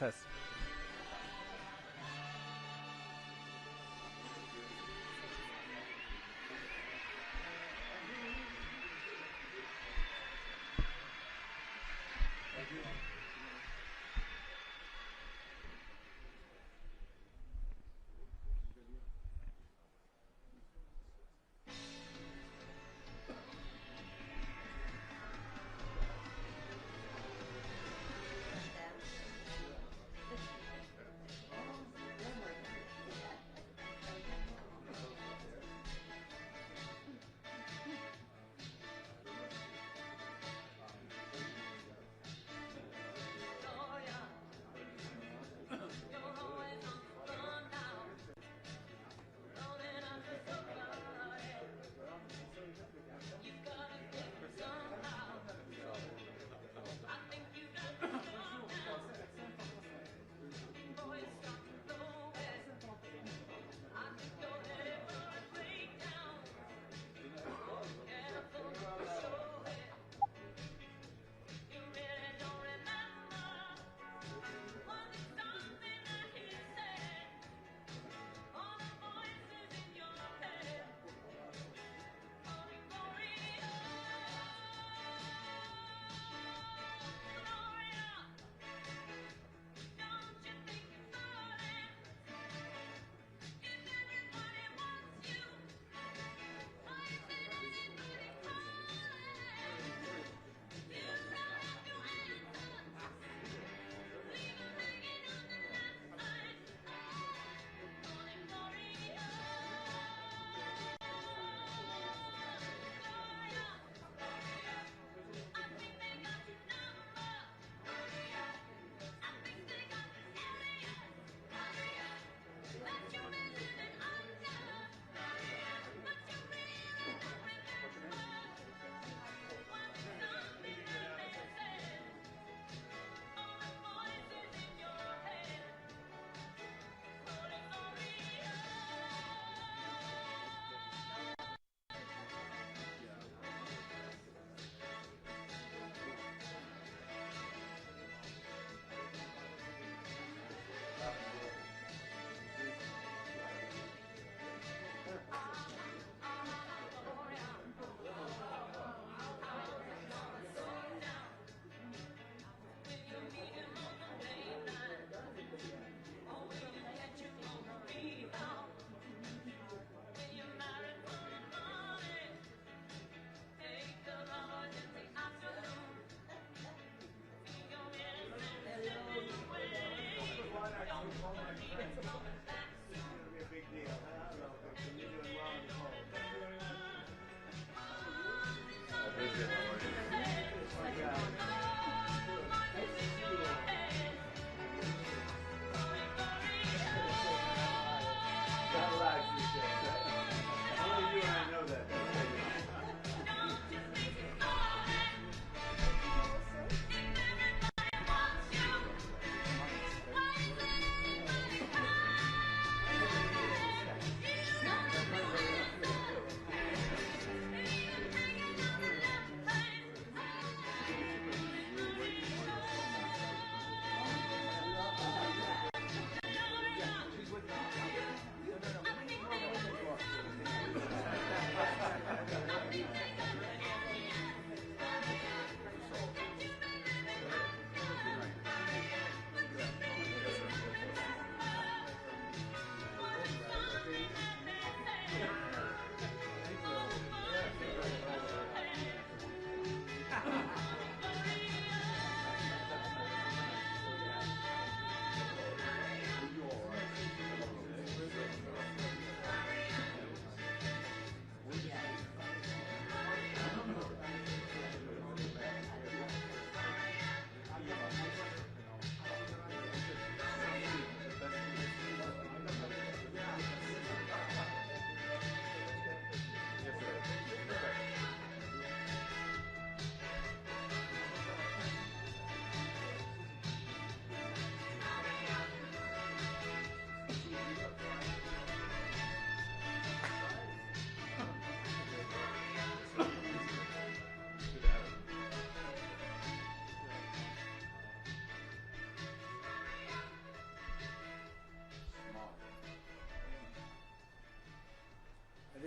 tes.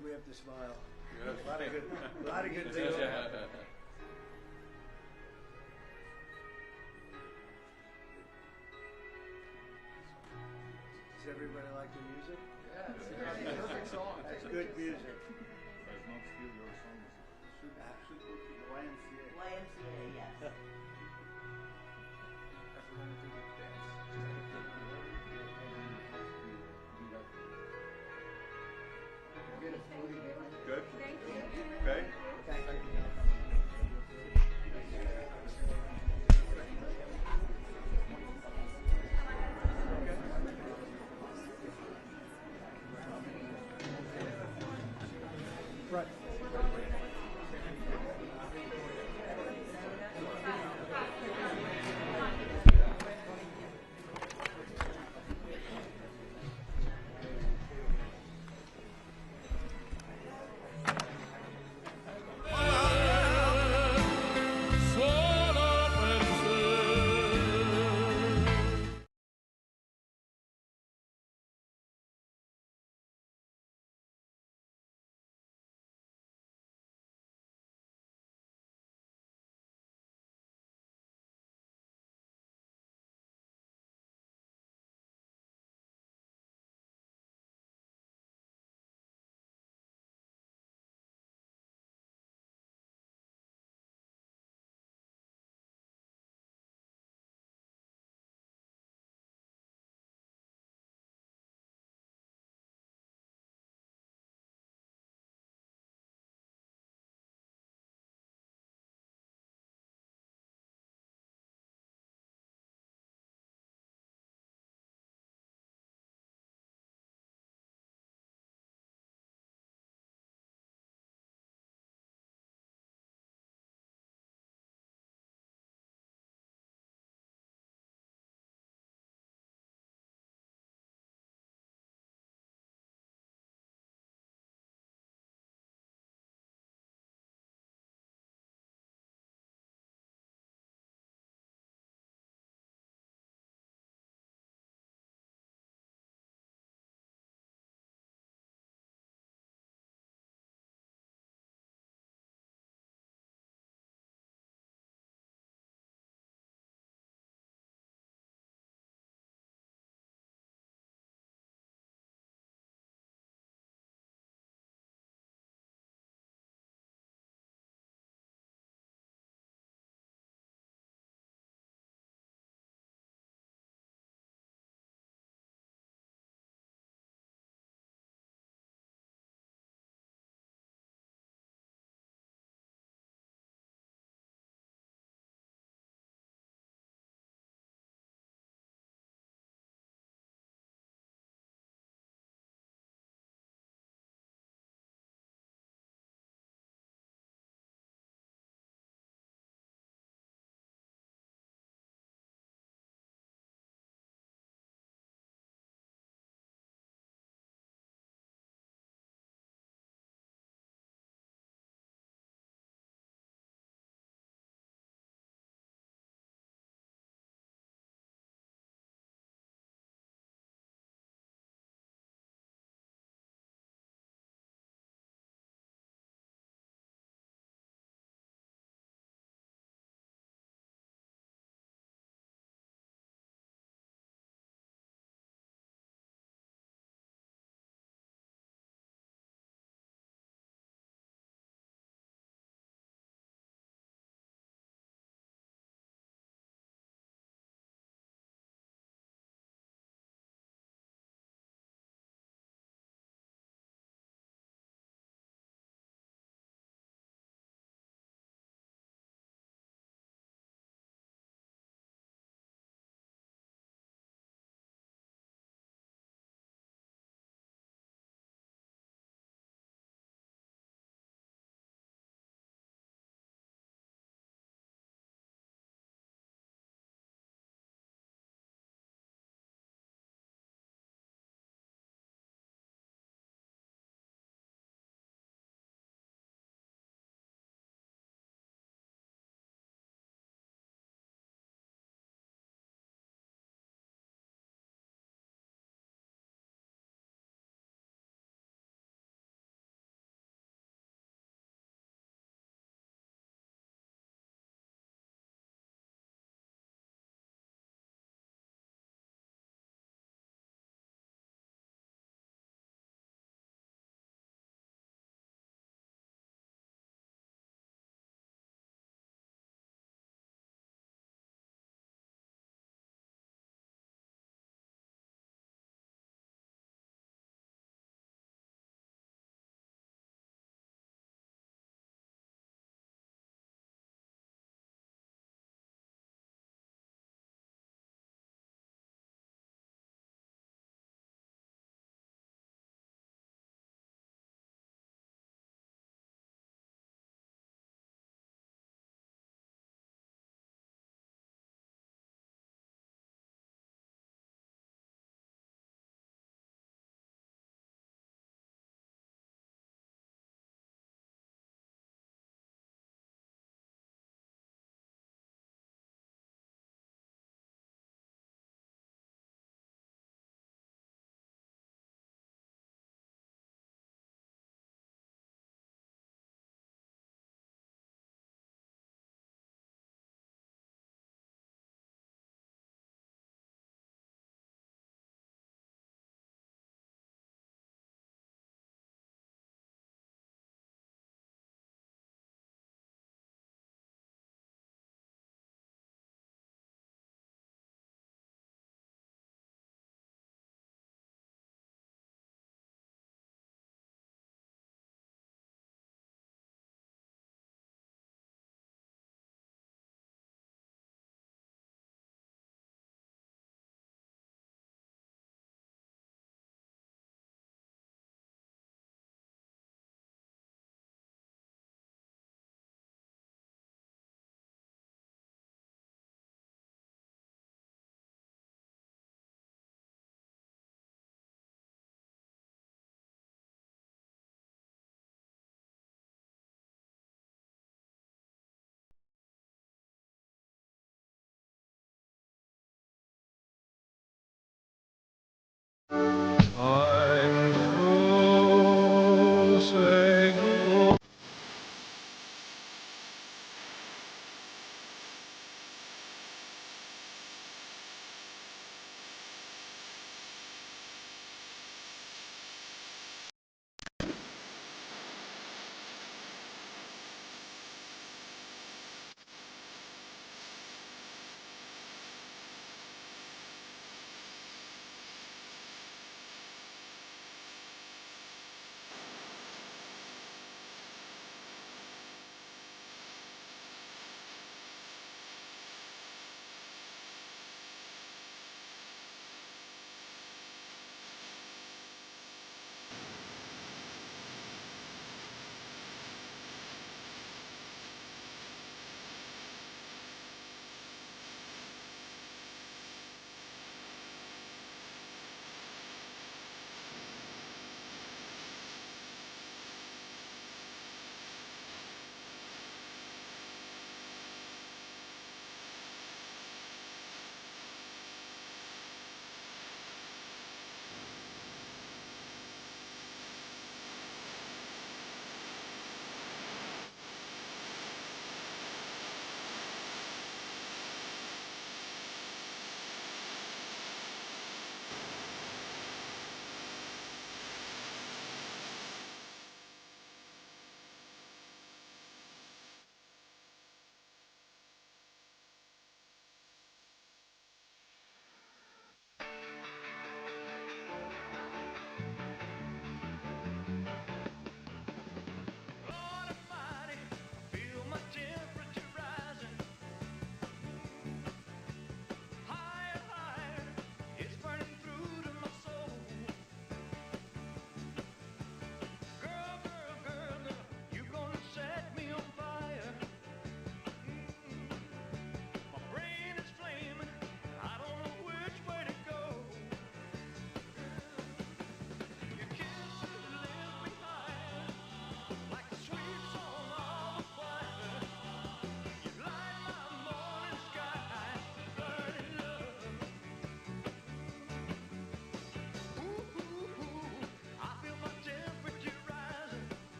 think we have to smile. Yes. A lot of good things. Does everybody like the music? Yeah, it's a perfect song. That's good music. Does not steal your song. Should actually go to the YMCA. YMCA, yes. Everyone do the dance. Good? Okay. Thank you. Right.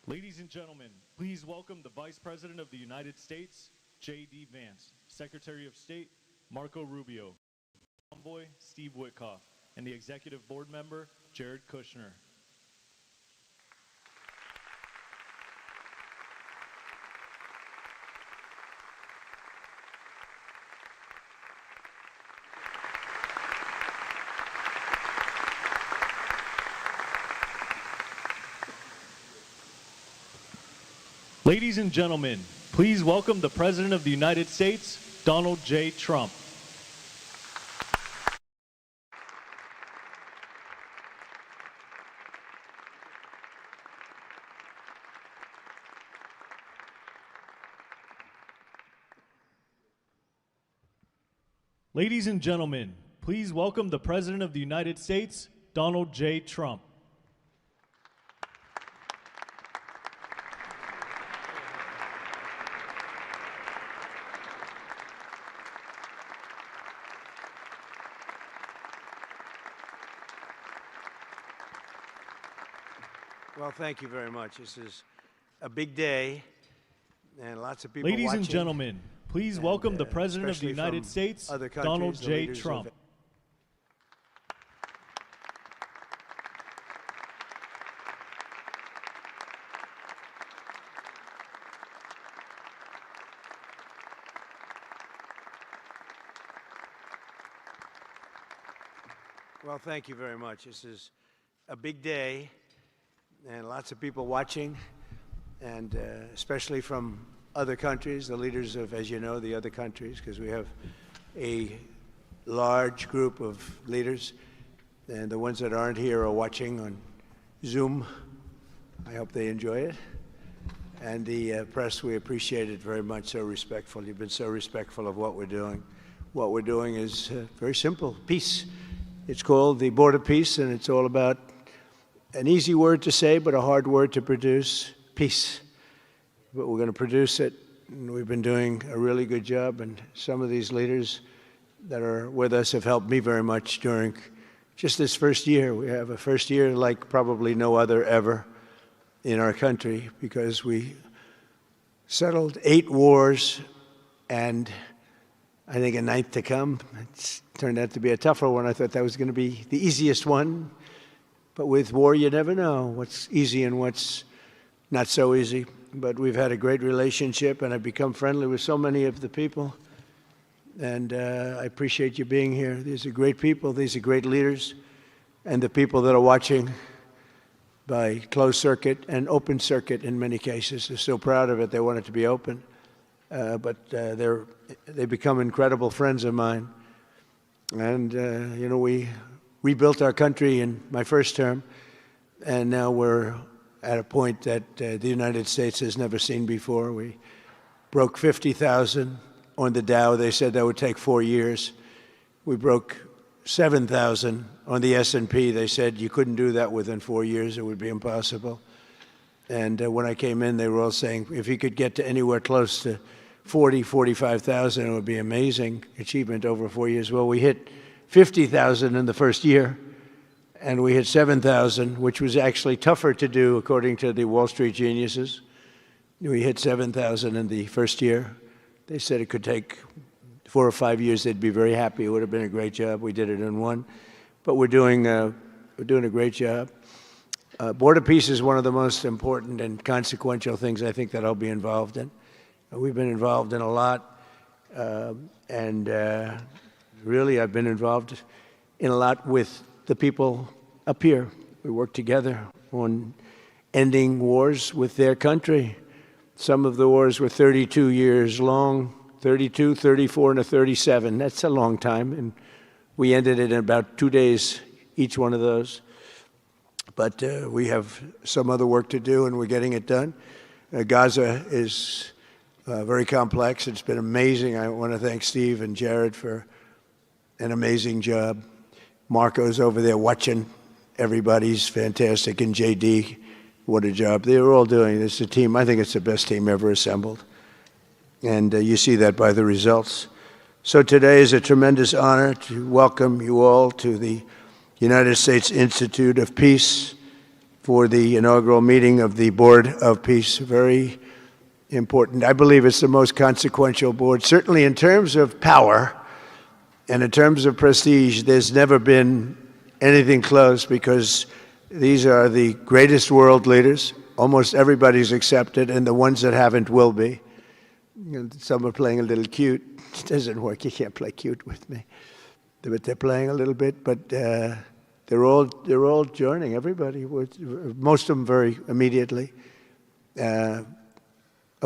Ladies and gentlemen, please welcome the Vice President of the United States, J.D. Vance, Secretary of State, Marco Rubio, Envoy, Steve Witkoff, and the Executive Board Member, Jared Kushner. Ladies and gentlemen, please welcome the President of the United States, Donald J. Trump. Ladies and gentlemen, please welcome the President of the United States, Donald J. Trump. Well, thank you very much. This is a big day, and lots of people Ladies watching. and gentlemen, please welcome the President of the especially from United States, other countries, Donald the J. leaders of- Trump. Well, thank you very much. This is a big day, and lots of people watching, and especially from other countries, the leaders of, as you know, the other countries, because we have a large group of leaders, and the ones that aren't here are watching on Zoom. I hope they enjoy it. And the press, we appreciate it very much, so respectful. You've been so respectful of what we're doing. What we're doing is very simple, peace. It's called the Border Peace, and it's all about an easy word to say, but a hard word to produce, peace. But we're going to produce it, and we've been doing a really good job, and some of these leaders that are with us have helped me very much during just this first year. We have a first year like probably no other ever in our country, because we settled 8 wars and I think a 9th to come. It's turned out to be a tougher one. I thought that was going to be the easiest one. But with war, you never know what's easy and what's not so easy. But we've had a great relationship, and I've become friendly with so many of the people. And I appreciate you being here. These are great people. These are great leaders. And the people that are watching by closed circuit and open circuit in many cases are so proud of it. They want it to be open. But they become incredible friends of mine. And, you know, we rebuilt our country in my first term, and now we're at a point that the United States has never seen before. We broke 50,000 on the Dow. They said that would take 4 years. We broke 7,000 on the S&P. They said you couldn't do that within 4 years. It would be impossible. And when I came in, they were all saying, if you could get to anywhere close to 40, 45,000, it would be amazing achievement over 4 years. Well, we hit 50,000 in the first year, and we hit 7,000, which was actually tougher to do, according to the Wall Street geniuses. We hit 7,000 in the first year. They said it could take 4 or 5 years. They'd be very happy. It would have been a great job. We did it in 1. But we're doing a great job. Border peace is one of the most important and consequential things I think that I'll be involved in. We've been involved in a lot, and really I've been involved in a lot with the people up here. We work together on ending wars with their country. Some of the wars were 32 years long, 32, 34, and a 37. That's a long time, and we ended it in about 2 days, each one of those. But we have some other work to do, and we're getting it done. Gaza is very complex. It's been amazing. I want to thank Steve and Jared for an amazing job. Marco's over there watching. Everybody's fantastic. And JD, what a job. They're all doing. It's a team. I think it's the best team ever assembled. And you see that by the results. So today is a tremendous honor to welcome you all to the United States Institute of Peace for the inaugural meeting of the Board of Peace. Very important. I believe it's the most consequential board, certainly in terms of power and in terms of prestige. There's never been anything close, because these are the greatest world leaders. Almost everybody's accepted, and the ones that haven't will be. Some are playing a little cute. It doesn't work. You can't play cute with me. But they're playing a little bit. But they're all joining. Everybody. Most of them very immediately. A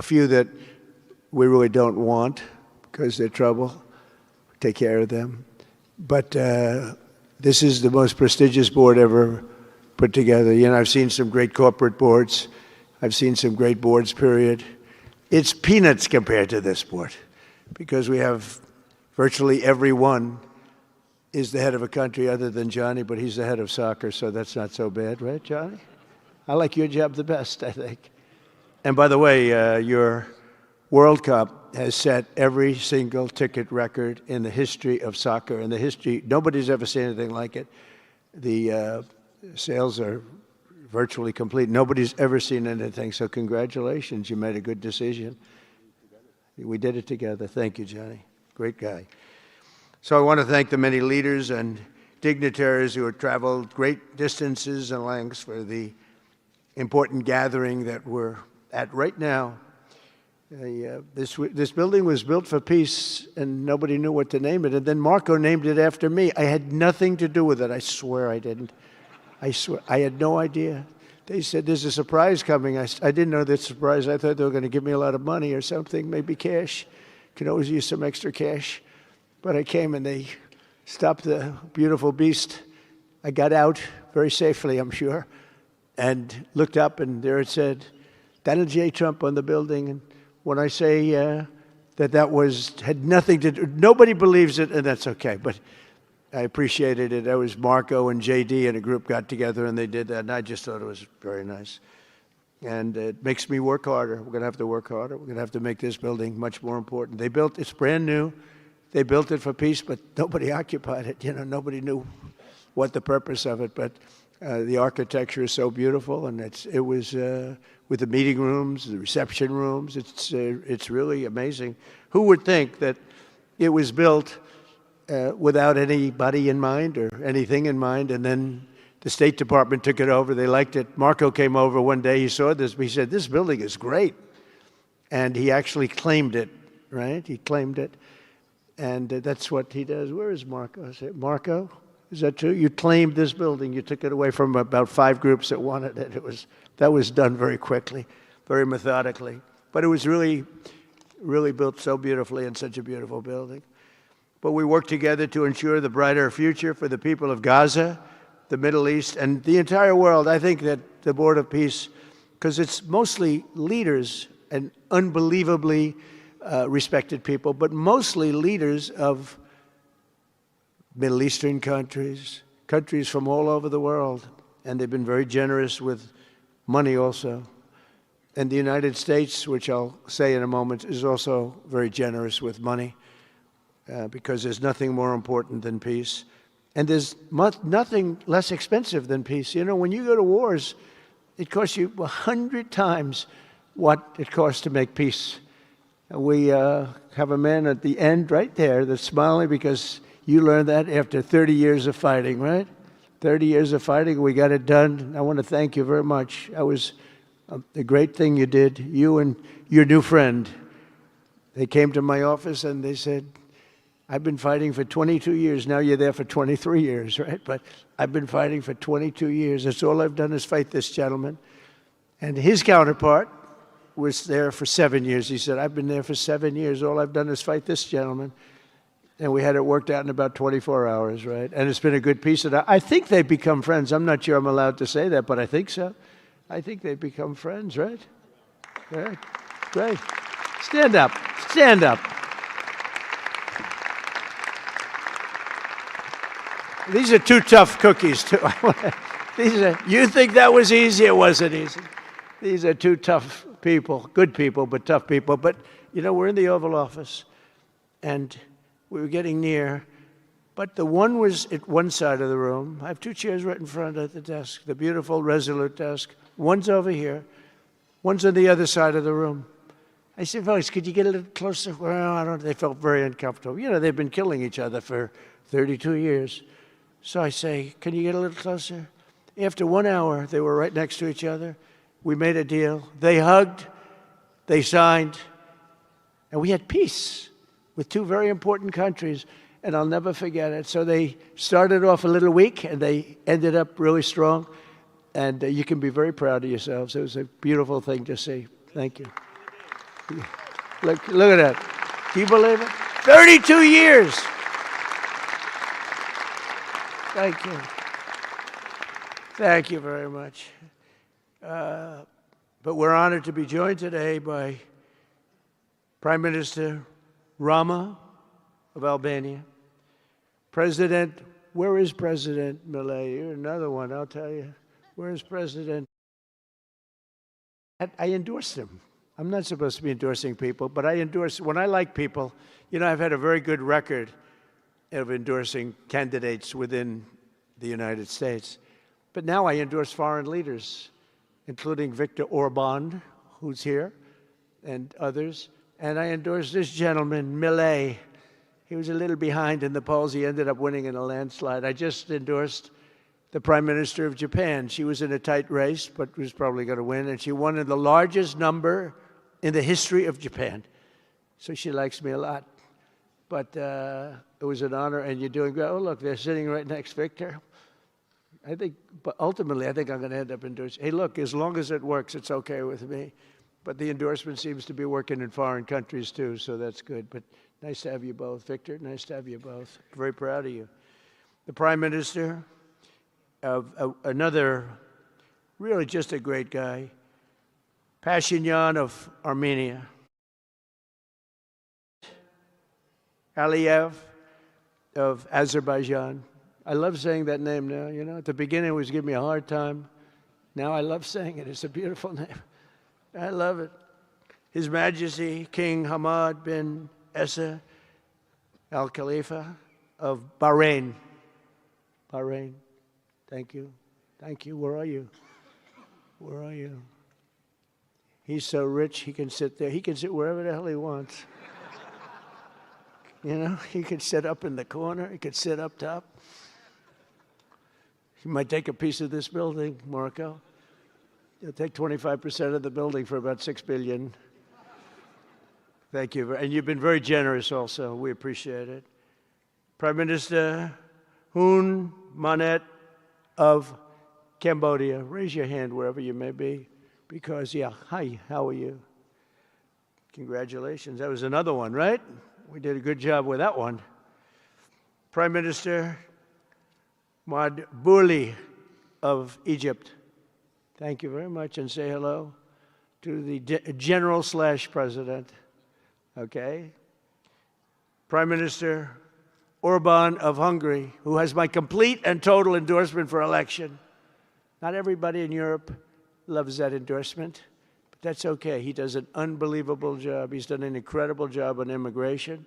few that we really don't want because they're trouble. Take care of them. But this is the most prestigious board ever put together. You know, I've seen some great corporate boards. I've seen some great boards, period. It's peanuts compared to this board, because we have virtually everyone is the head of a country other than Johnny, but he's the head of soccer, so that's not so bad, right, Johnny? I like your job the best, I think. And by the way, your World Cup has set every single ticket record in the history of soccer. In the history, nobody's ever seen anything like it. The sales are virtually complete. Nobody's ever seen anything, so congratulations. You made a good decision. We did it together. Thank you, Johnny. Great guy. So I want to thank the many leaders and dignitaries who have traveled great distances and lengths for the important gathering that we're at right now. This building was built for peace, and nobody knew what to name it. And then Marco named it after me. I had nothing to do with it. I swear I didn't. I swear. I had no idea. They said, there's a surprise coming. I didn't know that surprise. I thought they were going to give me a lot of money or something, maybe cash. Could always use some extra cash. But I came and they stopped the beautiful beast. I got out very safely, I'm sure, and looked up, and there it said, Donald J. Trump on the building. And when I say that had nothing to do, nobody believes it, and that's okay, but I appreciated it. That was Marco and JD and a group got together and they did that, and I just thought it was very nice. And it makes me work harder. We're going to have to work harder. We're going to have to make this building much more important. It's brand new. They built it for peace, but nobody occupied it. You know, nobody knew what the purpose of it, but the architecture is so beautiful, and it was with the meeting rooms, the reception rooms. It's really amazing. Who would think that it was built without anybody in mind or anything in mind, and then the State Department took it over. They liked it. Marco came over one day. He saw this. He said, this building is great. And he actually claimed it, right? He claimed it. And that's what he does. Where is Marco? I said, Marco, is that true? You claimed this building. You took it away from about 5 groups that wanted it. That was done very quickly, very methodically. But it was really, really built so beautifully, and such a beautiful building. But we worked together to ensure the brighter future for the people of Gaza, the Middle East, and the entire world. I think that the Board of Peace, because it's mostly leaders and unbelievably respected people, but mostly leaders of Middle Eastern countries, countries from all over the world, and they've been very generous with money also. And the United States, which I'll say in a moment, is also very generous with money. Because there's nothing more important than peace. And there's nothing less expensive than peace. You know, when you go to wars, it costs you 100 times what it costs to make peace. And we have a man at the end right there that's smiling because you learned that after 30 years of fighting, right? 30 years of fighting, we got it done. I want to thank you very much. That was a great thing you did. You and your new friend, they came to my office and they said, I've been fighting for 22 years. Now you're there for 23 years, right? But I've been fighting for 22 years. That's all I've done is fight this gentleman. And his counterpart was there for 7 years. He said, I've been there for 7 years. All I've done is fight this gentleman. And we had it worked out in about 24 hours, right? And it's been a good peace. And I think they've become friends. I'm not sure I'm allowed to say that, but I think so. I think they've become friends, right? Right. Great. Stand up. Stand up. These are 2 tough cookies, too. You think that was easy? It wasn't easy. These are 2 tough people, good people, but tough people. But, you know, we're in the Oval Office, and we were getting near. But the one was at one side of the room. I have two chairs right in front of the desk, the beautiful, resolute desk. One's over here. One's on the other side of the room. I said, folks, could you get a little closer? Well, I don't know. They felt very uncomfortable. You know, they've been killing each other for 32 years. So I say, can you get a little closer? After 1 hour, they were right next to each other. We made a deal. They hugged, they signed, and we had peace with two very important countries, and I'll never forget it. So they started off a little weak, and they ended up really strong, and you can be very proud of yourselves. It was a beautiful thing to see. Thank you. Look at that. Can you believe it? 32 years. Thank you. Thank you very much. But we're honored to be joined today by Prime Minister Rama of Albania. President, where is President Milei? You're another one, I'll tell you. Where is President? I endorsed him. I'm not supposed to be endorsing people, but I endorse, when I like people, you know, I've had a very good record of endorsing candidates within the United States. But now I endorse foreign leaders, including Viktor Orban, who's here, and others. And I endorse this gentleman, Milei. He was a little behind in the polls. He ended up winning in a landslide. I just endorsed the Prime Minister of Japan. She was in a tight race, but was probably going to win. And she won in the largest number in the history of Japan. So she likes me a lot. But it was an honor, and you're doing great. Oh, look, they're sitting right next, Victor. I think, but ultimately, I think I'm going to end up endorsing. Hey, look, as long as it works, it's okay with me. But the endorsement seems to be working in foreign countries, too, so that's good. But nice to have you both. Victor, nice to have you both. Very proud of you. The Prime Minister of another, really just a great guy, Pashinyan of Armenia. Aliyev of Azerbaijan. I love saying that name now, you know. At the beginning, it was giving me a hard time. Now I love saying it. It's a beautiful name. I love it. His Majesty, King Hamad bin Isa Al Khalifa of Bahrain. Bahrain. Thank you. Thank you. Where are you? Where are you? He's so rich, he can sit there. He can sit wherever the hell he wants. You know, he could sit up in the corner. He could sit up top. He might take a piece of this building, Marco. He'll take 25% of the building for about $6 billion. Thank you. And you've been very generous also. We appreciate it. Prime Minister Hun Manet of Cambodia. Raise your hand wherever you may be. Because, yeah, hi, how are you? Congratulations. That was another one, right? We did a good job with that one. Prime Minister Madbouli of Egypt. Thank you very much, and say hello to the General/President. Okay. Prime Minister Orban of Hungary, who has my complete and total endorsement for election. Not everybody in Europe loves that endorsement, but that's okay. He does an unbelievable job. He's done an incredible job on immigration,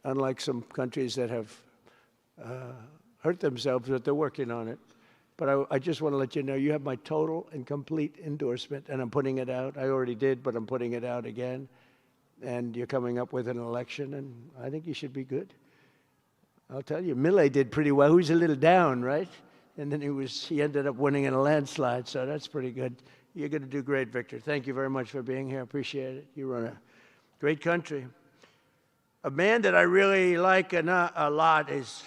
unlike some countries that have hurt themselves, but they're working on it. But I just want to let you know, you have my total and complete endorsement, and I'm putting it out. I already did, but I'm putting it out again. And you're coming up with an election, and I think you should be good. I'll tell you, Milei did pretty well. He was a little down, right? And then he ended up winning in a landslide, so that's pretty good. You're going to do great, Victor. Thank you very much for being here. Appreciate it. You run a great country. A man that I really like a lot is,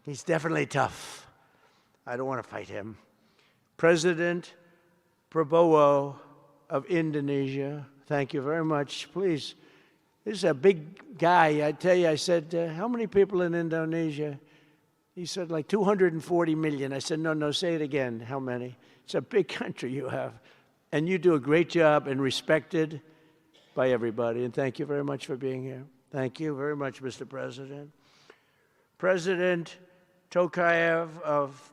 he's definitely tough. I don't want to fight him. President Prabowo of Indonesia. Thank you very much. Please, this is a big guy. I tell you, I said, how many people in Indonesia? He said, like 240 million. I said, no, say it again. How many? It's a big country you have. And you do a great job and respected by everybody. And thank you very much for being here. Thank you very much, Mr. President. President Tokayev of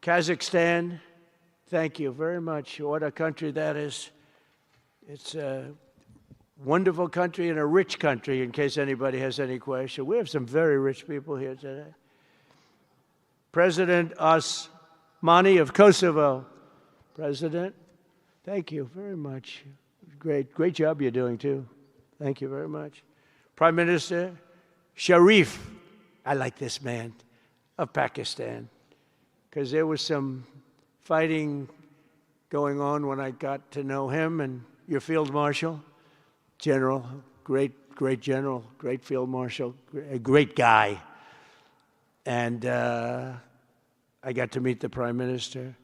Kazakhstan, thank you very much. What a country that is. It's wonderful country and a rich country, in case anybody has any question. We have some very rich people here today. President Osmani of Kosovo. President, thank you very much. Great job you're doing, too. Thank you very much. Prime Minister Sharif, I like this man, of Pakistan, because there was some fighting going on when I got to know him, and your Field Marshal, General, great general, great Field Marshal, a great guy. And I got to meet the Prime Minister.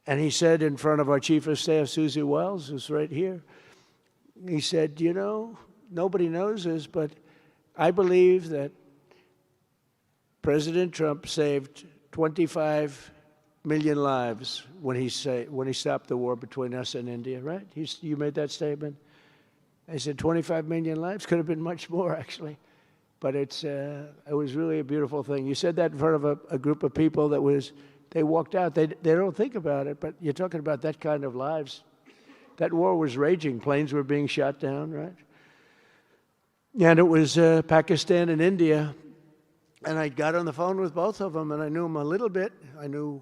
And he said in front of our Chief of Staff, Susie Wells, who's right here, he said, you know, nobody knows this, but I believe that President Trump saved 25 million lives when he stopped the war between us and India, right? You made that statement? I said 25 million lives? Could have been much more, actually. But it was really a beautiful thing. You said that in front of a group of people they walked out. They don't think about it, but you're talking about that kind of lives. That war was raging. Planes were being shot down, right? And it was Pakistan and India. And I got on the phone with both of them, and I knew them a little bit. I knew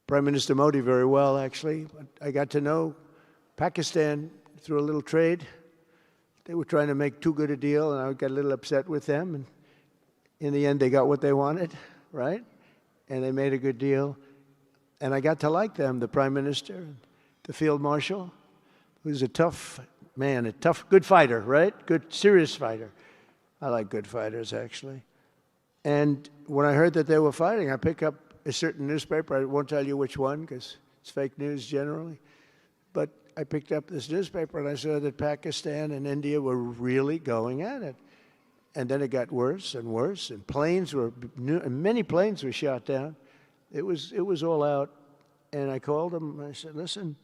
Prime Minister Modi very well, actually. But I got to know Pakistan through a little trade. They were trying to make too good a deal, and I got a little upset with them. And in the end, they got what they wanted, right? And they made a good deal. And I got to like them, the Prime Minister, the Field Marshal, who's a tough man, a tough, good fighter, right? Good, serious fighter. I like good fighters, actually. And when I heard that they were fighting, I picked up a certain newspaper. I won't tell you which one, because it's fake news generally. But I picked up this newspaper, and I saw that Pakistan and India were really going at it. And then it got worse and worse, and many planes were shot down. It was all out. And I called them, and I said, listen,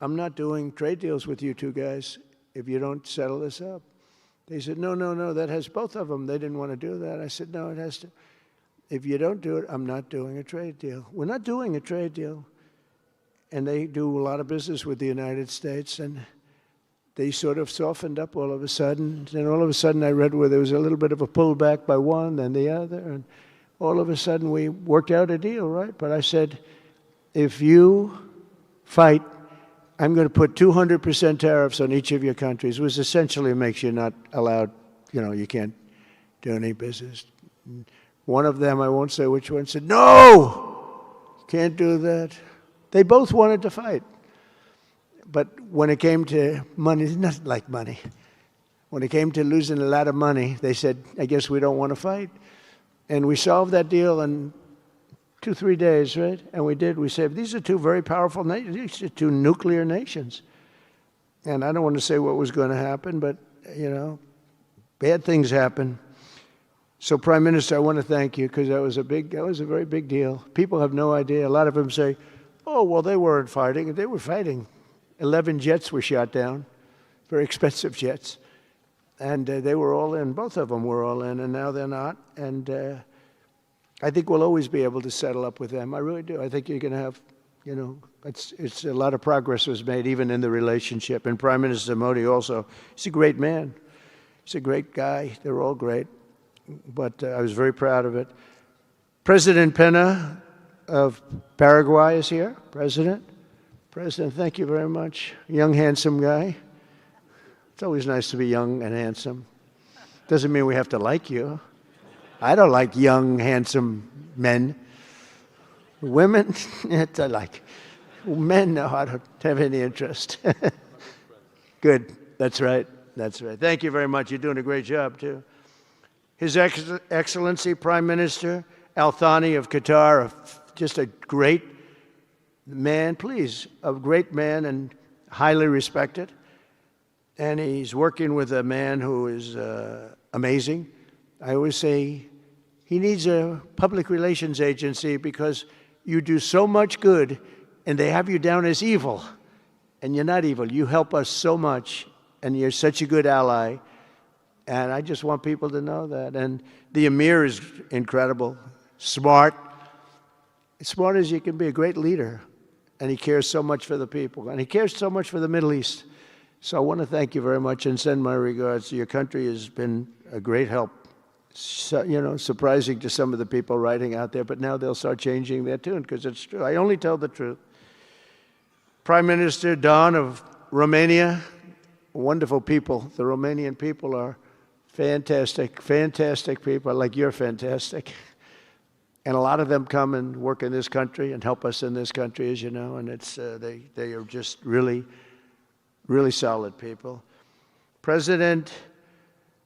I'm not doing trade deals with you two guys if you don't settle this up. They said, no, that has both of them. They didn't want to do that. I said, no, it has to. If you don't do it, I'm not doing a trade deal. We're not doing a trade deal. And they do a lot of business with the United States, and they sort of softened up all of a sudden. Then all of a sudden I read where there was a little bit of a pullback by one, then the other, and all of a sudden we worked out a deal, right? But I said, if you fight, I'm going to put 200% tariffs on each of your countries, which essentially makes you not allowed, you can't do any business. One of them, I won't say which one, said, no, can't do that. They both wanted to fight. But when it came to money, it's not like money. When it came to losing a lot of money, they said, I guess we don't want to fight. And we solved that deal in 2-3 days, right? And we did. We said, these are two very powerful nations. These are two nuclear nations. And I don't want to say what was going to happen, but, bad things happen. So, Prime Minister, I want to thank you, because that was a very big deal. People have no idea. A lot of them say, oh, well, they weren't fighting. They were fighting. 11 jets were shot down, very expensive jets. And they were all in. Both of them were all in, and now they're not. And I think we'll always be able to settle up with them. I really do. I think you're going to have, it's a lot of progress was made even in the relationship. And Prime Minister Modi also, he's a great man. He's a great guy. They're all great. But I was very proud of it. President Pena of Paraguay is here. President, thank you very much. Young, handsome guy. It's always nice to be young and handsome. Doesn't mean we have to like you. I don't like young, handsome men. Women, I like. Men, no, I don't have any interest. Good. That's right. Thank you very much. You're doing a great job, too. His Excellency Prime Minister Al Thani of Qatar, just a great man, a great man and highly respected. And he's working with a man who is amazing. I always say he needs a public relations agency because you do so much good and they have you down as evil. And you're not evil. You help us so much and you're such a good ally. And I just want people to know that. And the Emir is incredible, smart as you can be, a great leader. And he cares so much for the people. And he cares so much for the Middle East. So I want to thank you very much and send my regards. Your country has been a great help. So, you know, surprising to some of the people writing out there, but now they'll start changing their tune because it's true. I only tell the truth. Prime Minister Don of Romania, wonderful people. The Romanian people are fantastic, fantastic people, like you're fantastic. And a lot of them come and work in this country and help us in this country, as you know, and it's, they are just really, really solid people. President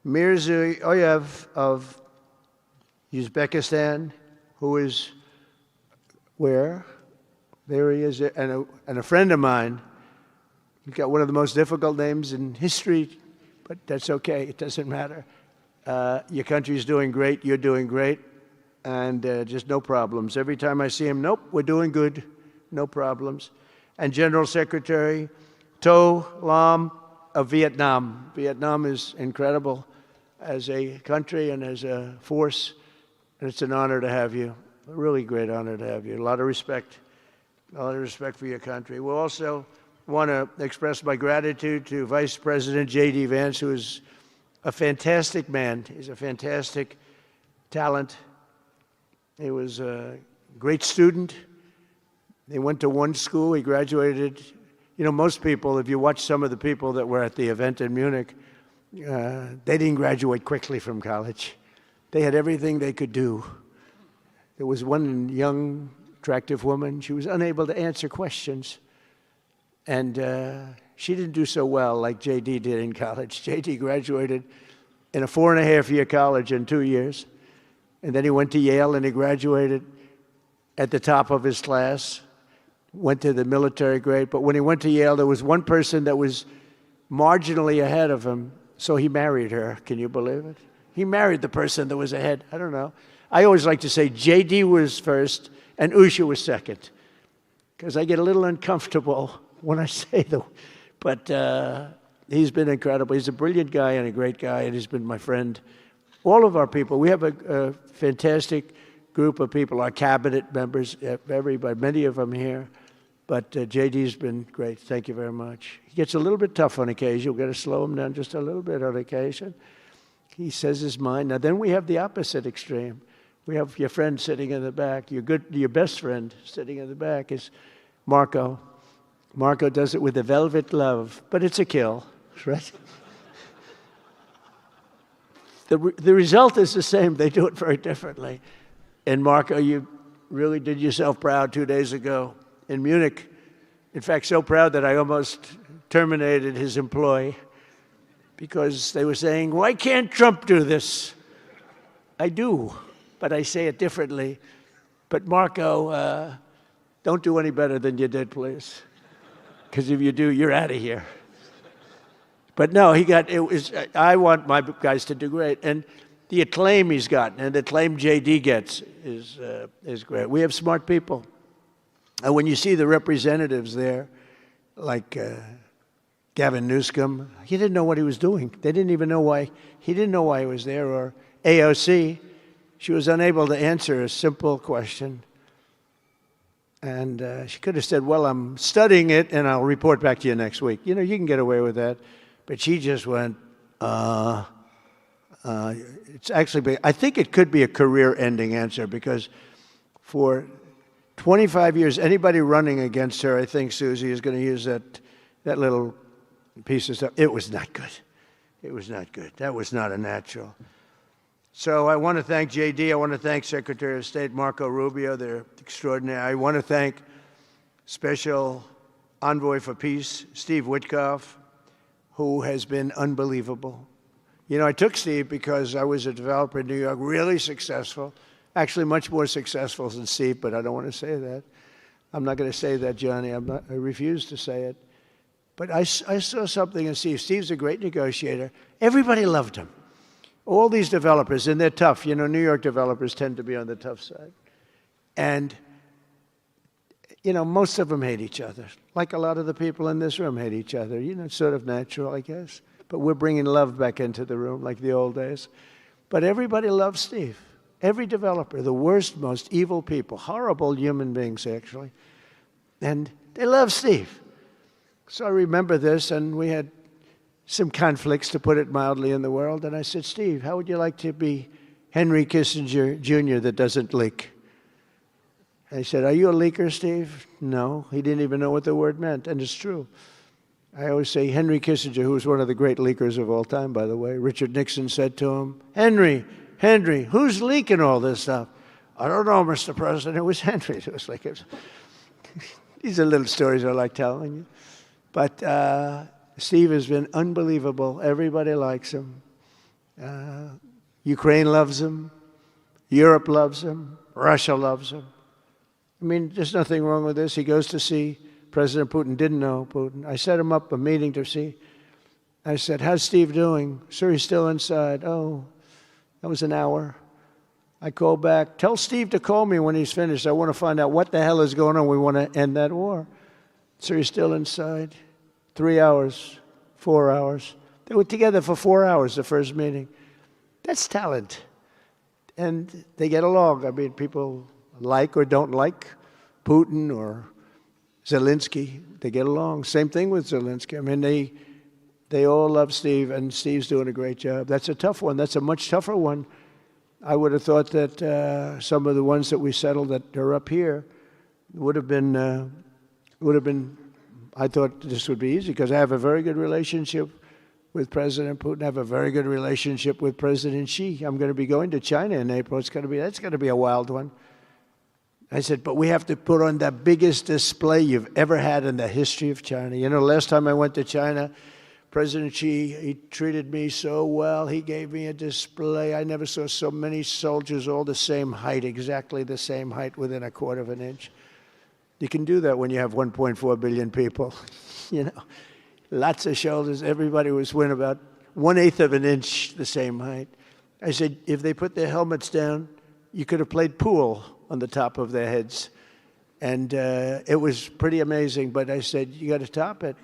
Mirziyoyev of Uzbekistan, who is where? There he is, and a friend of mine. He's got one of the most difficult names in history, but that's okay. It doesn't matter. Your country's doing great. You're doing great, and just no problems. Every time I see him, nope, we're doing good, no problems. And General Secretary To Lam of Vietnam. Vietnam is incredible as a country and as a force, and it's an honor to have you. A really great honor to have you. A lot of respect for your country. We'll also want to express my gratitude to Vice President J.D. Vance, who is a fantastic man. He's a fantastic talent. He was a great student. He went to one school. He graduated. You know, most people, if you watch some of the people that were at the event in Munich, they didn't graduate quickly from college. They had everything they could do. There was one young, attractive woman. She was unable to answer questions. And she didn't do so well like J.D. did in college. J.D. graduated in a 4.5-year college in 2 years. And then he went to Yale and he graduated at the top of his class, went to the military grade. But when he went to Yale, there was one person that was marginally ahead of him, so he married her. Can you believe it? He married the person that was ahead. I don't know. I always like to say J.D. was first and Usha was second, because I get a little uncomfortable when I say that. But he's been incredible. He's a brilliant guy and a great guy, and he's been my friend. All of our people, we have a fantastic group of people, our cabinet members, everybody, many of them here. But J.D.'s been great. Thank you very much. He gets a little bit tough on occasion. We've got to slow him down just a little bit on occasion. He says his mind. Now, then we have the opposite extreme. We have your friend sitting in the back. Your best friend sitting in the back is Marco. Marco does it with a velvet glove, but it's a kill, right? The result is the same. They do it very differently. And Marco, you really did yourself proud 2 days ago in Munich. In fact, so proud that I almost terminated his employ because they were saying, why can't Trump do this? I do, but I say it differently. But Marco, don't do any better than you did, please. Because if you do, you're out of here. But no, I want my guys to do great. And the acclaim he's gotten and the acclaim J.D. gets is great. We have smart people. And when you see the representatives there, like Gavin Newsom, he didn't know what he was doing. They didn't even know why. He didn't know why he was there. Or AOC, she was unable to answer a simple question. And she could have said, well, I'm studying it, and I'll report back to you next week. You know, you can get away with that. But she just went, it's actually, I think it could be a career-ending answer, because for 25 years, anybody running against her, I think Susie is going to use that little piece of stuff. It was not good. It was not good. That was not a natural. So I want to thank J.D. I want to thank Secretary of State Marco Rubio. They're extraordinary. I want to thank Special Envoy for Peace, Steve Witkoff, who has been unbelievable. You know, I took Steve because I was a developer in New York, really successful, actually much more successful than Steve, but I don't want to say that. I'm not going to say that, Johnny. I refuse to say it. But I saw something in Steve. Steve's a great negotiator. Everybody loved him. All these developers, and they're tough. You know, New York developers tend to be on the tough side. And, you know, most of them hate each other. Like a lot of the people in this room hate each other. You know, it's sort of natural, I guess. But we're bringing love back into the room like the old days. But everybody loves Steve. Every developer, the worst, most evil people, horrible human beings, actually. And they love Steve. So I remember this, and we had some conflicts, to put it mildly, in the world. And I said, Steve, how would you like to be Henry Kissinger Jr. that doesn't leak? And he said, are you a leaker, Steve? No. He didn't even know what the word meant, and it's true. I always say Henry Kissinger, who was one of the great leakers of all time, by the way, Richard Nixon said to him, Henry, who's leaking all this stuff? I don't know, Mr. President. It was Henry. It was like, these are little stories I like telling you. But Steve has been unbelievable. Everybody likes him. Ukraine loves him. Europe loves him. Russia loves him. I mean, there's nothing wrong with this. He goes to see President Putin. Didn't know Putin. I set him up a meeting to see. I said, how's Steve doing? Sir, he's still inside. Oh, that was an hour. I called back. Tell Steve to call me when he's finished. I want to find out what the hell is going on. We want to end that war. Sir, he's still inside. 3 hours, 4 hours. They were together for 4 hours, the first meeting. That's talent. And they get along. I mean, people like or don't like Putin or Zelensky. They get along. Same thing with Zelensky. I mean, they all love Steve, and Steve's doing a great job. That's a tough one. That's a much tougher one. I would have thought that some of the ones that we settled that are up here would have been, I thought this would be easy because I have a very good relationship with President Putin. I have a very good relationship with President Xi. I'm going to be going to China in April. That's going to be a wild one. I said, but we have to put on the biggest display you've ever had in the history of China. You know, last time I went to China, President Xi, he treated me so well. He gave me a display. I never saw so many soldiers all the same height, exactly the same height within a quarter of an inch. You can do that when you have 1.4 billion people. You know, lots of shoulders. Everybody was within about 1/8 of an inch the same height. I said, if they put their helmets down, you could have played pool on the top of their heads. And it was pretty amazing. But I said, you got to top it.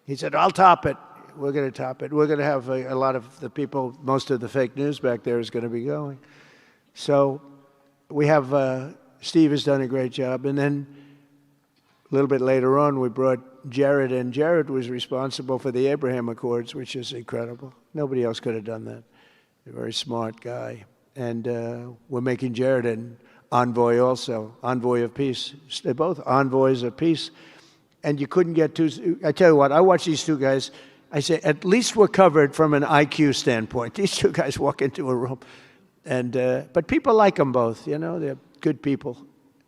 He said, I'll top it. We're going to top it. We're going to have a lot of the people, most of the fake news back there is going to be going. So we have, Steve has done a great job. And then a little bit later on, we brought Jared in. Jared was responsible for the Abraham Accords, which is incredible. Nobody else could have done that. A very smart guy. And we're making Jared an envoy also, envoy of peace. They're both envoys of peace. And you couldn't get two. I tell you what, I watch these two guys. I say, at least we're covered from an IQ standpoint. These two guys walk into a room. And but people like them both, you know. They're good people.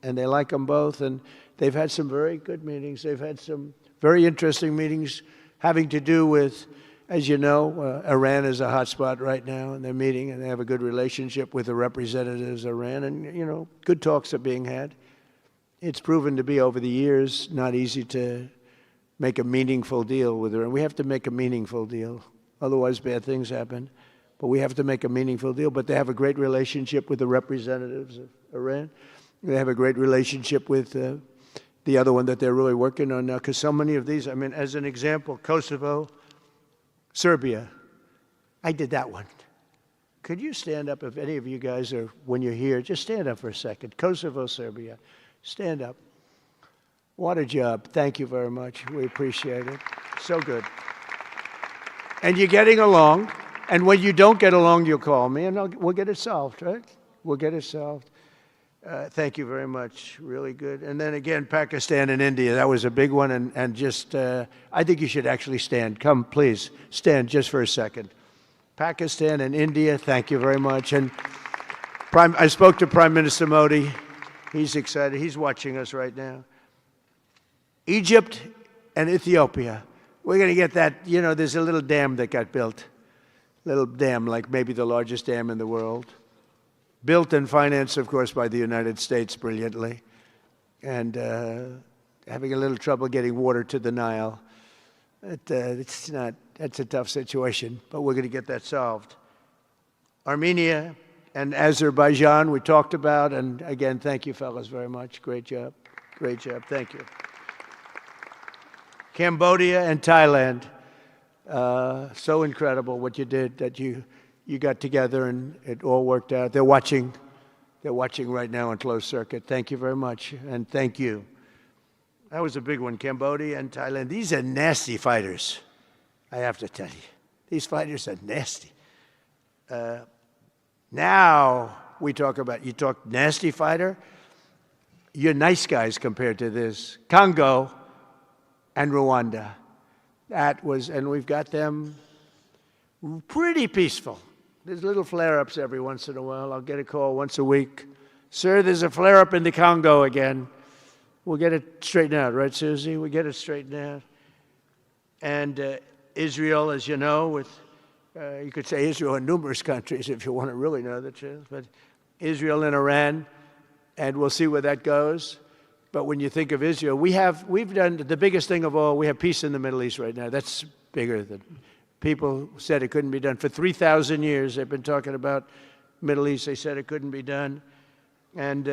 And they like them both. And they've had some very good meetings. They've had some very interesting meetings having to do with, as you know, Iran is a hot spot right now. And they're meeting. And they have a good relationship with the representatives of Iran. And, you know, good talks are being had. It's proven to be, over the years, not easy to make a meaningful deal with Iran. We have to make a meaningful deal. Otherwise, bad things happen. But we have to make a meaningful deal. But they have a great relationship with the representatives of Iran. They have a great relationship with the other one that they're really working on now. Because so many of these, I mean, as an example, Kosovo, Serbia. I did that one. Could you stand up, if any of you guys are, when you're here, just stand up for a second. Kosovo, Serbia. Stand up. What a job. Thank you very much. We appreciate it. So good. And you're getting along. And when you don't get along, you'll call me, and we'll get it solved, right? We'll get it solved. Thank you very much. Really good. And then again, Pakistan and India. That was a big one. And just, I think you should actually stand. Come, please. Stand just for a second. Pakistan and India, thank you very much. And I spoke to Prime Minister Modi. He's excited. He's watching us right now. Egypt and Ethiopia. We're going to get that. You know, there's a little dam that got built. Little dam, like maybe the largest dam in the world. Built and financed, of course, by the United States brilliantly. And having a little trouble getting water to the Nile. It's not, that's a tough situation, but we're going to get that solved. Armenia and Azerbaijan, we talked about. And again, thank you, fellas, very much. Great job. Great job. Thank you. Cambodia and Thailand. So incredible what you did, that you got together and it all worked out. They're watching right now on closed circuit. Thank you very much, and thank you. That was a big one, Cambodia and Thailand. These are nasty fighters. I have to tell you, these fighters are nasty. Now we talk about, you talk nasty fighter, you're nice guys compared to this. Congo and Rwanda. That was, and we've got them pretty peaceful. There's little flare-ups every once in a while. I'll get a call once a week. Sir, there's a flare-up in the Congo again. We'll get it straightened out, right, Susie? We'll get it straightened out. And Israel, as you know, with, you could say Israel and numerous countries if you want to really know the truth, but Israel and Iran, and we'll see where that goes. But when you think of Israel, we've done the biggest thing of all. We have peace in the Middle East right now. That's bigger than people said it couldn't be done. For 3,000 years, they've been talking about Middle East. They said it couldn't be done. And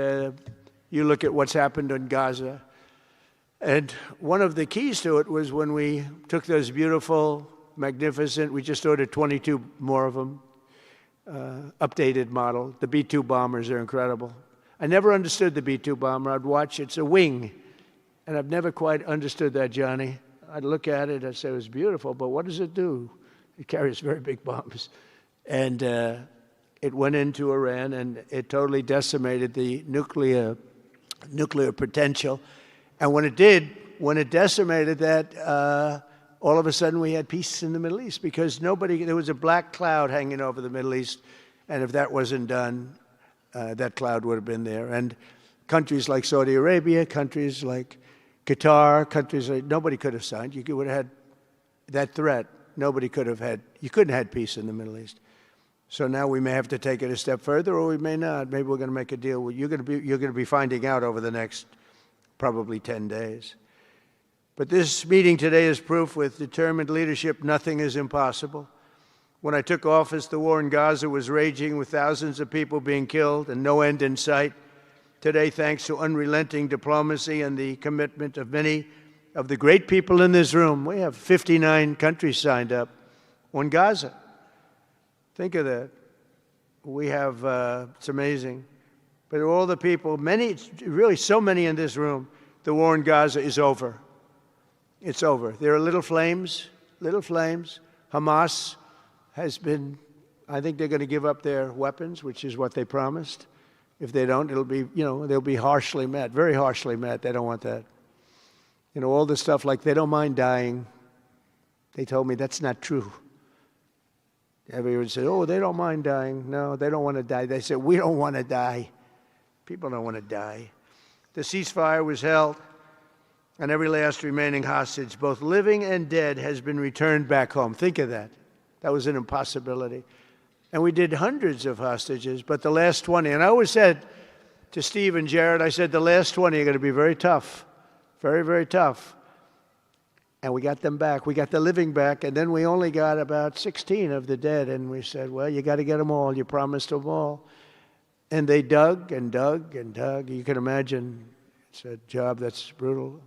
you look at what's happened in Gaza. And one of the keys to it was when we took those beautiful, magnificent, we just ordered 22 more of them, updated model. The B-2 bombers are incredible. I never understood the B-2 bomber. I'd watch, it's a wing. And I've never quite understood that, Johnny. I'd look at it, I'd say it was beautiful, but what does it do? It carries very big bombs. And it went into Iran, and it totally decimated the nuclear potential. And when it did, when it decimated that, all of a sudden we had peace in the Middle East because there was a black cloud hanging over the Middle East, and if that wasn't done, that cloud would have been there. And countries like Saudi Arabia, countries like Qatar, countries like, nobody could have signed. You would have had that threat. Nobody could have had, you couldn't have had peace in the Middle East. So now we may have to take it a step further, or we may not. Maybe we're going to make a deal. You're going to be finding out over the next probably 10 days. But this meeting today is proof with determined leadership, nothing is impossible. When I took office, the war in Gaza was raging with thousands of people being killed and no end in sight. Today, thanks to unrelenting diplomacy and the commitment of many of the great people in this room, we have 59 countries signed up on Gaza. Think of that. We have, it's amazing. But all the people, many, really so many in this room, the war in Gaza is over. It's over. There are little flames. Hamas has been, I think they're going to give up their weapons, which is what they promised. If they don't, it'll be, they'll be harshly met, very harshly met. They don't want that. All this stuff like they don't mind dying. They told me that's not true. Everyone said, oh, they don't mind dying. No, they don't want to die. They said, we don't want to die. People don't want to die. The ceasefire was held, and every last remaining hostage, both living and dead, has been returned back home. Think of that. That was an impossibility. And we did hundreds of hostages, but the last 20, and I always said to Steve and Jared, I said, the last 20 are going to be very tough, very, very tough. And we got them back. We got the living back, and then we only got about 16 of the dead, and we said, well, you got to get them all. You promised them all. And they dug and dug and dug. You can imagine it's a job that's brutal.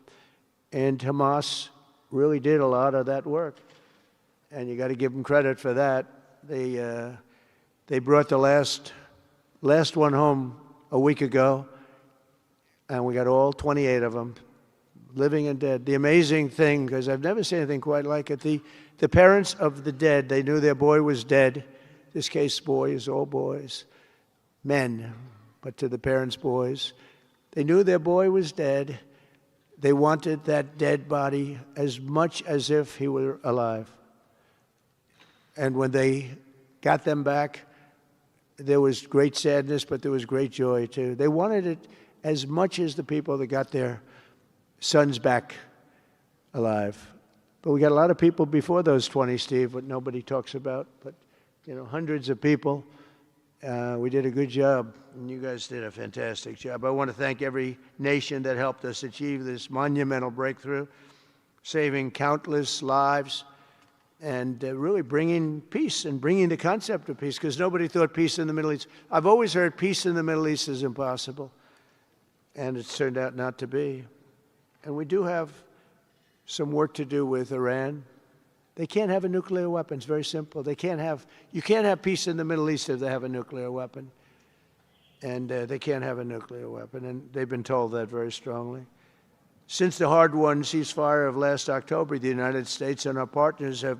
And Hamas really did a lot of that work. And you got to give them credit for that. They brought the last one home a week ago, and we got all 28 of them, living and dead. The amazing thing, because I've never seen anything quite like it, the parents of the dead, they knew their boy was dead. This case, boys, all boys, men, but to the parents' boys. They knew their boy was dead. They wanted that dead body as much as if he were alive. And when they got them back, there was great sadness, but there was great joy too. They wanted it as much as the people that got their sons back alive. But we got a lot of people before those 20, Steve, what nobody talks about, but hundreds of people. We did a good job, and you guys did a fantastic job. I want to thank every nation that helped us achieve this monumental breakthrough, saving countless lives, and really bringing peace and bringing the concept of peace, because nobody thought peace in the Middle East. I've always heard peace in the Middle East is impossible, and it's turned out not to be. And we do have some work to do with Iran. They can't have a nuclear weapon. It's very simple. You can't have peace in the Middle East if they have a nuclear weapon. And they can't have a nuclear weapon. And they've been told that very strongly. Since the hard-won ceasefire of last October, the United States and our partners have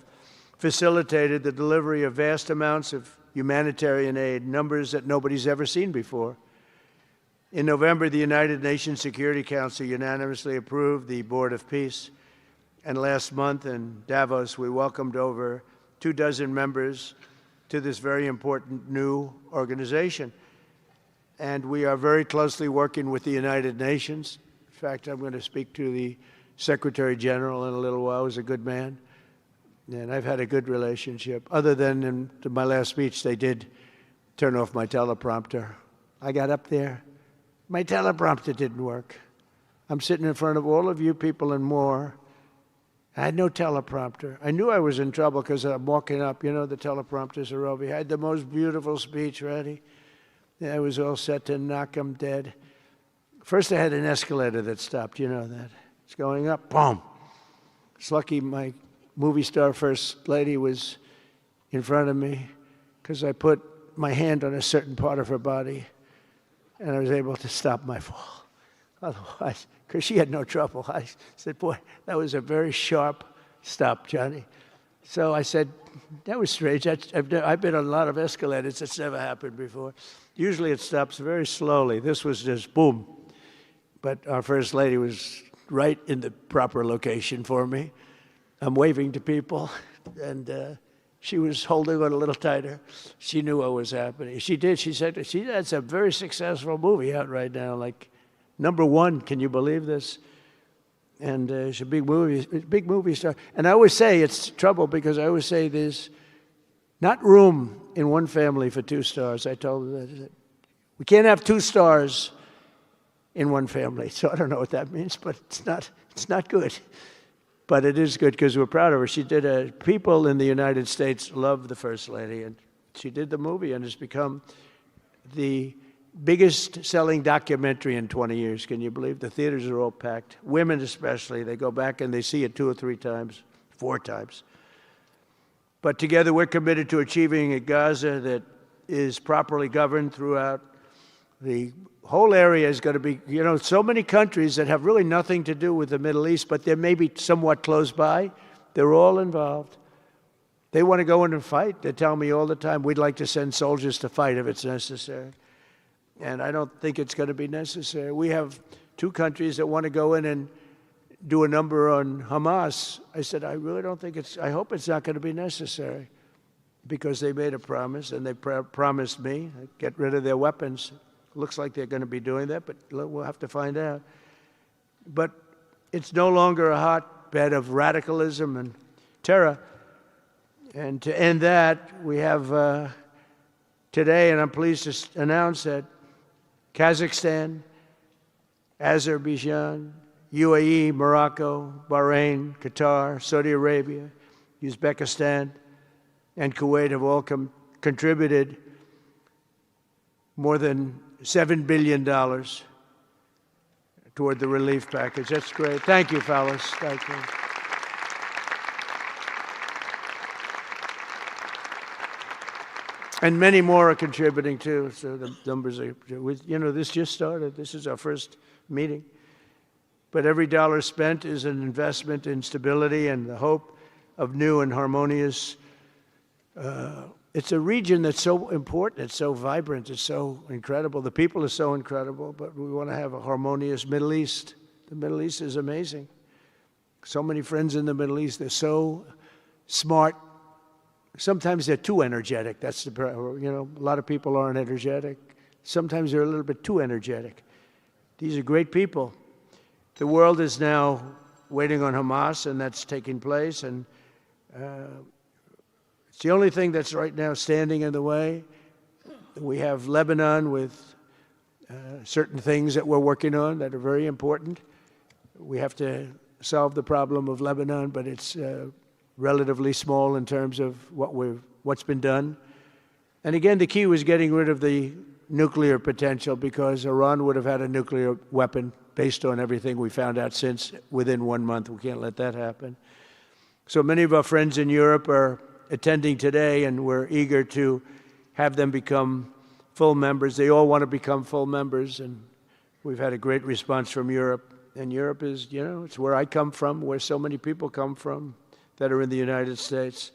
facilitated the delivery of vast amounts of humanitarian aid, numbers that nobody's ever seen before. In November, the United Nations Security Council unanimously approved the Board of Peace. And last month in Davos, we welcomed over 24 members to this very important new organization. And we are very closely working with the United Nations. In fact, I'm going to speak to the Secretary General in a little while. He's a good man. And I've had a good relationship. Other than in my last speech, they did turn off my teleprompter. I got up there. My teleprompter didn't work. I'm sitting in front of all of you people and more. I had no teleprompter. I knew I was in trouble because I'm walking up. You know, the teleprompters are over here. I had the most beautiful speech ready. I was all set to knock them dead. First, I had an escalator that stopped. You know that. It's going up. Boom. It's lucky my movie star first lady was in front of me because I put my hand on a certain part of her body and I was able to stop my fall. Otherwise, because she had no trouble, I said, boy, that was a very sharp stop, Johnny. So I said, that was strange. I've been on a lot of escalators. It's never happened before. Usually it stops very slowly. This was just boom. But our first lady was right in the proper location for me. I'm waving to people, and she was holding on a little tighter. She knew what was happening. She did. She said, that's a very successful movie out right now, like #1. Can you believe this? And she's a big movie star. And I always say it's trouble because I always say there's not room in one family for 2 stars. I told her that. We can't have 2 stars in one family. So I don't know what that means, but it's not good. But it is good because we're proud of her. She did people in the United States love the First Lady, and she did the movie, and it's become the biggest selling documentary in 20 years. Can you believe? The theaters are all packed. Women especially, they go back and they see it 2 or 3 times, 4 times. But together we're committed to achieving a Gaza that is properly governed throughout. The whole area is going to be, you know, so many countries that have really nothing to do with the Middle East, but they're maybe somewhat close by. They're all involved. They want to go in and fight. They tell me all the time, we'd like to send soldiers to fight if it's necessary. And I don't think it's going to be necessary. We have 2 countries that want to go in and do a number on Hamas. I said, I really don't think I hope it's not going to be necessary because they made a promise and they promised me get rid of their weapons. Looks like they're going to be doing that, but we'll have to find out. But it's no longer a hotbed of radicalism and terror. And to end that, we have today, and I'm pleased to announce that Kazakhstan, Azerbaijan, UAE, Morocco, Bahrain, Qatar, Saudi Arabia, Uzbekistan, and Kuwait have all contributed more than $7 billion toward the relief package. That's great. Thank you, fellas. Thank you. And many more are contributing too. So the numbers are, you know, this just started. This is our first meeting. But every dollar spent is an investment in stability and the hope of new and harmonious. It's a region that's so important, it's so vibrant, it's so incredible. The people are so incredible, but we want to have a harmonious Middle East. The Middle East is amazing. So many friends in the Middle East, they're so smart. Sometimes they're too energetic. That's the, you know, a lot of people aren't energetic. Sometimes they're a little bit too energetic. These are great people. The world is now waiting on Hamas, and that's taking place, and it's the only thing that's right now standing in the way. We have Lebanon with certain things that we're working on that are very important. We have to solve the problem of Lebanon, but it's relatively small in terms of what's been done. And again, the key was getting rid of the nuclear potential because Iran would have had a nuclear weapon based on everything we found out since within 1 month. We can't let that happen. So many of our friends in Europe are attending today, and we're eager to have them become full members. They all want to become full members, and we've had a great response from Europe. And Europe is, you know, it's where I come from, where so many people come from that are in the United States.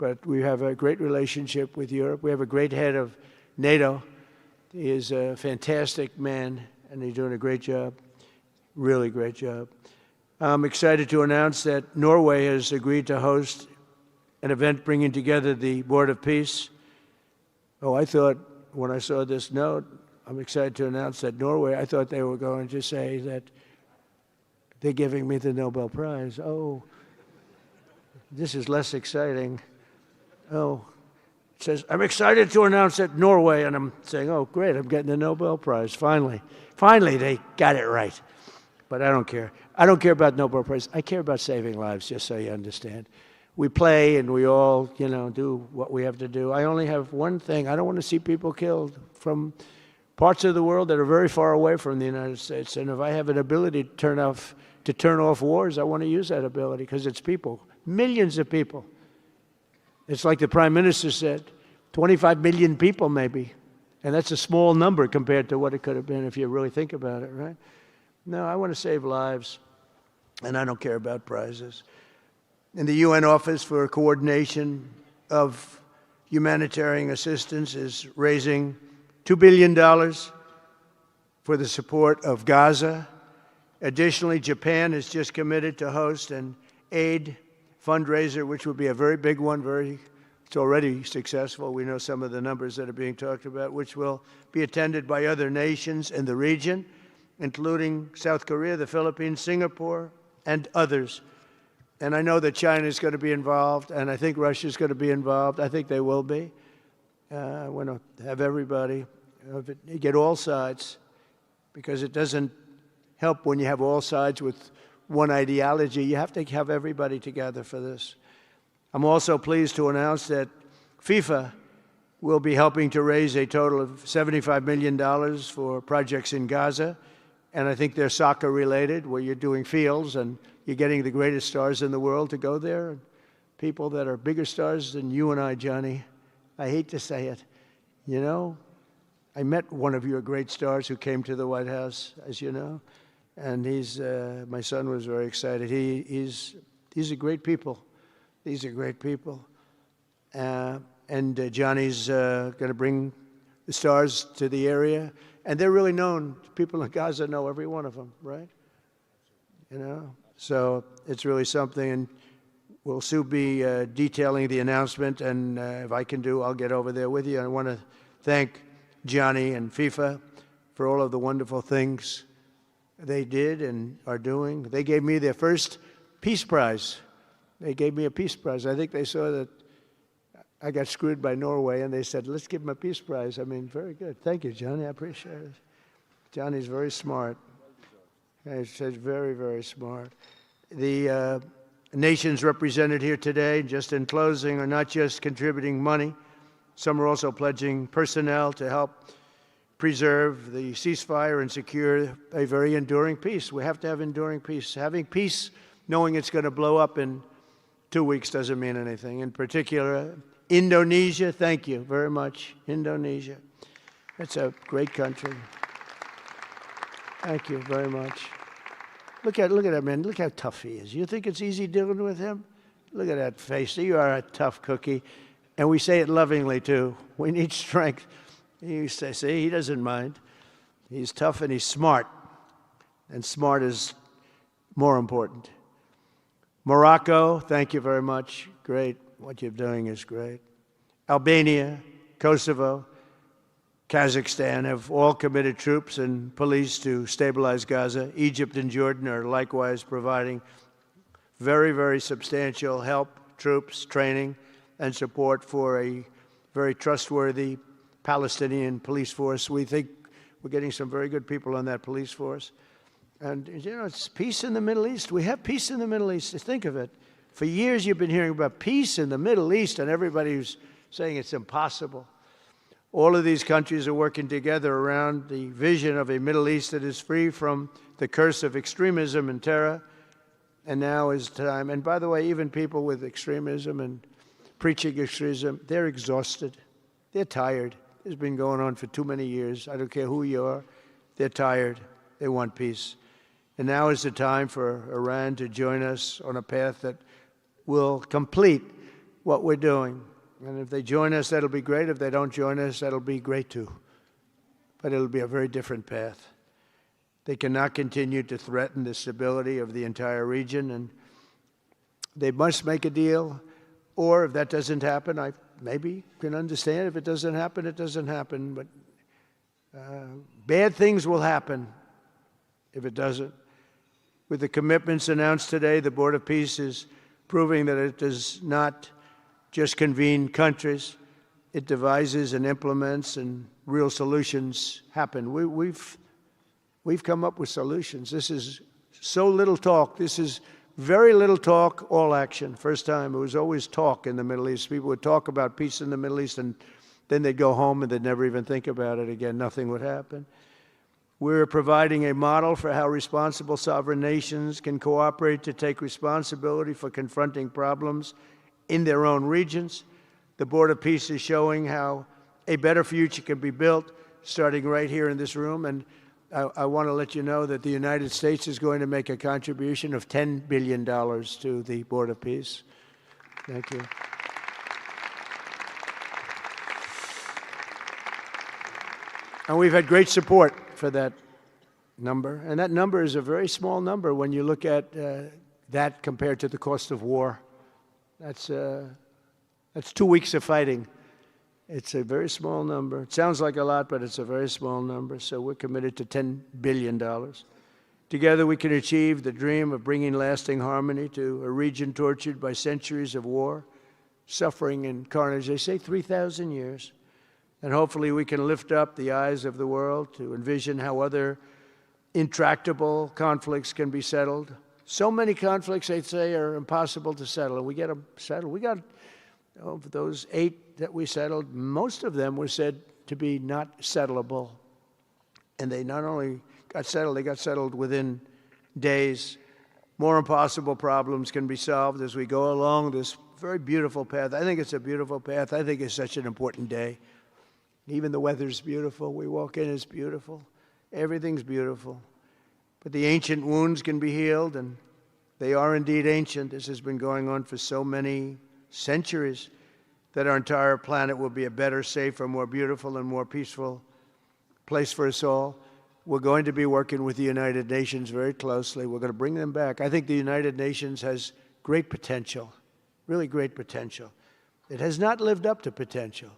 but we have a great relationship with Europe. We have a great head of NATO. He is a fantastic man, and he's doing a great job, really great job. I'm excited to announce that Norway has agreed to host an event bringing together the Board of Peace. Oh, I thought when I saw this note, I'm excited to announce that Norway, I thought they were going to say that they're giving me the Nobel Prize. Oh, this is less exciting. Oh, it says, I'm excited to announce that Norway, and I'm saying, oh, great, I'm getting the Nobel Prize, finally. Finally, they got it right. But I don't care. I don't care about Nobel Prize. I care about saving lives, just so you understand. We play and we all, do what we have to do. I only have one thing. I don't want to see people killed from parts of the world that are very far away from the United States. And if I have an ability to turn off wars, I want to use that ability because it's people, millions of people. It's like the Prime Minister said, 25 million people maybe. And that's a small number compared to what it could have been if you really think about it, right? No, I want to save lives, and I don't care about prizes. And the UN Office for Coordination of Humanitarian Assistance is raising $2 billion for the support of Gaza. Additionally, Japan has just committed to host an aid fundraiser, which will be a very big one. It's already successful. We know some of the numbers that are being talked about, which will be attended by other nations in the region, including South Korea, the Philippines, Singapore, and others. And I know that China is going to be involved, and I think Russia is going to be involved. I think they will be. I want to have everybody, get all sides, because it doesn't help when you have all sides with one ideology. You have to have everybody together for this. I'm also pleased to announce that FIFA will be helping to raise a total of $75 million for projects in Gaza. And I think they're soccer related, where you're doing fields and you're getting the greatest stars in the world to go there. People that are bigger stars than you and I, Johnny. I hate to say it. I met one of your great stars who came to the White House, as you know. And my son was very excited. These are great people. These are great people. And Johnny's going to bring the stars to the area. And they're really known. People in Gaza know every one of them, right? So it's really something. And we'll soon be detailing the announcement. And if I can I'll get over there with you. I want to thank Johnny and FIFA for all of the wonderful things they did and are doing. They gave me their first Peace Prize. They gave me a Peace Prize. I think they saw that I got screwed by Norway, and they said, let's give him a Peace Prize. I mean, very good. Thank you, Johnny. I appreciate it. Johnny's very smart. He's very, very smart. The nations represented here today, just in closing, are not just contributing money. Some are also pledging personnel to help preserve the ceasefire and secure a very enduring peace. We have to have enduring peace. Having peace, knowing it's going to blow up in 2 weeks, doesn't mean anything. In particular, Indonesia, thank you very much. Indonesia. It's a great country. Thank you very much. Look at that man. Look how tough he is. You think it's easy dealing with him? Look at that face. You are a tough cookie. And we say it lovingly, too. We need strength. You say, see, he doesn't mind. He's tough and he's smart. And smart is more important. Morocco, thank you very much. Great. What you're doing is great. Albania, Kosovo, Kazakhstan have all committed troops and police to stabilize Gaza. Egypt and Jordan are likewise providing very, very substantial help, troops, training, and support for a very trustworthy Palestinian police force. We think we're getting some very good people on that police force. And, it's peace in the Middle East. We have peace in the Middle East. Think of it. For years you've been hearing about peace in the Middle East, and everybody's saying it's impossible. All of these countries are working together around the vision of a Middle East that is free from the curse of extremism and terror. And now is time. And by the way, even people with extremism and preaching extremism, they're exhausted. They're tired. It's been going on for too many years. I don't care who you are. They're tired. They want peace. And now is the time for Iran to join us on a path that will complete what we're doing. And if they join us, that'll be great. If they don't join us, that'll be great too. But it'll be a very different path. They cannot continue to threaten the stability of the entire region, and they must make a deal. Or if that doesn't happen, I maybe can understand. If it doesn't happen, it doesn't happen. But bad things will happen if it doesn't. With the commitments announced today, the Board of Peace is proving that it does not just convene countries. It devises and implements, and real solutions happen. We've come up with solutions. This is so little talk. This is very little talk, all action. First time, it was always talk in the Middle East. People would talk about peace in the Middle East, and then they'd go home and they'd never even think about it again. Nothing would happen. We're providing a model for how responsible sovereign nations can cooperate to take responsibility for confronting problems in their own regions. The Board of Peace is showing how a better future can be built, starting right here in this room. And I want to let you know that the United States is going to make a contribution of $10 billion to the Board of Peace. Thank you. And we've had great support for that number. And that number is a very small number when you look at that compared to the cost of war. That's 2 weeks of fighting. It's a very small number. It sounds like a lot, but it's a very small number. So we're committed to $10 billion. Together we can achieve the dream of bringing lasting harmony to a region tortured by centuries of war, suffering, and carnage. They say 3,000 years. And hopefully we can lift up the eyes of the world to envision how other intractable conflicts can be settled. So many conflicts, they'd say, are impossible to settle, and we get them settled. We got, of those 8 that we settled, most of them were said to be not settleable. And they not only got settled, they got settled within days. More impossible problems can be solved as we go along this very beautiful path. I think it's a beautiful path. I think it's such an important day. Even the weather's beautiful. We walk in, it's beautiful. Everything's beautiful. But the ancient wounds can be healed, and they are indeed ancient. This has been going on for so many centuries that our entire planet will be a better, safer, more beautiful, and more peaceful place for us all. We're going to be working with the United Nations very closely. We're going to bring them back. I think the United Nations has great potential, really great potential. It has not lived up to potential.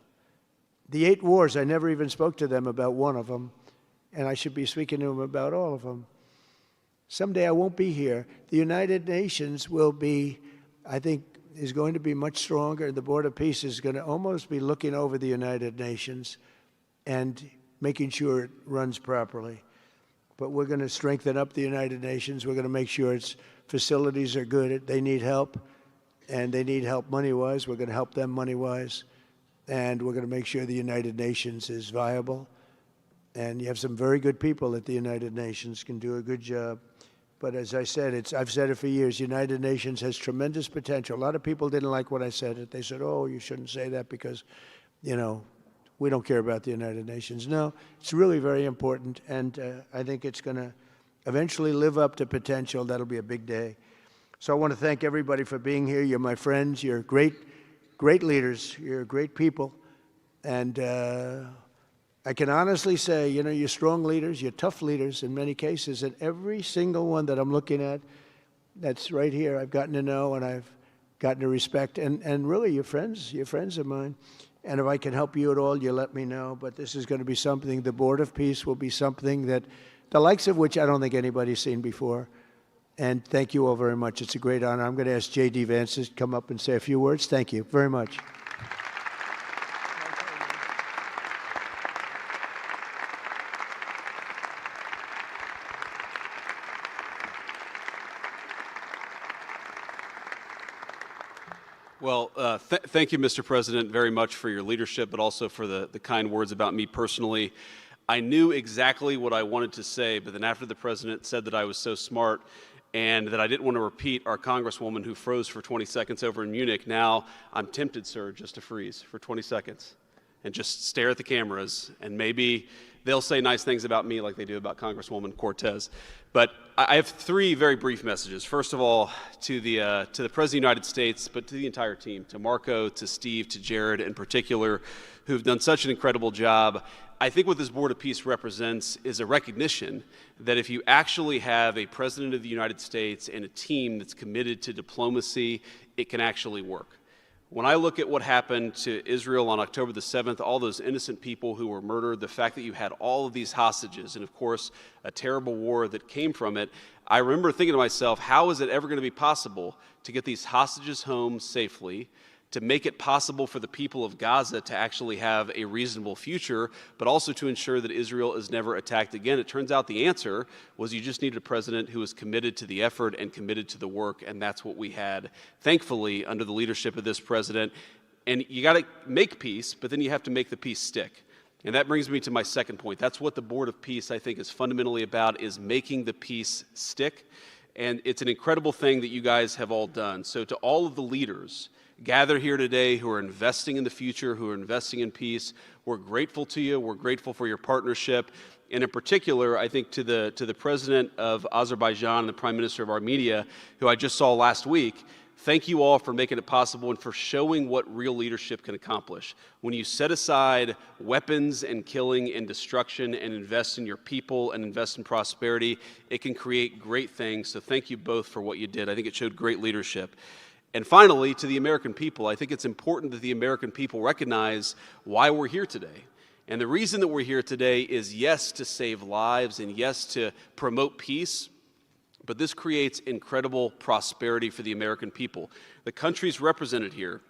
The 8 wars, I never even spoke to them about one of them, and I should be speaking to them about all of them. Someday I won't be here. The United Nations will be, I think, is going to be much stronger. The Board of Peace is going to almost be looking over the United Nations and making sure it runs properly. But we're going to strengthen up the United Nations. We're going to make sure its facilities are good. They need help, and they need help money-wise. We're going to help them money-wise. And we're going to make sure the United Nations is viable. And you have some very good people at the United Nations, can do a good job. But as I said, I've said it for years, United Nations has tremendous potential. A lot of people didn't like when I said it. They said, oh, you shouldn't say that because, you know, we don't care about the United Nations. No, it's really very important, and I think it's going to eventually live up to potential. That'll be a big day. So I want to thank everybody for being here. You're my friends. You're great leaders. You're great people. And I can honestly say, you know, you're strong leaders, you're tough leaders in many cases, and every single one that I'm looking at that's right here, I've gotten to know and I've gotten to respect, and really you're friends of mine. And if I can help you at all, you let me know. But this is going to be something, the Board of Peace will be something that, the likes of which I don't think anybody's seen before. And thank you all very much. It's a great honor. I'm going to ask J.D. Vance to come up and say a few words. Thank you very much. Well, thank you, Mr. President, very much for your leadership, but also for the kind words about me personally. I knew exactly what I wanted to say, but then after the President said that I was so smart and that I didn't want to repeat our Congresswoman who froze for 20 seconds over in Munich, now I'm tempted, sir, just to freeze for 20 seconds. and just stare at the cameras, and maybe they'll say nice things about me like they do about Congresswoman Cortez. But I have three very brief messages. First of all, to the President of the United States, but to the entire team, to Marco, to Steve, to Jared in particular, who've done such an incredible job. I think what this Board of Peace represents is a recognition that if you actually have a President of the United States and a team that's committed to diplomacy, it can actually work. When I look at what happened to Israel on October the 7th, all those innocent people who were murdered, the fact that you had all of these hostages, and of course, a terrible war that came from it, I remember thinking to myself, how is it ever going to be possible to get these hostages home safely, to make it possible for the people of Gaza to actually have a reasonable future, but also to ensure that Israel is never attacked again? It turns out the answer was you just needed a president who was committed to the effort and committed to the work, and that's what we had, thankfully, under the leadership of this president. And you got to make peace, but then you have to make the peace stick. And that brings me to my second point. That's what the Board of Peace, I think, is fundamentally about, is making the peace stick. And it's an incredible thing that you guys have all done. So to all of the leaders gathered here today who are investing in the future, who are investing in peace, we're grateful to you. We're grateful for your partnership. And in particular, I think to the President of Azerbaijan and the Prime Minister of Armenia, who I just saw last week, thank you all for making it possible and for showing what real leadership can accomplish. When you set aside weapons and killing and destruction and invest in your people and invest in prosperity, it can create great things. So thank you both for what you did. I think it showed great leadership. And finally, to the American people, I think it's important that the American people recognize why we're here today. And the reason that we're here today is, yes, to save lives and yes, to promote peace, but this creates incredible prosperity for the American people. The countries represented here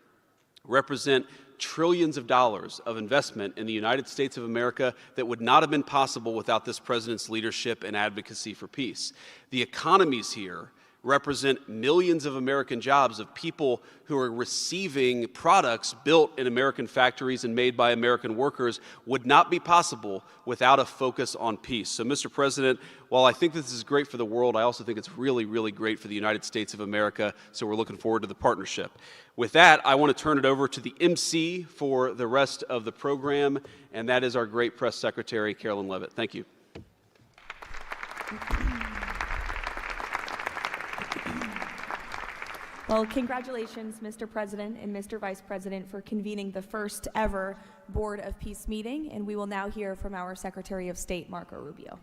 represent trillions of dollars of investment in the United States of America that would not have been possible without this president's leadership and advocacy for peace. The economies here represent millions of American jobs of people who are receiving products built in American factories and made by American workers would not be possible without a focus on peace. So, Mr. President, while I think this is great for the world, I also think it's really, really great for the United States of America, so we're looking forward to the partnership. With that, I want to turn it over to the MC for the rest of the program, and that is our great press secretary, Carolyn Levitt. Thank you. Well, congratulations, Mr. President and Mr. Vice President, for convening the first ever Board of Peace meeting, and we will now hear from our Secretary of State, Marco Rubio.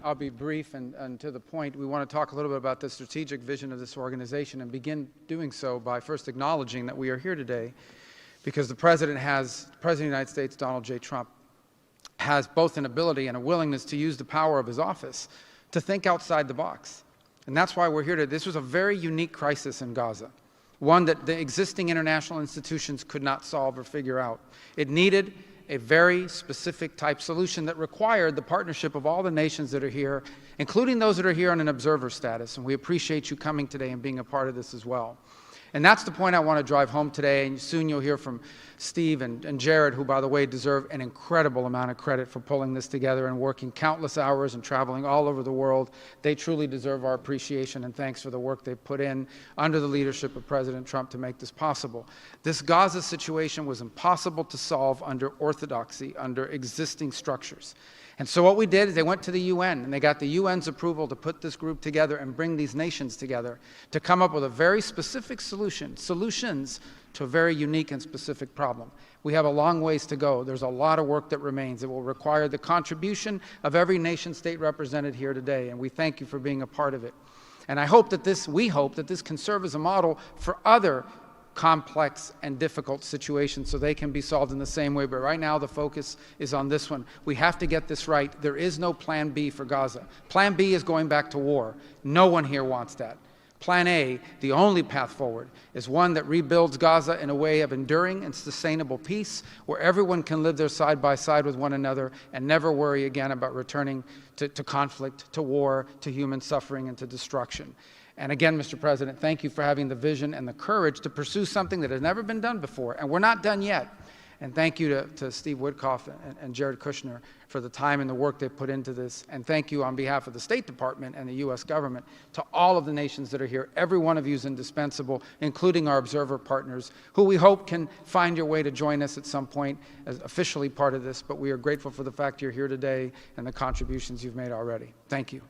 I'll be brief and to the point. We want to talk a little bit about the strategic vision of this organization and begin doing so by first acknowledging that we are here today because the President of the United States, Donald J. Trump, has both an ability and a willingness to use the power of his office to think outside the box. And that's why we're here today. This was a very unique crisis in Gaza, one that the existing international institutions could not solve or figure out. It needed a very specific type solution that required the partnership of all the nations that are here, including those that are here on an observer status. And we appreciate you coming today and being a part of this as well. And that's the point I want to drive home today, and soon you'll hear from Steve and Jared, who, by the way, deserve an incredible amount of credit for pulling this together and working countless hours and traveling all over the world. They truly deserve our appreciation and thanks for the work they've put in under the leadership of President Trump to make this possible. This Gaza situation was impossible to solve under orthodoxy, under existing structures. And so what we did is they went to the UN, and they got the UN's approval to put this group together and bring these nations together to come up with a very specific solutions to a very unique and specific problem. We have a long ways to go. There's a lot of work that remains. It will require the contribution of every nation state represented here today, and we thank you for being a part of it. And we hope that this can serve as a model for other complex and difficult situations so they can be solved in the same way. But right now the focus is on this one. We have to get this right. There is no plan B for Gaza. Plan B is going back to war. No one here wants that. Plan A, the only path forward, is one that rebuilds Gaza in a way of enduring and sustainable peace where everyone can live there side by side with one another and never worry again about returning to conflict, to war, to human suffering, and to destruction. And again, Mr. President, thank you for having the vision and the courage to pursue something that has never been done before. And we're not done yet. And thank you to Steve Witkoff and Jared Kushner for the time and the work they put into this. And thank you on behalf of the State Department and the U.S. government to all of the nations that are here. Every one of you is indispensable, including our observer partners, who we hope can find your way to join us at some point as officially part of this. But we are grateful for the fact you're here today and the contributions you've made already. Thank you.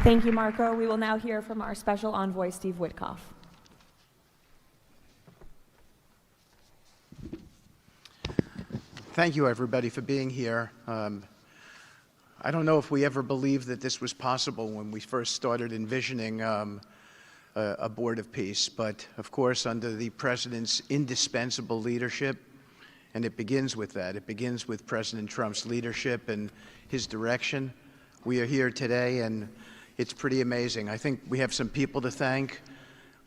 Thank you, Marco. We will now hear from our special envoy, Steve Witkoff. Thank you, everybody, for being here. I don't know if we ever believed that this was possible when we first started envisioning a board of peace, but of course, under the President's indispensable leadership, and it begins with that. It begins with President Trump's leadership and his direction. We are here today, and it's pretty amazing. I think we have some people to thank.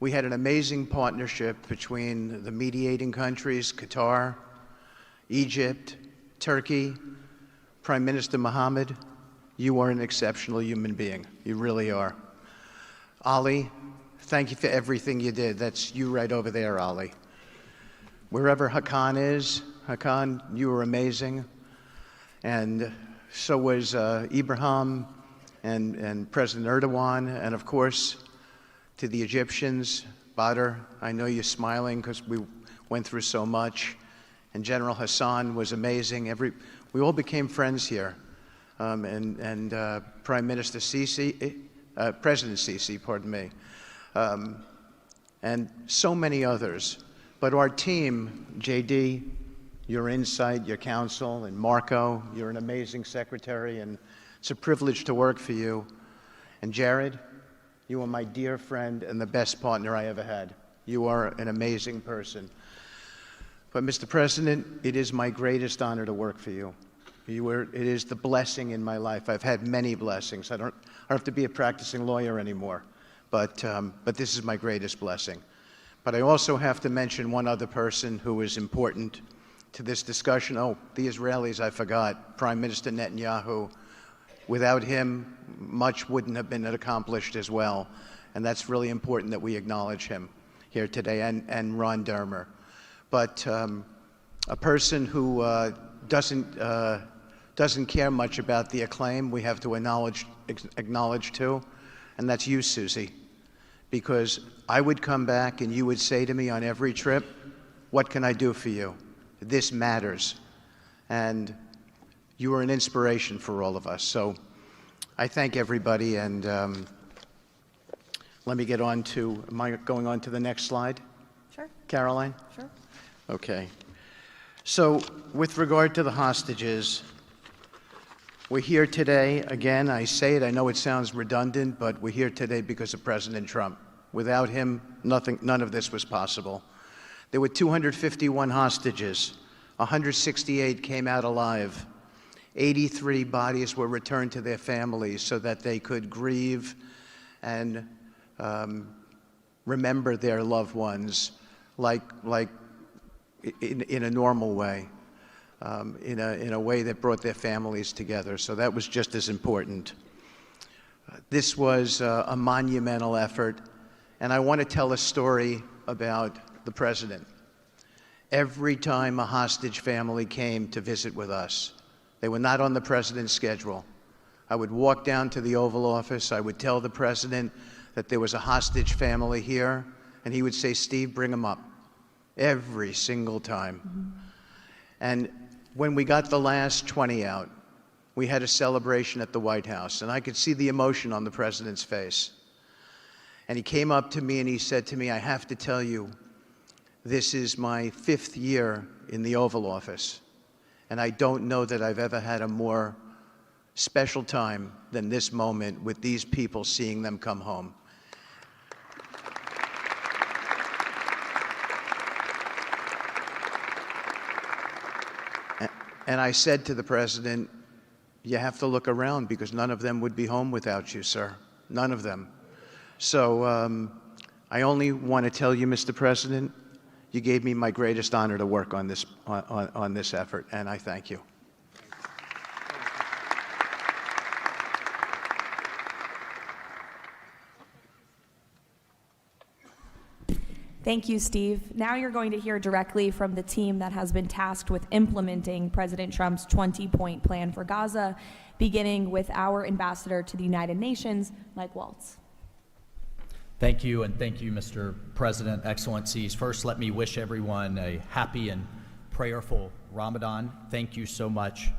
We had an amazing partnership between the mediating countries, Qatar, Egypt, Turkey. Prime Minister Mohammed, you are an exceptional human being. You really are. Ali, thank you for everything you did. That's you right over there, Ali. Wherever Hakan is, Hakan, you were amazing. And so was Ibrahim and President Erdogan, and of course, to the Egyptians, Badr, I know you're smiling because we went through so much. And General Hassan was amazing. We all became friends here. And Prime Minister Sisi, President Sisi, pardon me, and so many others. But our team, JD, your insight, your counsel, and Marco, you're an amazing secretary, and it's a privilege to work for you. And Jared, you are my dear friend and the best partner I ever had. You are an amazing person. But Mr. President, it is my greatest honor to work for you. It is the blessing in my life. I've had many blessings. I don't have to be a practicing lawyer anymore, but this is my greatest blessing. But I also have to mention one other person who is important to this discussion. Oh, the Israelis, I forgot. Prime Minister Netanyahu. Without him, much wouldn't have been accomplished as well. And that's really important that we acknowledge him here today, and Ron Dermer. But a person who doesn't care much about the acclaim, we have to acknowledge too, and that's you, Susie. Because I would come back and you would say to me on every trip, what can I do for you? This matters. And you are an inspiration for all of us. So I thank everybody, and let me get on to, am I going on to the next slide? Sure. Caroline? Sure. Okay. So with regard to the hostages, we're here today, again, I say it, I know it sounds redundant, but we're here today because of President Trump. Without him, none of this was possible. There were 251 hostages. 168 came out alive. 83 bodies were returned to their families so that they could grieve and remember their loved ones like in a normal way, in a way that brought their families together. So that was just as important. This was a monumental effort, and I want to tell a story about the President. Every time a hostage family came to visit with us, they were not on the President's schedule. I would walk down to the Oval Office, I would tell the President that there was a hostage family here, and he would say, Steve, bring them up. Every single time. Mm-hmm. And when we got the last 20 out, we had a celebration at the White House, and I could see the emotion on the President's face. And he came up to me and he said to me, I have to tell you, this is my 5th year in the Oval Office, and I don't know that I've ever had a more special time than this moment with these people, seeing them come home. And I said to the President, you have to look around because none of them would be home without you, sir. None of them. So I only want to tell you, Mr. President, you gave me my greatest honor to work on this, on this effort, and I thank you. Thank you, Steve. Now you're going to hear directly from the team that has been tasked with implementing President Trump's 20-point plan for Gaza, beginning with our ambassador to the United Nations, Mike Waltz. Thank you, and thank you, Mr. President, Excellencies. First, let me wish everyone a happy and prayerful Ramadan. Thank you so much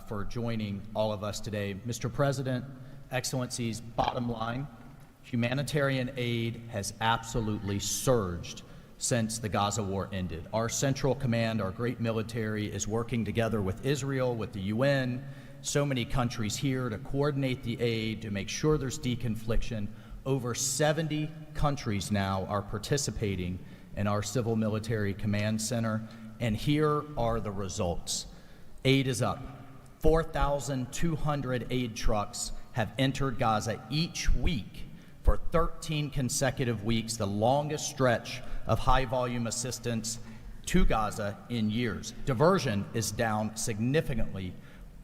for joining all of us today. Mr. President, Excellencies, bottom line, humanitarian aid has absolutely surged since the Gaza war ended. Our Central Command, our great military, is working together with Israel, with the UN, so many countries here to coordinate the aid, to make sure there's deconfliction. Over 70 countries now are participating in our Civil Military Command Center, and here are the results. Aid is up. 4,200 aid trucks have entered Gaza each week for 13 consecutive weeks, the longest stretch of high-volume assistance to Gaza in years. Diversion is down significantly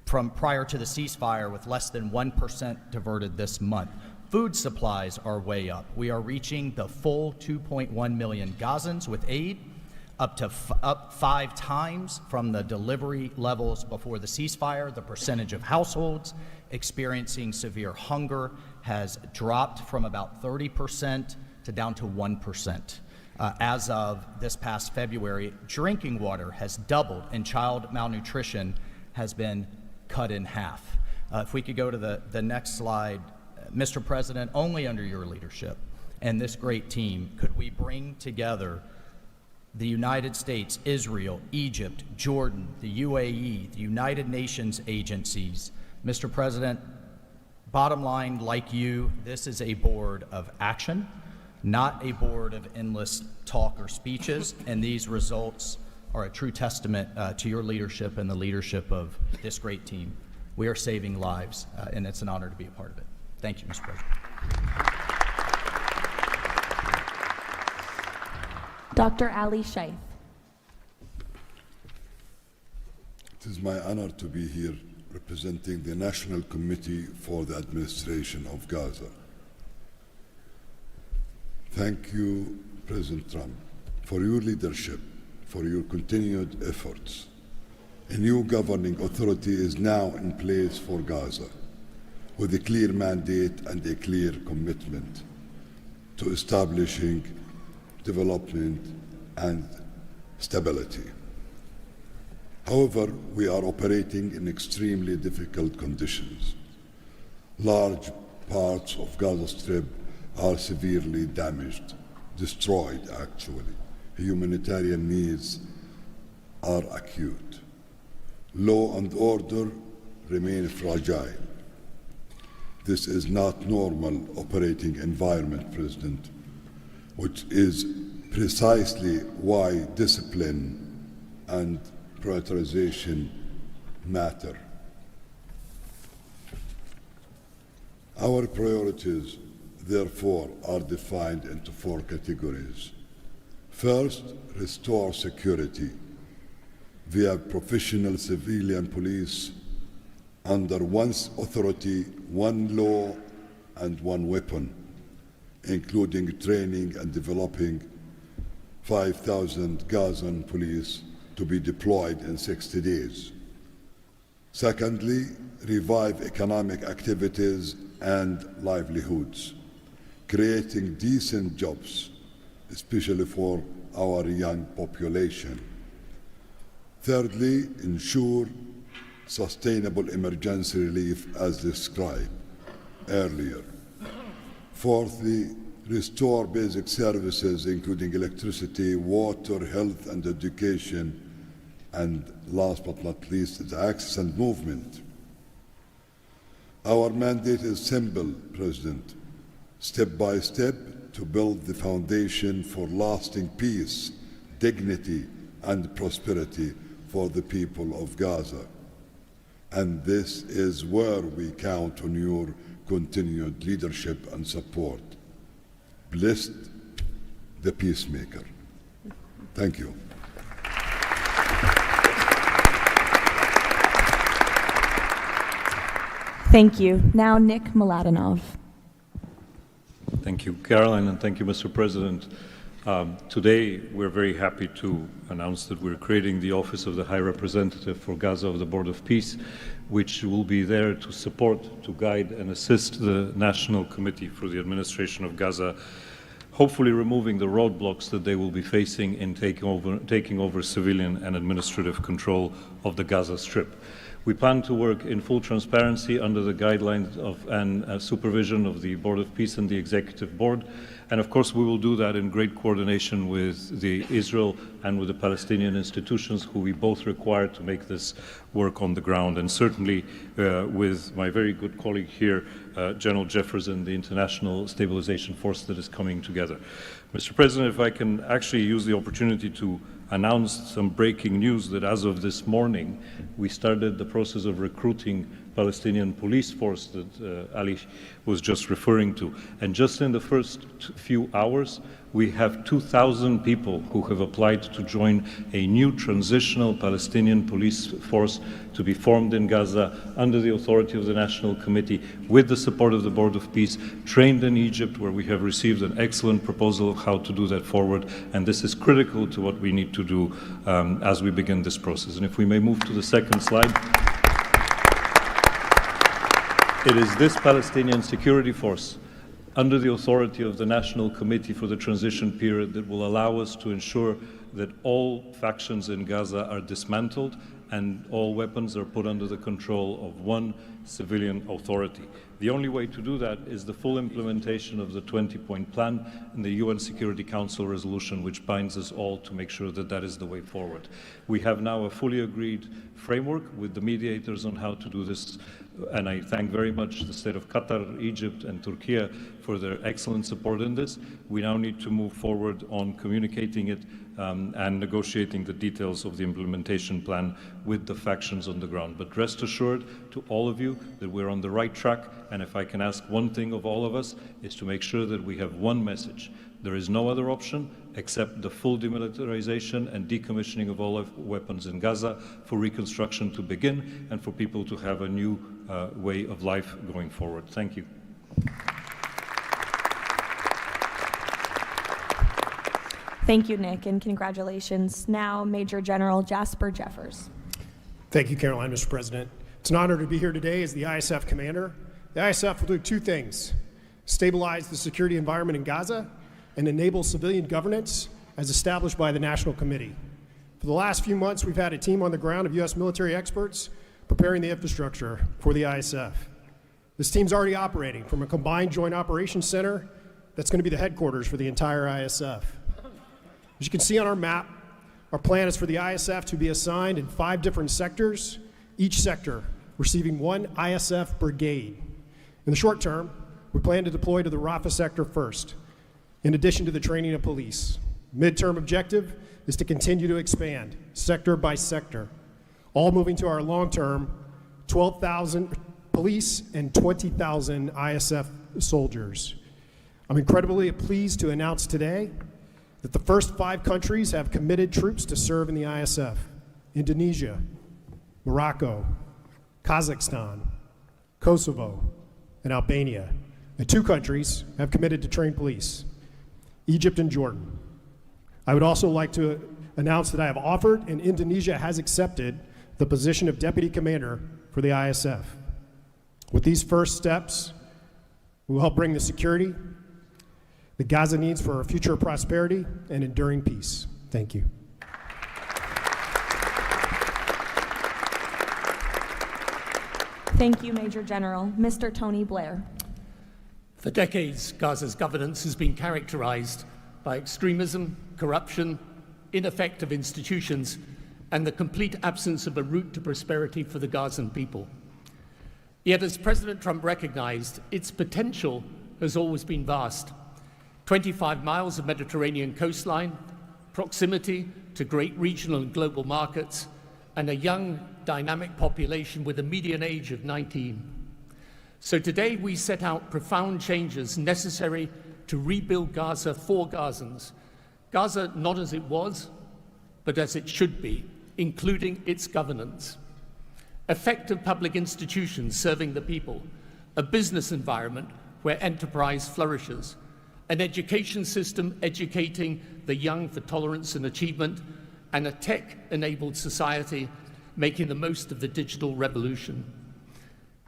from prior to the ceasefire, with less than 1% diverted this month. Food supplies are way up. We are reaching the full 2.1 million Gazans with aid, up 5 times from the delivery levels before the ceasefire. The percentage of households experiencing severe hunger has dropped from about 30% to down to 1%. As of this past February, drinking water has doubled, and child malnutrition has been cut in half. If we could go to the next slide. Mr. President, only under your leadership and this great team could we bring together the United States, Israel, Egypt, Jordan, the UAE, the United Nations agencies. Mr. President, bottom line, like you, this is a board of action, not a board of endless talk or speeches, and these results are a true testament to your leadership and the leadership of this great team. We are saving lives, and it's an honor to be a part of it. Thank you, Mr. President. Dr. Ali Shaith. It is my honor to be here representing the National Committee for the Administration of Gaza. Thank you, President Trump, for your leadership, for your continued efforts. A new governing authority is now in place for Gaza, with a clear mandate and a clear commitment to establishing development and stability. However, we are operating in extremely difficult conditions. Large parts of Gaza Strip are severely damaged, destroyed actually. Humanitarian needs are acute. Law and order remain fragile. This is not normal operating environment, President, which is precisely why discipline and prioritization matter. Our priorities, therefore, are defined into 4 categories. First, restore security via professional civilian police under one authority, one law, and one weapon, including training and developing 5,000 Gazan police to be deployed in 60 days. Secondly, revive economic activities and livelihoods, creating decent jobs, especially for our young population. Thirdly, ensure sustainable emergency relief as described earlier. Fourthly, restore basic services including electricity, water, health and education, and last but not least, the access and movement. Our mandate is simple, President, step by step to build the foundation for lasting peace, dignity and prosperity for the people of Gaza. And this is where we count on your continued leadership and support. Blessed the peacemaker. Thank you. Thank you. Now Nick Mladenov. Thank you, Caroline, and thank you, Mr. President. Today, we're very happy to announce that we're creating the Office of the High Representative for Gaza of the Board of Peace, which will be there to support, to guide, and assist the National Committee for the Administration of Gaza, hopefully removing the roadblocks that they will be facing in taking over civilian and administrative control of the Gaza Strip. We plan to work in full transparency under the guidelines of and supervision of the Board of Peace and the Executive Board. And of course, we will do that in great coordination with the Israel and with the Palestinian institutions, who we both require to make this work on the ground. And certainly with my very good colleague here, General Jefferson, the International Stabilization Force that is coming together. Mr. President, if I can actually use the opportunity to announce some breaking news that as of this morning, we started the process of recruiting Palestinian police force that Ali was just referring to. And just in the first few hours, we have 2,000 people who have applied to join a new transitional Palestinian police force to be formed in Gaza under the authority of the National Committee with the support of the Board of Peace, trained in Egypt, where we have received an excellent proposal of how to do that forward. And this is critical to what we need to do as we begin this process. And if we may move to the second slide. It is this Palestinian security force under the authority of the National Committee for the Transition Period that will allow us to ensure that all factions in Gaza are dismantled and all weapons are put under the control of one civilian authority. The only way to do that is the full implementation of the 20-point plan and the UN Security Council resolution, which binds us all to make sure that that is the way forward. We have now a fully agreed framework with the mediators on how to do this, and I thank very much the state of Qatar, Egypt, and Turkey for their excellent support in this. We now need to move forward on communicating it and negotiating the details of the implementation plan with the factions on the ground. But rest assured to all of you that we're on the right track, and if I can ask one thing of all of us, is to make sure that we have one message. There is no other option except the full demilitarization and decommissioning of all weapons in Gaza for reconstruction to begin and for people to have a new way of life going forward. Thank you. Thank you, Nick, and congratulations. Now, Major General Jasper Jeffers. Thank you, Caroline, Mr. President. It's an honor to be here today as the ISF commander. The ISF will do two things: stabilize the security environment in Gaza and enable civilian governance as established by the National Committee. For the last few months, we've had a team on the ground of U.S. military experts preparing the infrastructure for the ISF. This team's already operating from a combined joint operations center that's going to be the headquarters for the entire ISF. As you can see on our map, our plan is for the ISF to be assigned in 5 different sectors, each sector receiving 1 ISF brigade. In the short term, we plan to deploy to the Rafah sector first, in addition to the training of police. Midterm objective is to continue to expand sector by sector, all moving to our long-term 12,000 police and 20,000 ISF soldiers. I'm incredibly pleased to announce today that the first 5 countries have committed troops to serve in the ISF: Indonesia, Morocco, Kazakhstan, Kosovo, and Albania. And 2 countries have committed to train police: Egypt and Jordan. I would also like to announce that I have offered and Indonesia has accepted the position of Deputy Commander for the ISF. With these first steps, we will help bring the security that Gaza needs for our future prosperity and enduring peace. Thank you. Thank you, Major General. Mr. Tony Blair. For decades, Gaza's governance has been characterized by extremism, corruption, ineffective institutions, and the complete absence of a route to prosperity for the Gazan people. Yet, as President Trump recognized, its potential has always been vast. 25 miles of Mediterranean coastline, proximity to great regional and global markets, and a young, dynamic population with a median age of 19. So today we set out profound changes necessary to rebuild Gaza for Gazans. Gaza not as it was, but as it should be, including its governance. Effective public institutions serving the people, a business environment where enterprise flourishes, an education system educating the young for tolerance and achievement, and a tech-enabled society making the most of the digital revolution.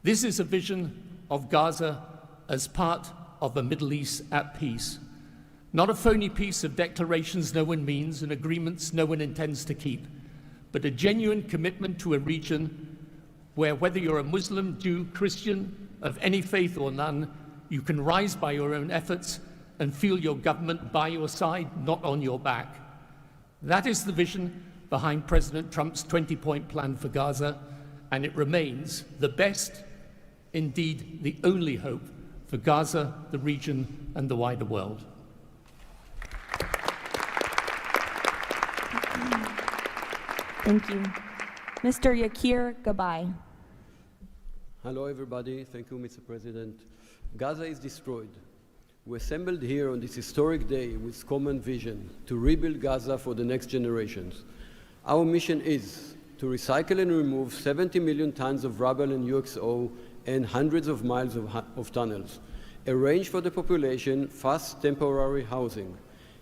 This is a vision of Gaza as part of a Middle East at peace, not a phony piece of declarations no one means and agreements no one intends to keep, but a genuine commitment to a region where, whether you're a Muslim, Jew, Christian, of any faith or none, you can rise by your own efforts and feel your government by your side, not on your back. That is the vision behind President Trump's 20-point plan for Gaza, and it remains the best, indeed the only hope for Gaza, the region, and the wider world. Thank you. Mr. Yakir Gabay. Hello, everybody. Thank you, Mr. President. Gaza is destroyed. We assembled here on this historic day with common vision to rebuild Gaza for the next generations. Our mission is to recycle and remove 70 million tons of rubble and UXO and hundreds of miles of tunnels, arrange for the population fast temporary housing,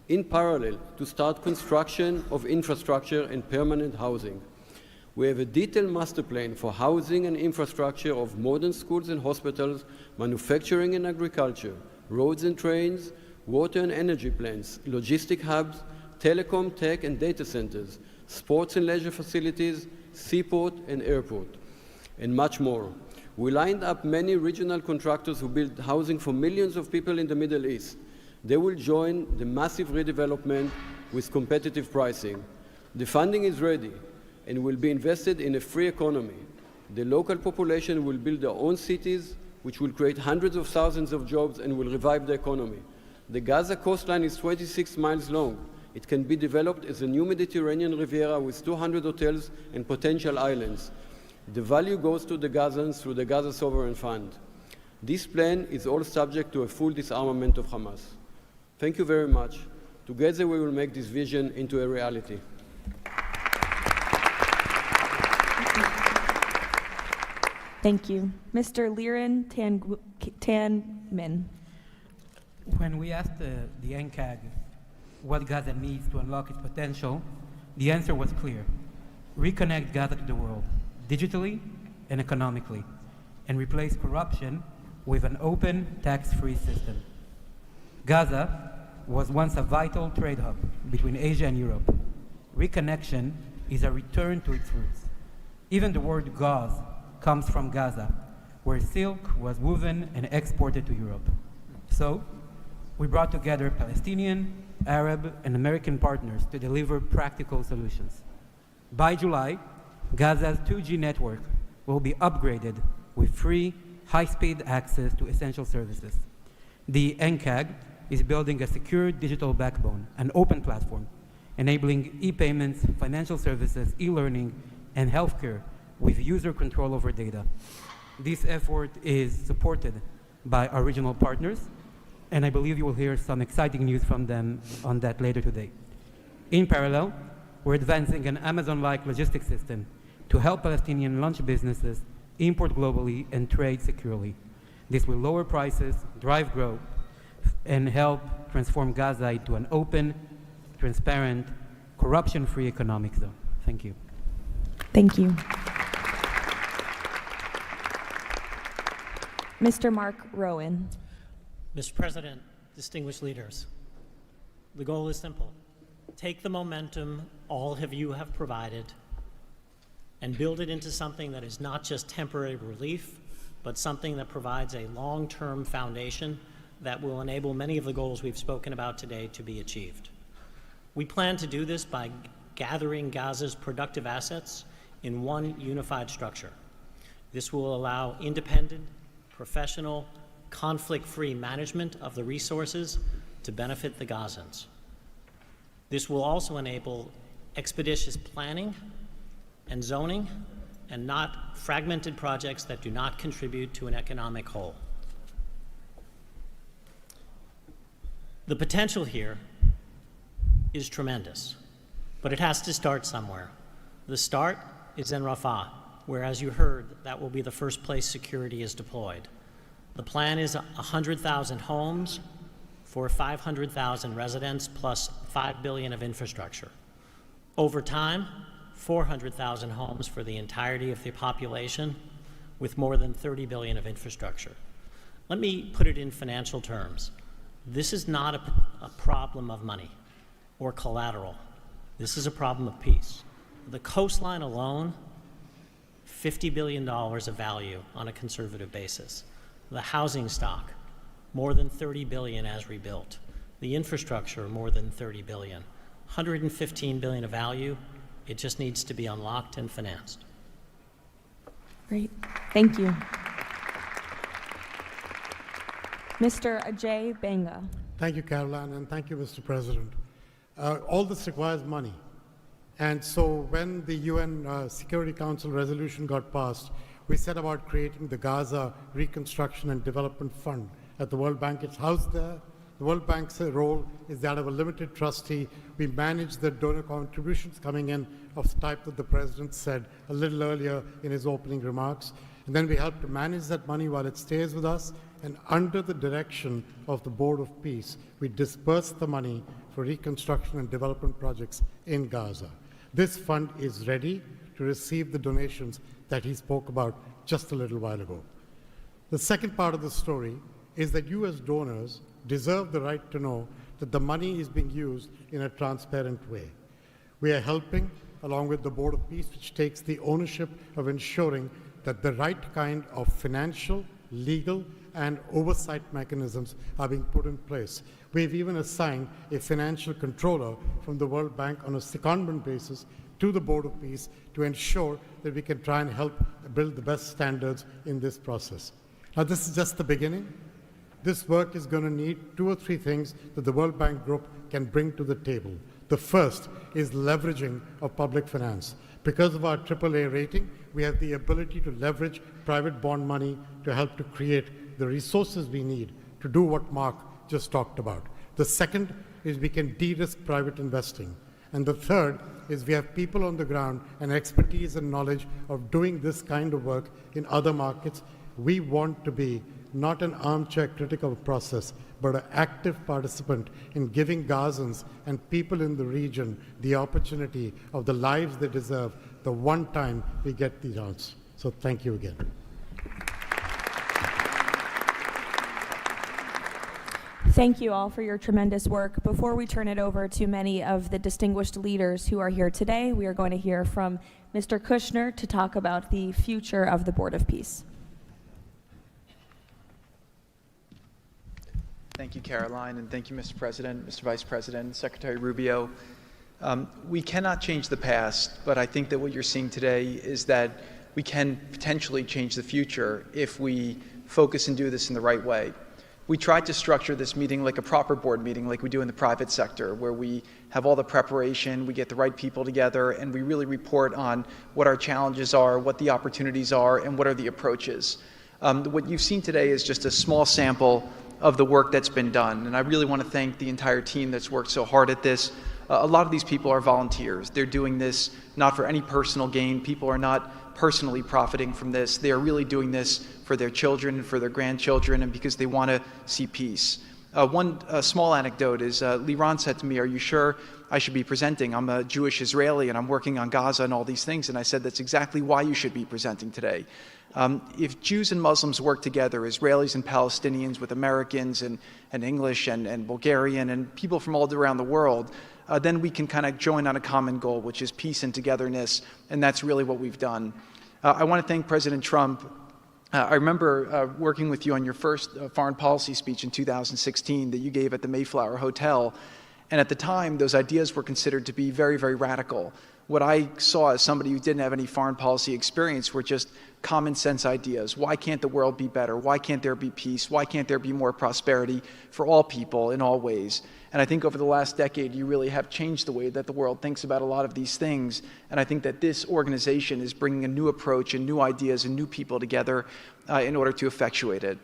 in parallel to start construction of infrastructure and permanent housing. We have a detailed master plan for housing and infrastructure of modern schools and hospitals, manufacturing and agriculture, roads and trains, water and energy plants, logistic hubs, telecom, tech and data centers, sports and leisure facilities, seaport and airport, and much more. We lined up many regional contractors who build housing for millions of people in the Middle East. They will join the massive redevelopment with competitive pricing. The funding is ready and will be invested in a free economy. The local population will build their own cities, which will create hundreds of thousands of jobs and will revive the economy. The Gaza coastline is 26 miles long. It can be developed as a new Mediterranean Riviera with 200 hotels and potential islands. The value goes to the Gazans through the Gaza Sovereign Fund. This plan is all subject to a full disarmament of Hamas. Thank you very much. Together we will make this vision into a reality. Thank you. Mr. Liren Tanman. When we asked the NCAG what Gaza needs to unlock its potential, the answer was clear. Reconnect Gaza to the world, digitally and economically, and replace corruption with an open, tax-free system. Gaza was once a vital trade hub between Asia and Europe. Reconnection is a return to its roots. Even the word gauze comes from Gaza, where silk was woven and exported to Europe. So, we brought together Palestinian, Arab, and American partners to deliver practical solutions. By July, Gaza's 2G network will be upgraded with free, high-speed access to essential services. The NCAG is building a secure digital backbone, an open platform, enabling e-payments, financial services, e-learning, and healthcare with user control over data. This effort is supported by our regional partners, and I believe you will hear some exciting news from them on that later today. In parallel, we're advancing an Amazon-like logistics system to help Palestinian launch businesses import globally and trade securely. This will lower prices, drive growth, and help transform Gaza into an open, transparent, corruption-free economic zone. Thank you. Thank you. Mr. Mark Rowan. Mr. President, distinguished leaders, the goal is simple. Take the momentum all of you have provided and build it into something that is not just temporary relief, but something that provides a long-term foundation that will enable many of the goals we've spoken about today to be achieved. We plan to do this by gathering Gaza's productive assets in one unified structure. This will allow independent, professional, conflict-free management of the resources to benefit the Gazans. This will also enable expeditious planning and zoning and not fragmented projects that do not contribute to an economic whole. The potential here is tremendous, but it has to start somewhere. The start is in Rafah, where, as you heard, that will be the first place security is deployed. The plan is 100,000 homes, for 500,000 residents plus $5 billion of infrastructure. Over time, 400,000 homes for the entirety of the population with more than $30 billion of infrastructure. Let me put it in financial terms. This is not a problem of money or collateral. This is a problem of peace. The coastline alone, $50 billion of value on a conservative basis. The housing stock, more than $30 billion as rebuilt. The infrastructure, more than $30 billion. $115 billion of value. It just needs to be unlocked and financed. Great. Thank you. Mr. Ajay Banga. Thank you, Caroline, and thank you, Mr. President. All this requires money. And so when the UN Security Council resolution got passed, we set about creating the Gaza Reconstruction and Development Fund at the World Bank. It's housed there. The World Bank's role is that of a limited trustee. We manage the donor contributions coming in of the type that the President said a little earlier in his opening remarks. And then we help to manage that money while it stays with us. And under the direction of the Board of Peace, we disperse the money for reconstruction and development projects in Gaza. This fund is ready to receive the donations that he spoke about just a little while ago. The second part of the story is that you as donors deserve the right to know that the money is being used in a transparent way. We are helping, along with the Board of Peace, which takes the ownership of ensuring that the right kind of financial, legal, and oversight mechanisms are being put in place. We've even assigned a financial controller from the World Bank on a secondment basis to the Board of Peace to ensure that we can try and help build the best standards in this process. Now, this is just the beginning. This work is going to need 2 or 3 things that the World Bank Group can bring to the table. The first is leveraging of public finance. Because of our AAA rating, we have the ability to leverage private bond money to help to create the resources we need to do what Mark just talked about. The second is we can de-risk private investing. And the third is we have people on the ground and expertise and knowledge of doing this kind of work in other markets. We want to be not an armchair critic of a process, but an active participant in giving Gazans and people in the region the opportunity of the lives they deserve the one time we get the chance. So thank you again. Thank you all for your tremendous work. Before we turn it over to many of the distinguished leaders who are here today, we are going to hear from Mr. Kushner to talk about the future of the Board of Peace. Thank you, Caroline, and thank you, Mr. President, Mr. Vice President, Secretary Rubio. We cannot change the past, but I think that what you're seeing today is that we can potentially change the future if we focus and do this in the right way. We tried to structure this meeting like a proper board meeting, like we do in the private sector, where we have all the preparation, we get the right people together, and we really report on what our challenges are, what the opportunities are, and what are the approaches. What you've seen today is just a small sample of the work that's been done, and I really want to thank the entire team that's worked so hard at this. A lot of these people are volunteers. They're doing this not for any personal gain. People are not personally profiting from this. They are really doing this for their children and for their grandchildren and because they want to see peace. One small anecdote is Liran said to me, "Are you sure I should be presenting? I'm a Jewish Israeli and I'm working on Gaza and all these things." And I said, "That's exactly why you should be presenting today." If Jews and Muslims work together, Israelis and Palestinians with Americans and English and Bulgarian and people from all around the world, then we can kind of join on a common goal, which is peace and togetherness, and that's really what we've done. I want to thank President Trump. I remember working with you on your first foreign policy speech in 2016 that you gave at the Mayflower Hotel, and at the time, those ideas were considered to be very, very radical. What I saw as somebody who didn't have any foreign policy experience were just common sense ideas. Why can't the world be better? Why can't there be peace? Why can't there be more prosperity for all people in all ways? And I think over the last decade, you really have changed the way that the world thinks about a lot of these things. And I think that this organization is bringing a new approach and new ideas and new people together in order to effectuate it.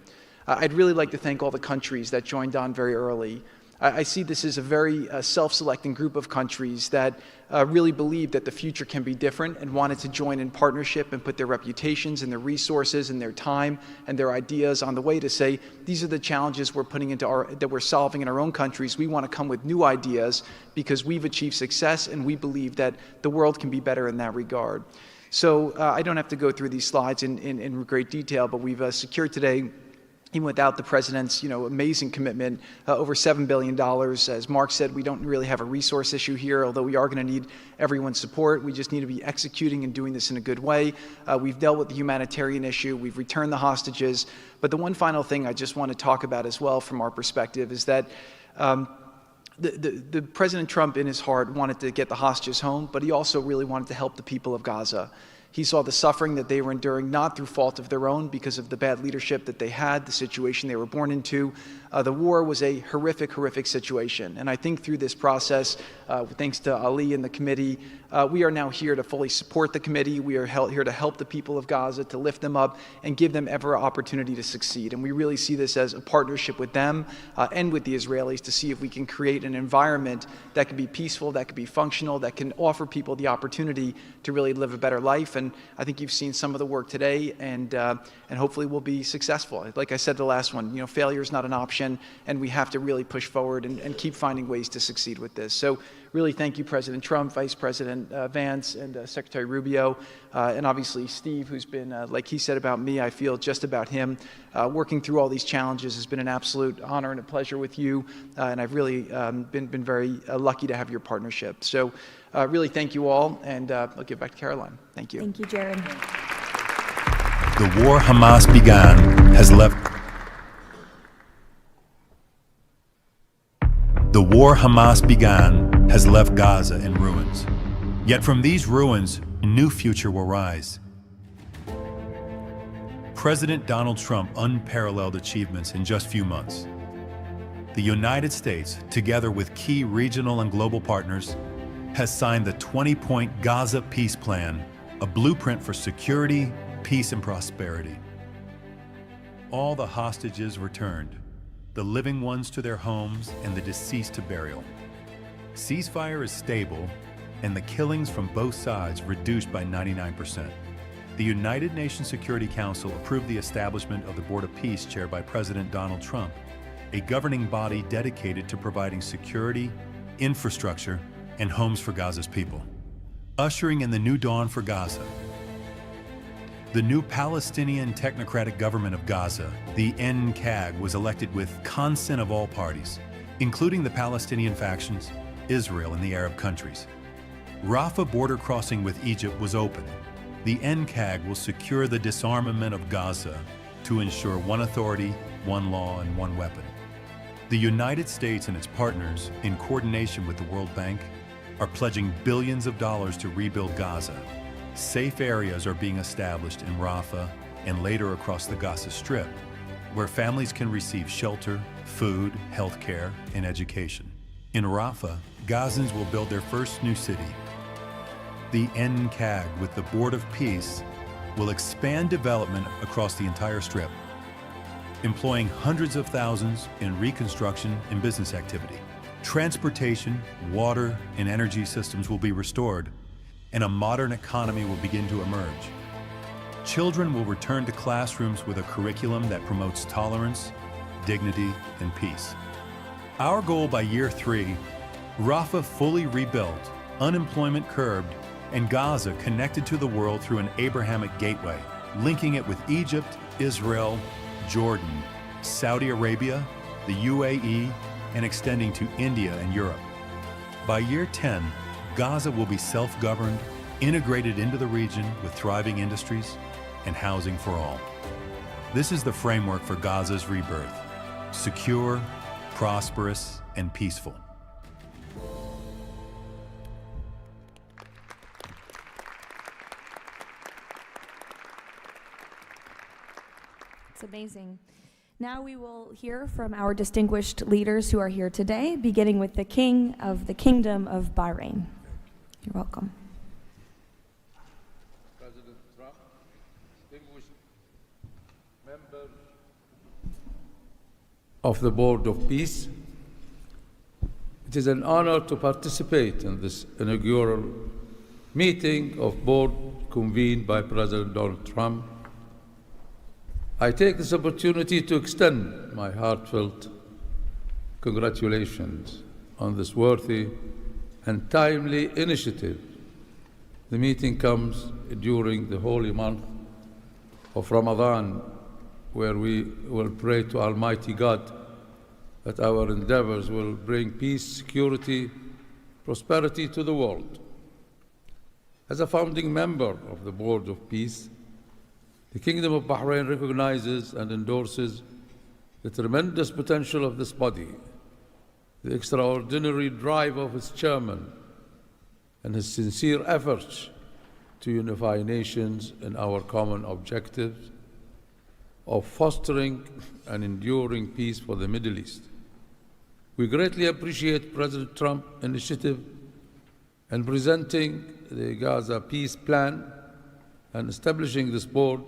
I'd really like to thank all the countries that joined on very early. I see this as a very self-selecting group of countries that really believe that the future can be different and wanted to join in partnership and put their reputations and their resources and their time and their ideas on the way to say, these are the challenges we're putting that we're solving in our own countries. We want to come with new ideas because we've achieved success and we believe that the world can be better in that regard. So I don't have to go through these slides in great detail, but we've secured today, even without the president's amazing commitment, over $7 billion. As Mark said, we don't really have a resource issue here, although we are going to need everyone's support. We just need to be executing and doing this in a good way. We've dealt with the humanitarian issue. We've returned the hostages. But the one final thing I just want to talk about as well from our perspective is that the President Trump in his heart wanted to get the hostages home, but he also really wanted to help the people of Gaza. He saw the suffering that they were enduring, not through fault of their own, because of the bad leadership that they had, the situation they were born into. The war was a horrific, horrific situation. And I think through this process, thanks to Ali and the committee, we are now here to fully support the committee. We are here to help the people of Gaza, to lift them up and give them every opportunity to succeed. And we really see this as a partnership with them and with the Israelis to see if we can create an environment that can be peaceful, that can be functional, that can offer people the opportunity to really live a better life. And I think you've seen some of the work today, and hopefully we'll be successful. Like I said, the last one, failure is not an option, and we have to really push forward and keep finding ways to succeed with this. So really thank you, President Trump, Vice President Vance, and Secretary Rubio, and obviously Steve, who's been, like he said about me, I feel just about him. Working through all these challenges has been an absolute honor and a pleasure with you, and I've really been very lucky to have your partnership. So really thank you all, and I'll give back to Caroline. Thank you. Thank you, Jared. The war Hamas began has left Gaza in ruins. Yet from these ruins, a new future will rise. President Donald Trump's unparalleled achievements in just a few months. The United States, together with key regional and global partners, has signed the 20-point Gaza Peace Plan, a blueprint for security, peace, and prosperity. All the hostages returned, the living ones to their homes and the deceased to burial. Ceasefire is stable, and the killings from both sides reduced by 99%. The United Nations Security Council approved the establishment of the Board of Peace chaired by President Donald Trump, a governing body dedicated to providing security, infrastructure, and homes for Gaza's people, ushering in the new dawn for Gaza. The new Palestinian Technocratic Government of Gaza, the NCAG, was elected with consent of all parties, including the Palestinian factions, Israel, and the Arab countries. Rafah border crossing with Egypt was open. The NCAG will secure the disarmament of Gaza to ensure one authority, one law, and one weapon. The United States and its partners, in coordination with the World Bank, are pledging billions of dollars to rebuild Gaza. Safe areas are being established in Rafah and later across the Gaza Strip, where families can receive shelter, food, health care, and education. In Rafah, Gazans will build their first new city. The NCAG, with the Board of Peace, will expand development across the entire Strip, employing hundreds of thousands in reconstruction and business activity. Transportation, water, and energy systems will be restored, and a modern economy will begin to emerge. Children will return to classrooms with a curriculum that promotes tolerance, dignity, and peace. Our goal by year 3, Rafah fully rebuilt, unemployment curbed, and Gaza connected to the world through an Abrahamic gateway, linking it with Egypt, Israel, Jordan, Saudi Arabia, the UAE, and extending to India and Europe. By year 10, Gaza will be self-governed, integrated into the region with thriving industries and housing for all. This is the framework for Gaza's rebirth: secure, prosperous, and peaceful. It's amazing. Now we will hear from our distinguished leaders who are here today, beginning with the King of the Kingdom of Bahrain. You're welcome. President Trump, distinguished members of the Board of Peace, It is an honor to participate in this inaugural meeting of board convened by President Donald Trump. I take this opportunity to extend my heartfelt congratulations on this worthy and timely initiative. The meeting comes during the holy month of Ramadan, where we will pray to Almighty God that our endeavors will bring peace, security, prosperity to the world. As a founding member of the Board of Peace, the Kingdom of Bahrain recognizes and endorses the tremendous potential of this body, the extraordinary drive of its chairman, and his sincere efforts to unify nations in our common objectives of fostering and enduring peace for the Middle East. We greatly appreciate President Trump's initiative in presenting the Gaza peace plan and establishing this board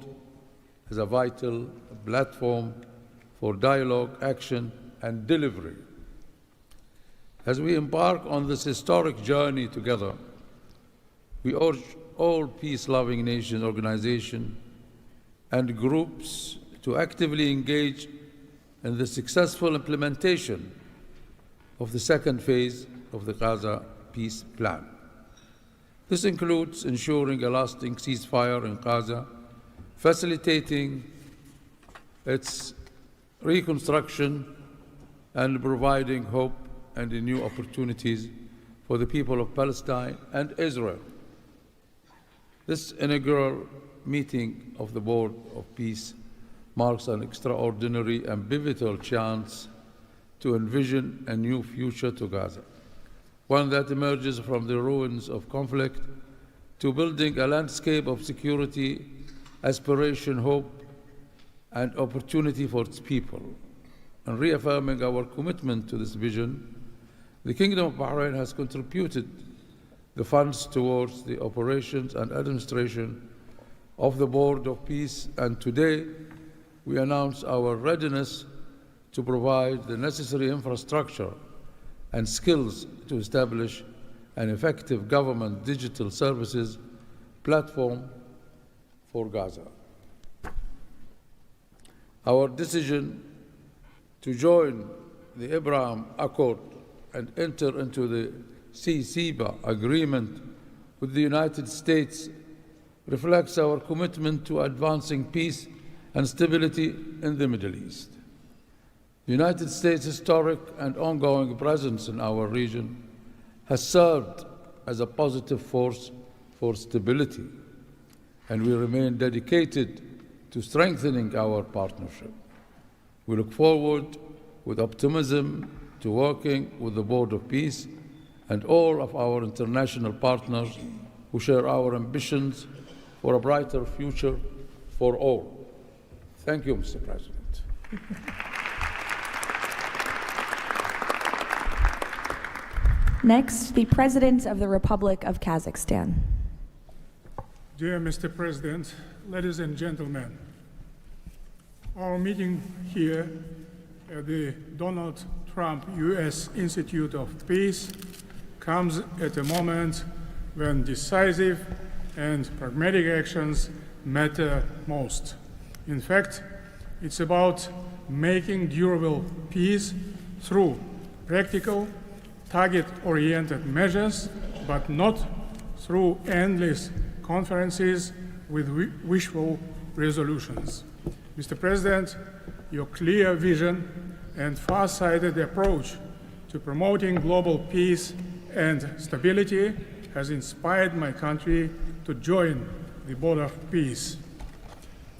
as a vital platform for dialogue, action, and delivery. As we embark on this historic journey together, we urge all peace-loving nation organizations and groups to actively engage in the successful implementation of the second phase of the Gaza peace plan. This includes ensuring a lasting ceasefire in Gaza, facilitating its reconstruction, and providing hope and new opportunities for the people of Palestine and Israel. This inaugural meeting of the Board of Peace marks an extraordinary and pivotal chance to envision a new future to Gaza, one that emerges from the ruins of conflict to building a landscape of security, aspiration, hope, and opportunity for its people. And reaffirming our commitment to this vision, the Kingdom of Bahrain has contributed the funds towards the operations and administration of the Board of Peace, and today we announce our readiness to provide the necessary infrastructure and skills to establish an effective government digital services platform for Gaza. Our decision to join the Abraham Accord and enter into the CCBA agreement with the United States reflects our commitment to advancing peace and stability in the Middle East. The United States' historic and ongoing presence in our region has served as a positive force for stability, and we remain dedicated to strengthening our partnership. We look forward with optimism to working with the Board of Peace and all of our international partners who share our ambitions for a brighter future for all. Thank you, Mr. President. Next, the President of the Republic of Kazakhstan. Dear Mr. President, ladies and gentlemen, our meeting here at the Donald Trump U.S. Institute of Peace comes at a moment when decisive and pragmatic actions matter most. In fact, it's about making durable peace through practical, target-oriented measures, but not through endless conferences with wishful resolutions. Mr. President, your clear vision and far-sighted approach to promoting global peace and stability has inspired my country to join the Board of Peace.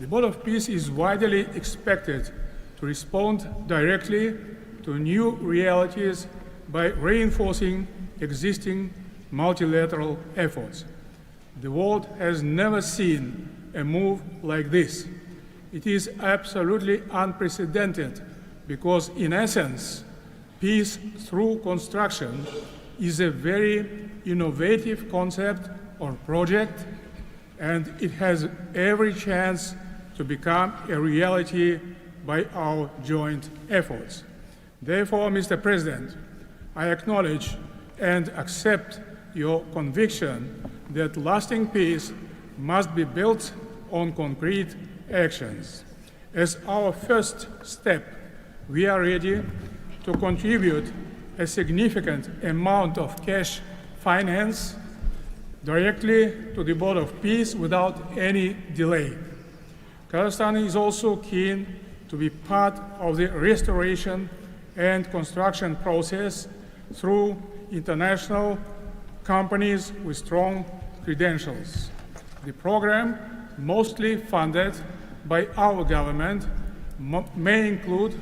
The Board of Peace is widely expected to respond directly to new realities by reinforcing existing multilateral efforts. The world has never seen a move like this. It is absolutely unprecedented because, in essence, peace through construction is a very innovative concept or project, and it has every chance to become a reality by our joint efforts. Therefore, Mr. President, I acknowledge and accept your conviction that lasting peace must be built on concrete actions. As our first step, we are ready to contribute a significant amount of cash finance directly to the Board of Peace without any delay. Kazakhstan is also keen to be part of the restoration and construction process through international companies with strong credentials. The program, mostly funded by our government, may include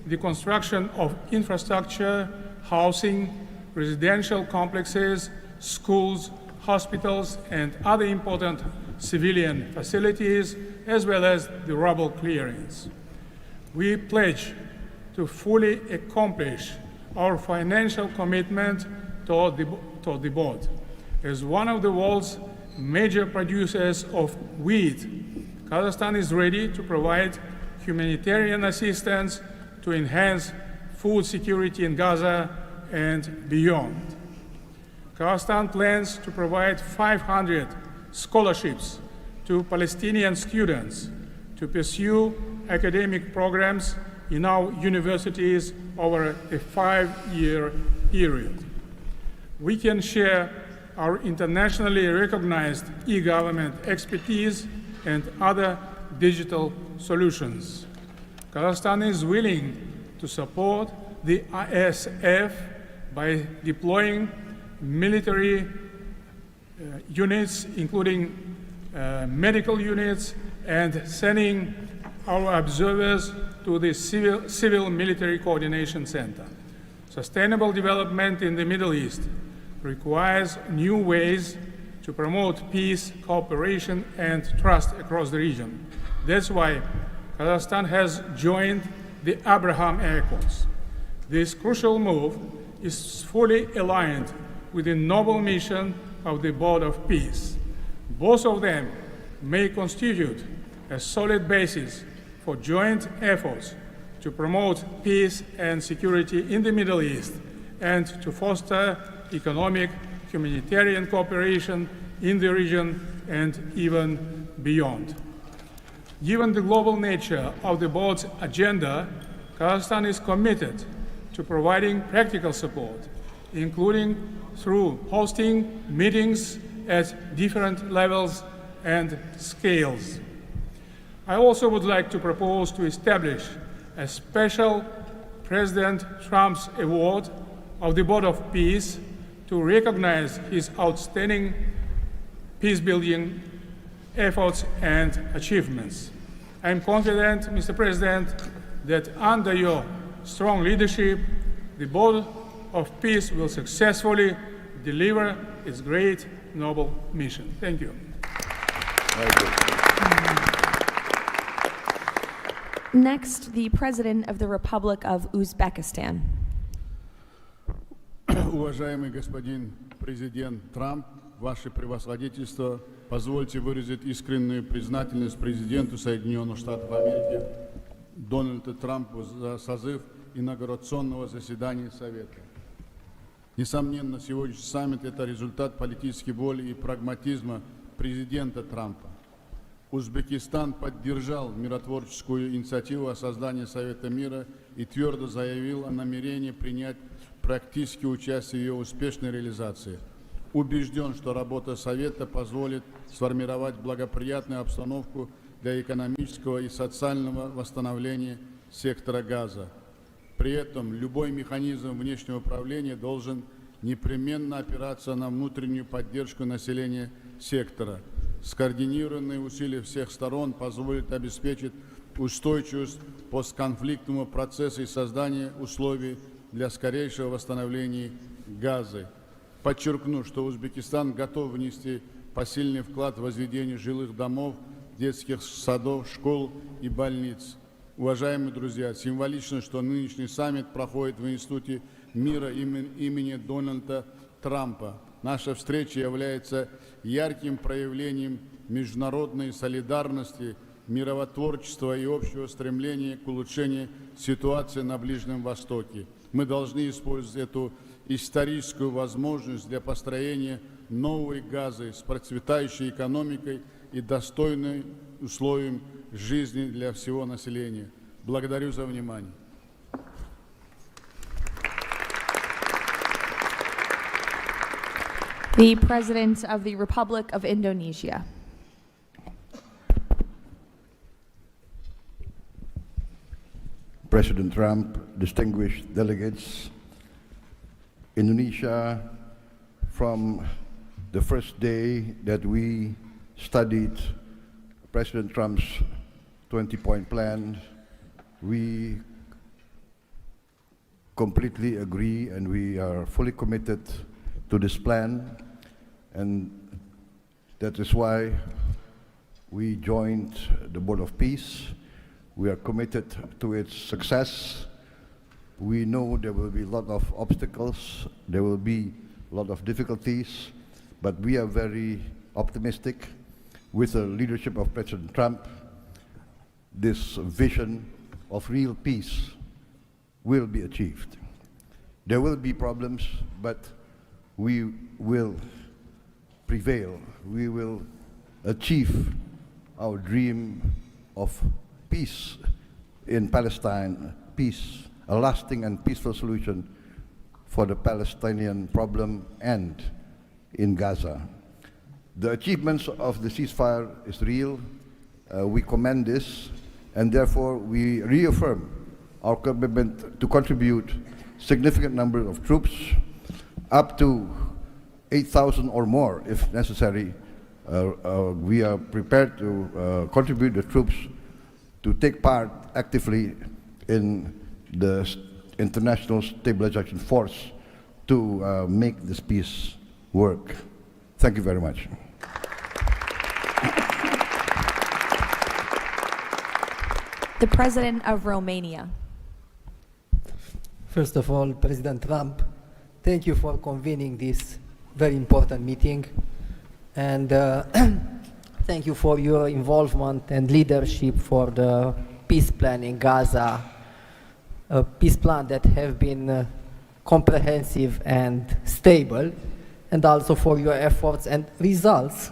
the construction of infrastructure, housing, residential complexes, schools, hospitals, and other important civilian facilities, as well as the rubble clearance. We pledge to fully accomplish our financial commitment toward the board. As one of the world's major producers of wheat, Kazakhstan is ready to provide humanitarian assistance to enhance food security in Gaza and beyond. Kazakhstan plans to provide 500 scholarships to Palestinian students to pursue academic programs in our universities over a 5-year period. We can share our internationally recognized e-government expertise and other digital solutions. Kazakhstan is willing to support the ISF by deploying military units, including medical units, and sending our observers to the Civil Military Coordination Center. Sustainable development in the Middle East requires new ways to promote peace, cooperation, and trust across the region. That's why Kazakhstan has joined the Abraham Accords. This crucial move is fully aligned with the noble mission of the Board of Peace. Both of them may constitute a solid basis for joint efforts to promote peace and security in the Middle East and to foster economic, humanitarian cooperation in the region and even beyond. Given the global nature of the board's agenda, Kazakhstan is committed to providing practical support, including through hosting meetings at different levels and scales. I also would like to propose to establish a special President Trump's Award of the Board of Peace to recognize his outstanding peace-building efforts and achievements. I am confident, Mr. President, that under your strong leadership, the Board of Peace will successfully deliver its great, noble mission. Thank you. Next, the President of the Republic of Uzbekistan. Уважаемый господин президент Трамп, ваше превосходительство, позвольте выразить искреннюю признательность президенту Соединенных Штатов Америки Дональду Трампу за созыв инаугурационного заседания Совета. Несомненно, сегодняшний саммит – это результат политической воли и прагматизма президента Трампа. Узбекистан поддержал миротворческую инициативу о создании Совета мира и твердо заявил о намерении принять практическое участие в ее успешной реализации. Убежден, что работа Совета позволит сформировать благоприятную обстановку для экономического и социального восстановления сектора Газа. При этом любой механизм внешнего управления должен непременно опираться на внутреннюю поддержку населения сектора. Скоординированные усилия всех сторон позволят обеспечить устойчивость постконфликтного процесса и создание условий для скорейшего восстановления Газы. Подчеркну, что Узбекистан готов внести посильный вклад в возведение жилых домов, детских садов, школ и больниц. Уважаемые друзья, символично, что нынешний саммит проходит в Институте мира имени Дональда Трампа. Наша встреча является ярким проявлением международной солидарности, миротворчества и общего стремления к улучшению ситуации на Ближнем Востоке. Мы должны использовать эту историческую возможность для построения новой Газы с процветающей экономикой и достойным условием жизни для всего населения. Благодарю за внимание. The President of the Republic of Indonesia. President Trump, distinguished delegates, Indonesia, from the first day that we studied President Trump's 20-point plan, we completely agree and we are fully committed to this plan, and that is why we joined the Board of Peace. We are committed to its success. We know there will be a lot of obstacles, there will be a lot of difficulties, but we are very optimistic with the leadership of President Trump. This vision of real peace will be achieved. There will be problems, but we will prevail. We will achieve our dream of peace in Palestine, peace, a lasting and peaceful solution for the Palestinian problem and in Gaza. The achievements of the ceasefire is real. We commend this, and therefore we reaffirm our commitment to contribute significant number of troops, up to 8,000 or more if necessary. We are prepared to contribute the troops to take part actively in the international stabilization force to make this peace work. Thank you very much. The President of Romania. First of all, President Trump, thank you for convening this very important meeting, and thank you for your involvement and leadership for the peace plan in Gaza, a peace plan that have been comprehensive and stable, and also for your efforts and results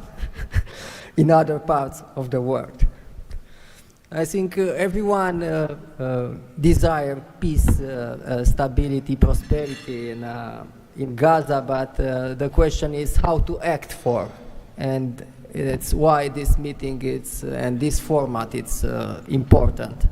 in other parts of the world. I think everyone desires peace, stability, prosperity in Gaza, but the question is how to act for, and it's why this meeting and this format is important.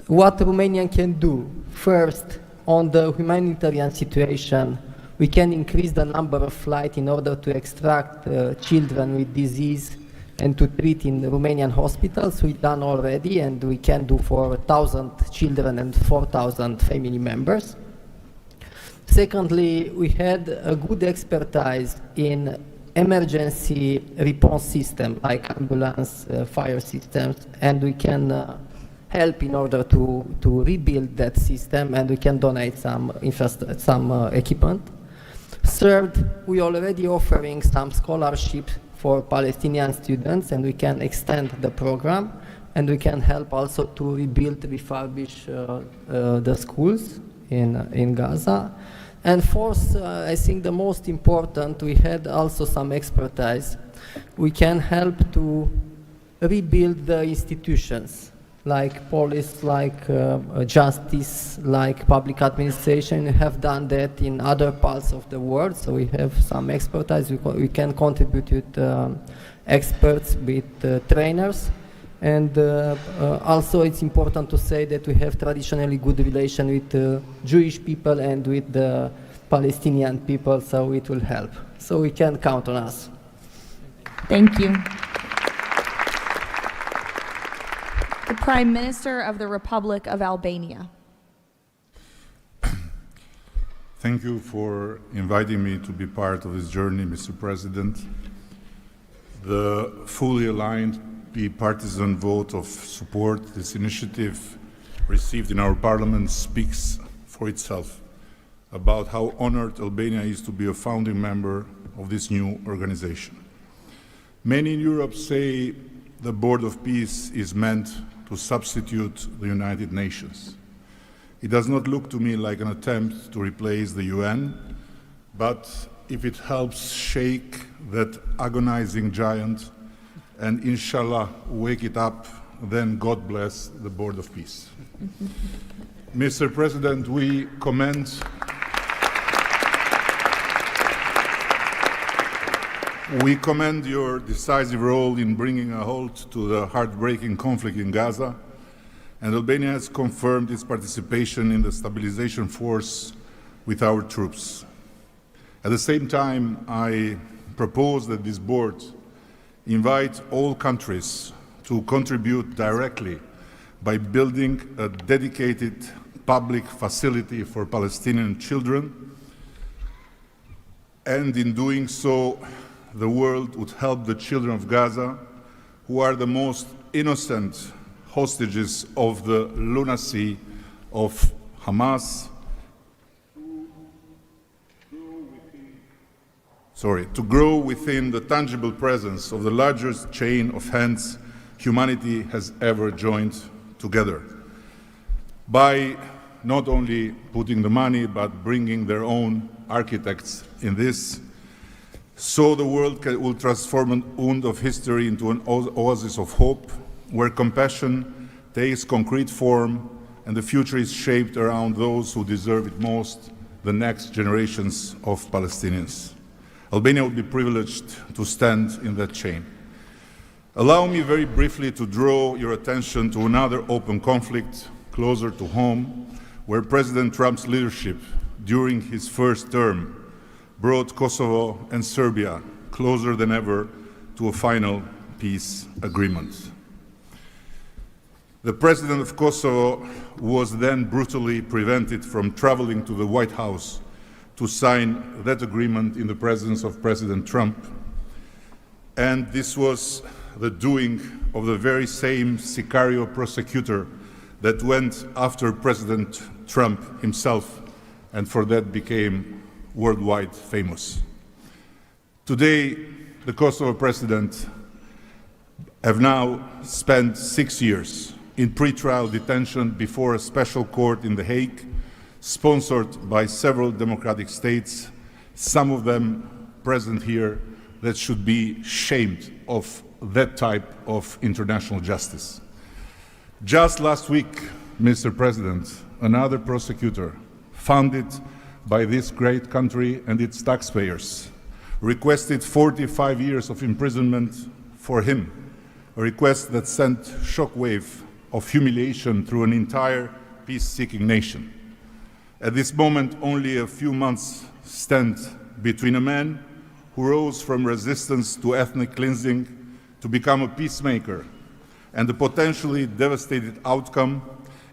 What Romania can do, first, on the humanitarian situation, we can increase the number of flights in order to extract children with disease and to treat in Romanian hospitals. We've done already, and we can do for 1,000 children and 4,000 family members. Secondly, we had a good expertise in emergency response system like ambulance, fire systems, and we can help in order to rebuild that system, and we can donate some equipment. Third, we are already offering some scholarships for Palestinian students, and we can extend the program, and we can help also to rebuild, refurbish the schools in Gaza. And fourth, I think the most important, we had also some expertise. We can help to rebuild the institutions, like police, like justice, like public administration. We have done that in other parts of the world, so we have some expertise. We can contribute with experts, with trainers, and also it's important to say that we have traditionally good relation with Jewish people and with the Palestinian people, so it will help. So we can count on us. Thank you. The Prime Minister of the Republic of Albania. Thank you for inviting me to be part of this journey, Mr. President. The fully aligned bipartisan vote of support this initiative received in our parliament speaks for itself about how honored Albania is to be a founding member of this new organization. Many in Europe say the Board of Peace is meant to substitute the United Nations. It does not look to me like an attempt to replace the UN, but if it helps shake that agonizing giant and inshallah wake it up, then God bless the Board of Peace. Mr. President, we commend your decisive role in bringing a halt to the heartbreaking conflict in Gaza, and Albania has confirmed its participation in the stabilization force with our troops. At the same time, I propose that this board invite all countries to contribute directly by building a dedicated public facility for Palestinian children, and in doing so, the world would help the children of Gaza, who are the most innocent hostages of the lunacy of Hamas, to grow within the tangible presence of the largest chain of hands humanity has ever joined together. By not only putting the money, but bringing their own architects in this, so the world will transform an wound of history into an oasis of hope, where compassion takes concrete form and the future is shaped around those who deserve it most, the next generations of Palestinians. Albania would be privileged to stand in that chain. Allow me very briefly to draw your attention to another open conflict closer to home, where President Trump's leadership during his first term brought Kosovo and Serbia closer than ever to a final peace agreement. The president of Kosovo was then brutally prevented from traveling to the White House to sign that agreement in the presence of President Trump. And this was the doing of the very same Sicario prosecutor that went after President Trump himself, and for that became worldwide famous. Today, the Kosovo president have now spent 6 years in pretrial detention before a special court in The Hague, sponsored by several democratic states, some of them present here, that should be shamed of that type of international justice. Just last week, Mr. President, another prosecutor funded by this great country and its taxpayers requested 45 years of imprisonment for him, a request that sent shockwave of humiliation through an entire peace-seeking nation. At this moment, only a few months stand between a man who rose from resistance to ethnic cleansing to become a peacemaker and the potentially devastating outcome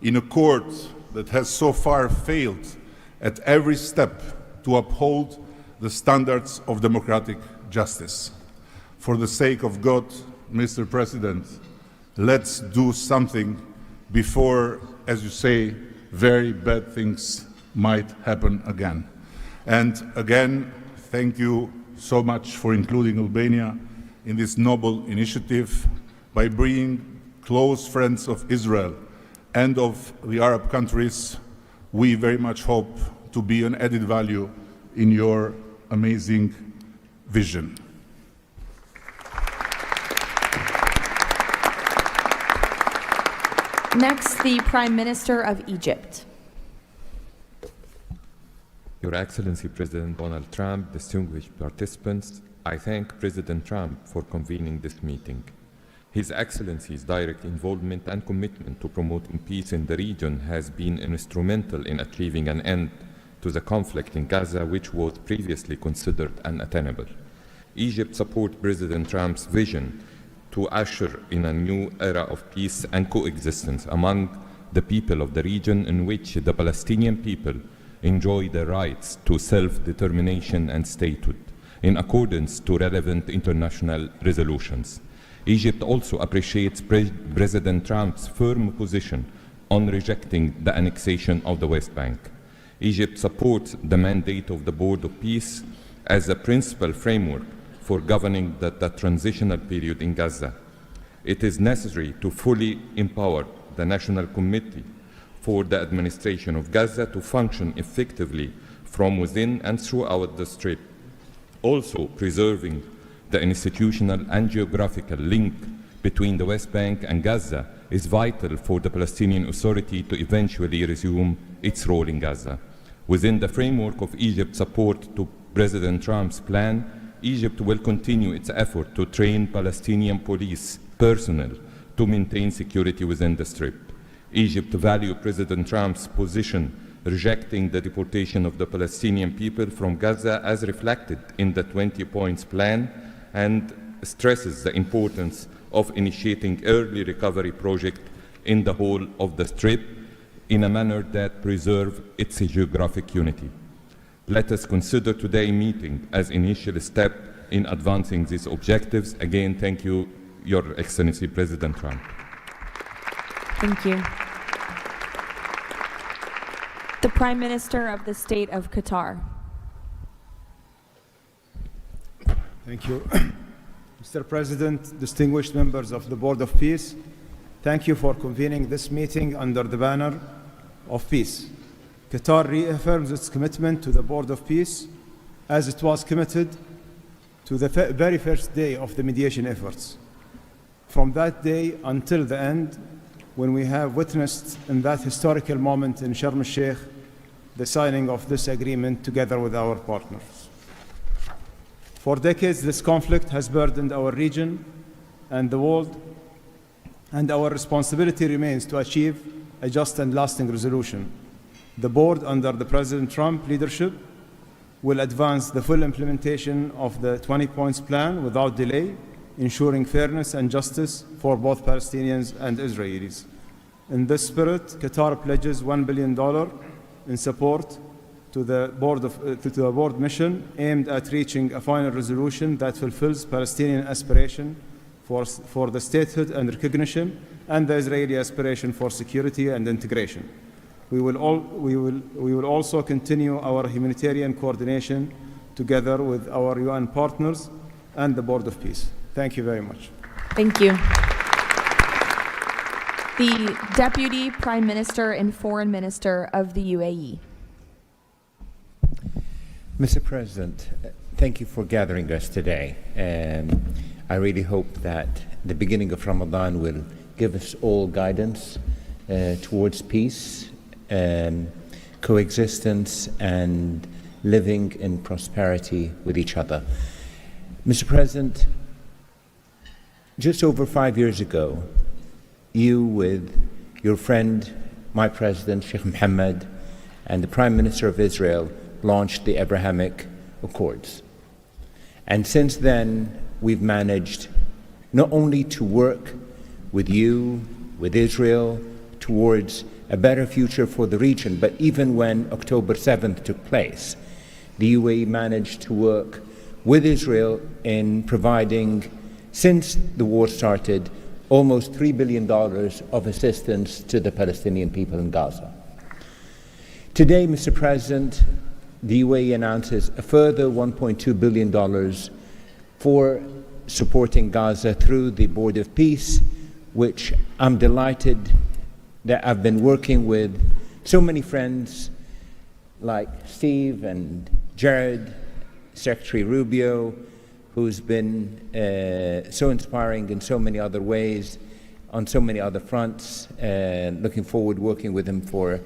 in a court that has so far failed at every step to uphold the standards of democratic justice. For the sake of God, Mr. President, let's do something before, as you say, very bad things might happen again. And again, thank you so much for including Albania in this noble initiative by bringing close friends of Israel and of the Arab countries. We very much hope to be an added value in your amazing vision. Next, the Prime Minister of Egypt. Your Excellency President Donald Trump, distinguished participants, I thank President Trump for convening this meeting. His Excellency's direct involvement and commitment to promoting peace in the region has been instrumental in achieving an end to the conflict in Gaza, which was previously considered unattainable. Egypt supports President Trump's vision to usher in a new era of peace and coexistence among the people of the region, in which the Palestinian people enjoy the rights to self-determination and statehood, in accordance to relevant international resolutions. Egypt also appreciates President Trump's firm position on rejecting the annexation of the West Bank. Egypt supports the mandate of the Board of Peace as a principal framework for governing the transitional period in Gaza. It is necessary to fully empower the National Committee for the administration of Gaza to function effectively from within and throughout the Strip. Also, preserving the institutional and geographical link between the West Bank and Gaza is vital for the Palestinian Authority to eventually resume its role in Gaza. Within the framework of Egypt's support to President Trump's plan, Egypt will continue its effort to train Palestinian police personnel to maintain security within the Strip. Egypt values President Trump's position rejecting the deportation of the Palestinian people from Gaza as reflected in the 20 points plan and stresses the importance of initiating early recovery projects in the whole of the Strip in a manner that preserves its geographic unity. Let us consider today's meeting as an initial step in advancing these objectives. Again, thank you, Your Excellency President Trump. Thank you. The Prime Minister of the State of Qatar. Thank you. Mr. President, distinguished members of the Board of Peace, thank you for convening this meeting under the banner of peace. Qatar reaffirms its commitment to the Board of Peace as it was committed to the very first day of the mediation efforts. From that day until the end, when we have witnessed in that historical moment in Sharm el-Sheikh the signing of this agreement together with our partners. For decades, this conflict has burdened our region and the world, and our responsibility remains to achieve a just and lasting resolution. The board, under the President Trump leadership, will advance the full implementation of the 20 points plan without delay, ensuring fairness and justice for both Palestinians and Israelis. In this spirit, Qatar pledges $1 billion in support to the board mission aimed at reaching a final resolution that fulfills Palestinian aspiration for the statehood and recognition, and the Israeli aspiration for security and integration. We will also continue our humanitarian coordination together with our UN partners and the Board of Peace. Thank you very much. Thank you. The Deputy Prime Minister and Foreign Minister of the UAE. Mr. President, thank you for gathering us today. I really hope that the beginning of Ramadan will give us all guidance towards peace, coexistence, and living in prosperity with each other. Mr. President, just over 5 years ago, you with your friend, my president, Sheikh Mohammed, and the Prime Minister of Israel launched the Abrahamic Accords. And since then, we've managed not only to work with you, with Israel, towards a better future for the region, but even when October 7th took place, the UAE managed to work with Israel in providing, since the war started, almost $3 billion of assistance to the Palestinian people in Gaza. Today, Mr. President, the UAE announces a further $1.2 billion for supporting Gaza through the Board of Peace, which I'm delighted that I've been working with so many friends like Steve and Jared, Secretary Rubio, who's been so inspiring in so many other ways, on so many other fronts, and looking forward working with him for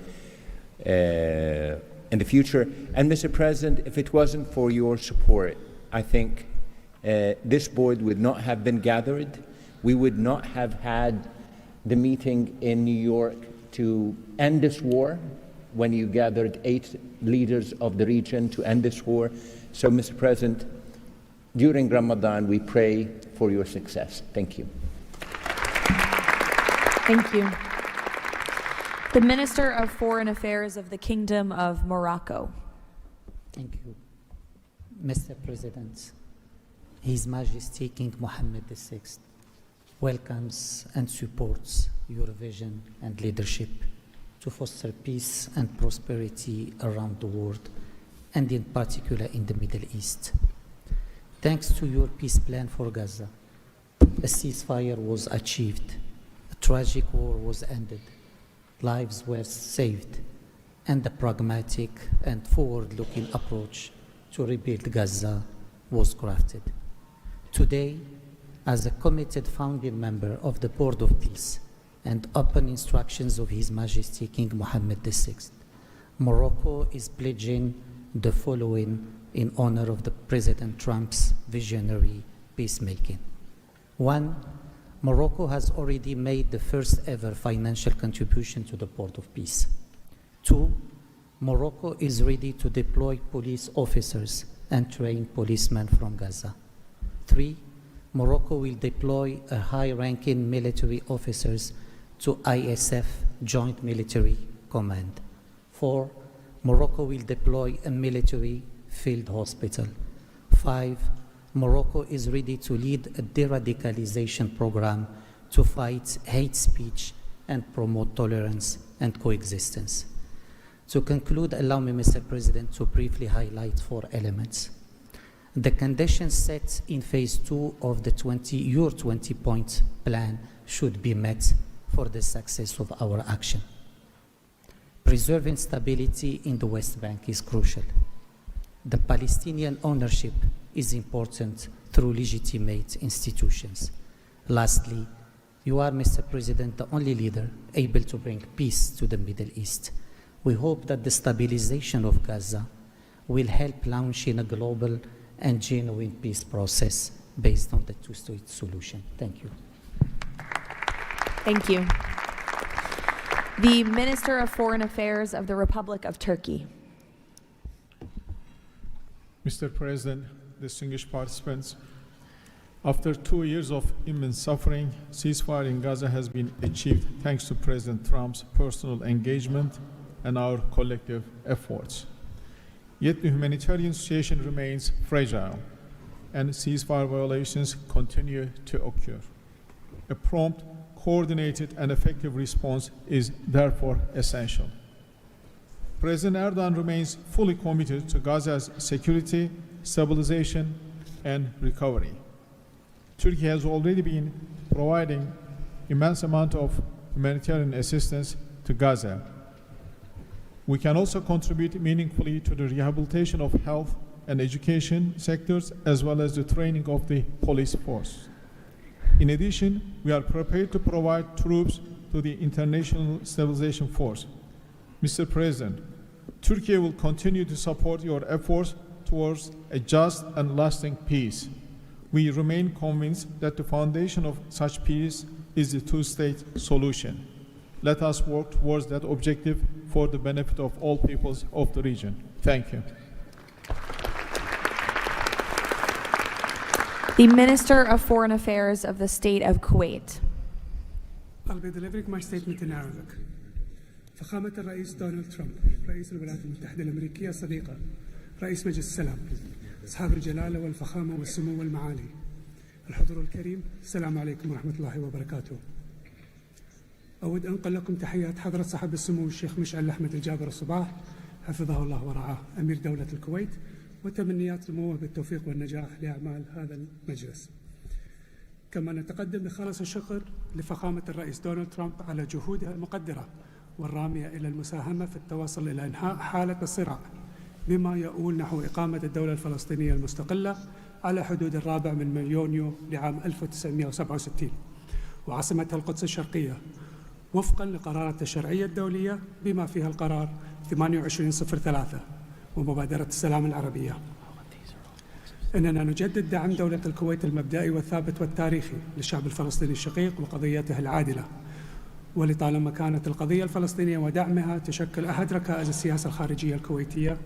in the future. And Mr. President, if it wasn't for your support, I think this board would not have been gathered. We would not have had the meeting in New York to end this war, when you gathered 8 leaders of the region to end this war. So, Mr. President, during Ramadan, we pray for your success. Thank you. Thank you. The Minister of Foreign Affairs of the Kingdom of Morocco. Thank you. Mr. President, His Majesty King Mohammed VI welcomes and supports your vision and leadership to foster peace and prosperity around the world, and in particular in the Middle East. Thanks to your peace plan for Gaza, a ceasefire was achieved, a tragic war was ended, lives were saved, and a pragmatic and forward-looking approach to rebuild Gaza was crafted. Today, as a committed founding member of the Board of Peace and upon instructions of His Majesty King Mohammed VI, Morocco is pledging the following in honor of the President Trump's visionary peacemaking. 1. Morocco has already made the first ever financial contribution to the Board of Peace. 2. Morocco is ready to deploy police officers and train policemen from Gaza. 3. Morocco will deploy a high-ranking military officers to ISF Joint Military Command. 4. Morocco will deploy a military field hospital. 5. Morocco is ready to lead a de-radicalization program to fight hate speech and promote tolerance and coexistence. To conclude, allow me, Mr. President, to briefly highlight 4 elements. The conditions set in phase 2 of the 20-point plan should be met for the success of our action. Preserving stability in the West Bank is crucial. The Palestinian ownership is important through legitimate institutions. Lastly, you are, Mr. President, the only leader able to bring peace to the Middle East. We hope that the stabilization of Gaza will help launching a global and genuine peace process based on the two-state solution. Thank you. Thank you. The Minister of Foreign Affairs of the Republic of Turkey. Mr. President, distinguished participants, after 2 years of immense suffering, ceasefire in Gaza has been achieved thanks to President Trump's personal engagement and our collective efforts. Yet the humanitarian situation remains fragile, and ceasefire violations continue to occur. A prompt, coordinated, and effective response is therefore essential. President Erdogan remains fully committed to Gaza's security, stabilization, and recovery. Turkey has already been providing immense amount of humanitarian assistance to Gaza. We can also contribute meaningfully to the rehabilitation of health and education sectors, as well as the training of the police force. In addition, we are prepared to provide troops to the International Stabilization Force. Mr. President, Turkey will continue to support your efforts towards a just and lasting peace. We remain convinced that the foundation of such peace is the two-state solution. Let us work towards that objective for the benefit of all peoples of the region. Thank you. The Minister of Foreign Affairs of the State of Kuwait. I'll be delivering my statement in Arabic. فخامة الرئيس دونالد ترامب رئيس الولايات المتحدة الأمريكية الصديقة رئيس مجلس السلام أصحاب الجلالة والفخامة والسمو والمعالي الحضور الكريم السلام عليكم ورحمة الله وبركاته. أود أنقل لكم تحيات حضرة صاحب السمو الشيخ مشعل أحمد الجابر الصباح حفظه الله ورعاه أمير دولة الكويت، وتمنيات سموه بالتوفيق والنجاح لأعمال هذا المجلس. كما نتقدم بخالص الشكر لفخامة الرئيس دونالد ترامب على جهودها المقدرة والرامية إلى المساهمة في التوصل إلى إنهاء حالة الصراع بما يؤول نحو إقامة الدولة الفلسطينية المستقلة على حدود 4 يونيو لعام 1967 وعاصمتها القدس الشرقية وفقا لقرارات الشرعية الدولية بما فيها القرار 2803 ومبادرة السلام العربية. إننا نجدد دعم دولة الكويت المبدئي والثابت والتاريخي للشعب الفلسطيني الشقيق وقضيته العادلة، ولطالما كانت القضية الفلسطينية ودعمها تشكل أحد ركائز السياسة الخارجية الكويتية،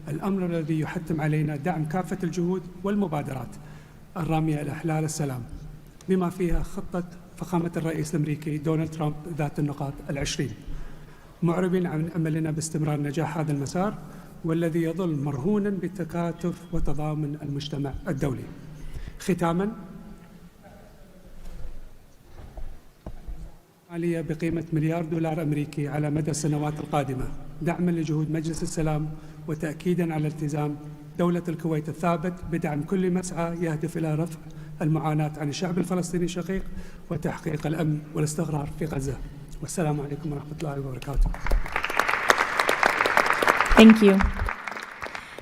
الأمر الذي يحتم علينا دعم كافة الجهود والمبادرات الرامية إلى إحلال السلام بما فيها خطة فخامة الرئيس الأمريكي دونالد ترامب ذات النقاط 20، معربين عن أملنا باستمرار نجاح هذا المسار والذي يظل مرهونا بتكاتف وتضامن المجتمع الدولي. ختاما، مالية بقيمة $1 مليار أمريكي على مدى السنوات القادمة دعما لجهود مجلس السلام وتأكيدا على التزام دولة الكويت الثابت بدعم كل مسعى يهدف إلى رفع المعاناة عن الشعب الفلسطيني الشقيق وتحقيق الأمن والاستقرار في غزة. والسلام عليكم ورحمة الله وبركاته. Thank you.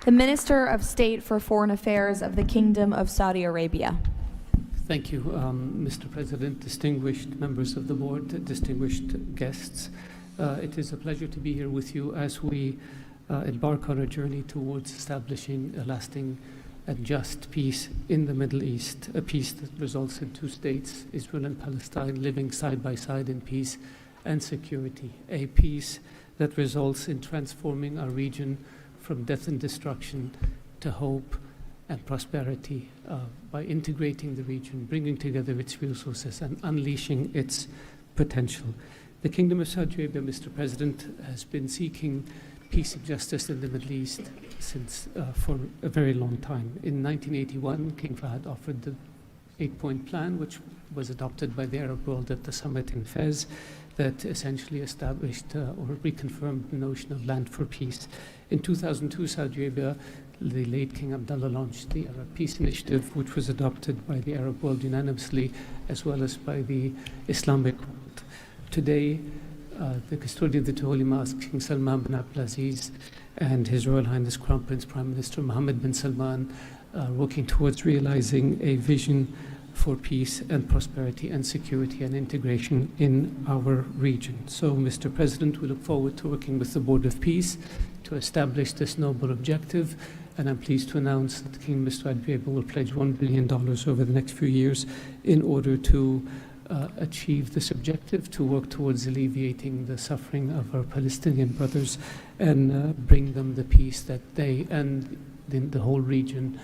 The Minister of State for Foreign Affairs of the Kingdom of Saudi Arabia. Thank you, Mr. President, distinguished members of the board, distinguished guests. It is a pleasure to be here with you as we embark on a journey towards establishing a lasting and just peace in the Middle East, a peace that results in two states, Israel and Palestine, living side by side in peace and security, a peace that results in transforming our region from death and destruction to hope and prosperity by integrating the region, bringing together its resources and unleashing its potential. The Kingdom of Saudi Arabia, Mr. President, has been seeking peace and justice in the Middle East since for a very long time. In 1981, King Fahd offered the 8-point plan, which was adopted by the Arab world at the summit in Fez, that essentially established or reconfirmed the notion of land for peace. In 2002, Saudi Arabia, the late King Abdullah, launched the Arab Peace Initiative, which was adopted by the Arab world unanimously, as well as by the Islamic world. Today, the custodian of the two holy mosques, King Salman bin Abdulaziz, and His Royal Highness Crown Prince Prime Minister Mohammed bin Salman are working towards realizing a vision for peace and prosperity and security and integration in our region. So, Mr. President, we look forward to working with the Board of Peace to establish this noble objective, and I'm pleased to announce that the Kingdom of Saudi Arabia will pledge $1 billion over the next few years in order to achieve this objective, to work towards alleviating the suffering of our Palestinian brothers and bring them the peace that they and the whole region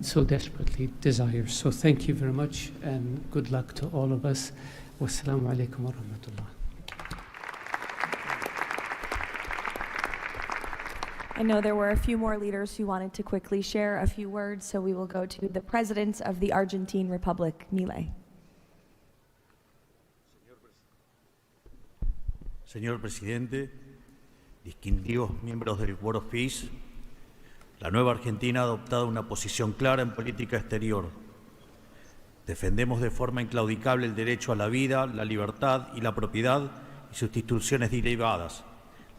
so desperately desires. So thank you very much and good luck to all of us. Wassalamu alaikum wa rahmatullah. I know there were a few more leaders who wanted to quickly share a few words, so we will go to the President of the Argentine Republic, Milei. Señor Presidente, distinguidos miembros del Board of Peace, la nueva Argentina ha adoptado una posición clara en política exterior. Defendemos de forma inclaudicable el derecho a la vida, la libertad y la propiedad y sus instituciones derivadas,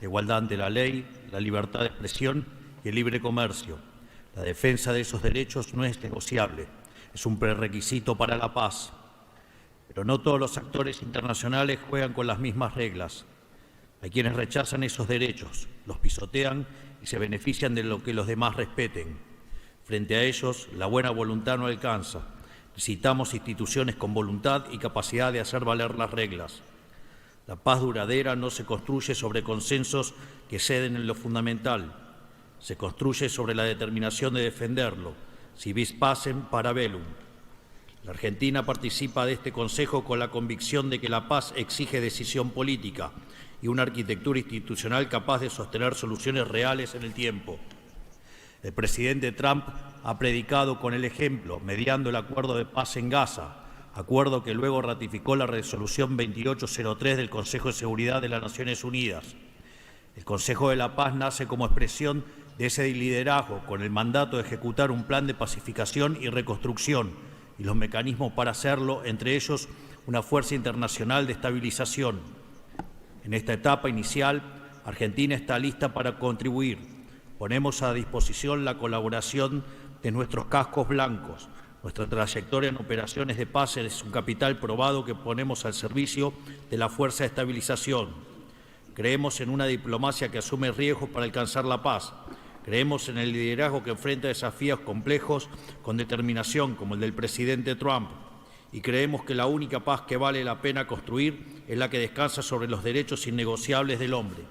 la igualdad ante la ley, la libertad de expresión y el libre comercio. La defensa de esos derechos no es negociable, es un prerequisito para la paz. Pero no todos los actores internacionales juegan con las mismas reglas. Hay quienes rechazan esos derechos, los pisotean y se benefician de lo que los demás respeten. Frente a ellos, la buena voluntad no alcanza. Necesitamos instituciones con voluntad y capacidad de hacer valer las reglas. La paz duradera no se construye sobre consensos que ceden en lo fundamental. Se construye sobre la determinación de defenderlo. Si vis pacem, para bellum. La Argentina participa de este Consejo con la convicción de que la paz exige decisión política y una arquitectura institucional capaz de sostener soluciones reales en el tiempo. El presidente Trump ha predicado con el ejemplo, mediando el acuerdo de paz en Gaza, acuerdo que luego ratificó la resolución 2803 del Consejo de Seguridad de las Naciones Unidas. El Consejo de la Paz nace como expresión de ese liderazgo, con el mandato de ejecutar un plan de pacificación y reconstrucción y los mecanismos para hacerlo, entre ellos una fuerza internacional de estabilización. En esta etapa inicial, Argentina está lista para contribuir. Ponemos a disposición la colaboración de nuestros cascos blancos. Nuestra trayectoria en operaciones de paz es un capital probado que ponemos al servicio de la fuerza de estabilización. Creemos en una diplomacia que asume riesgos para alcanzar la paz. Creemos en el liderazgo que enfrenta desafíos complejos con determinación, como el del presidente Trump. Y creemos que la única paz que vale la pena construir es la que descansa sobre los derechos innegociables del hombre.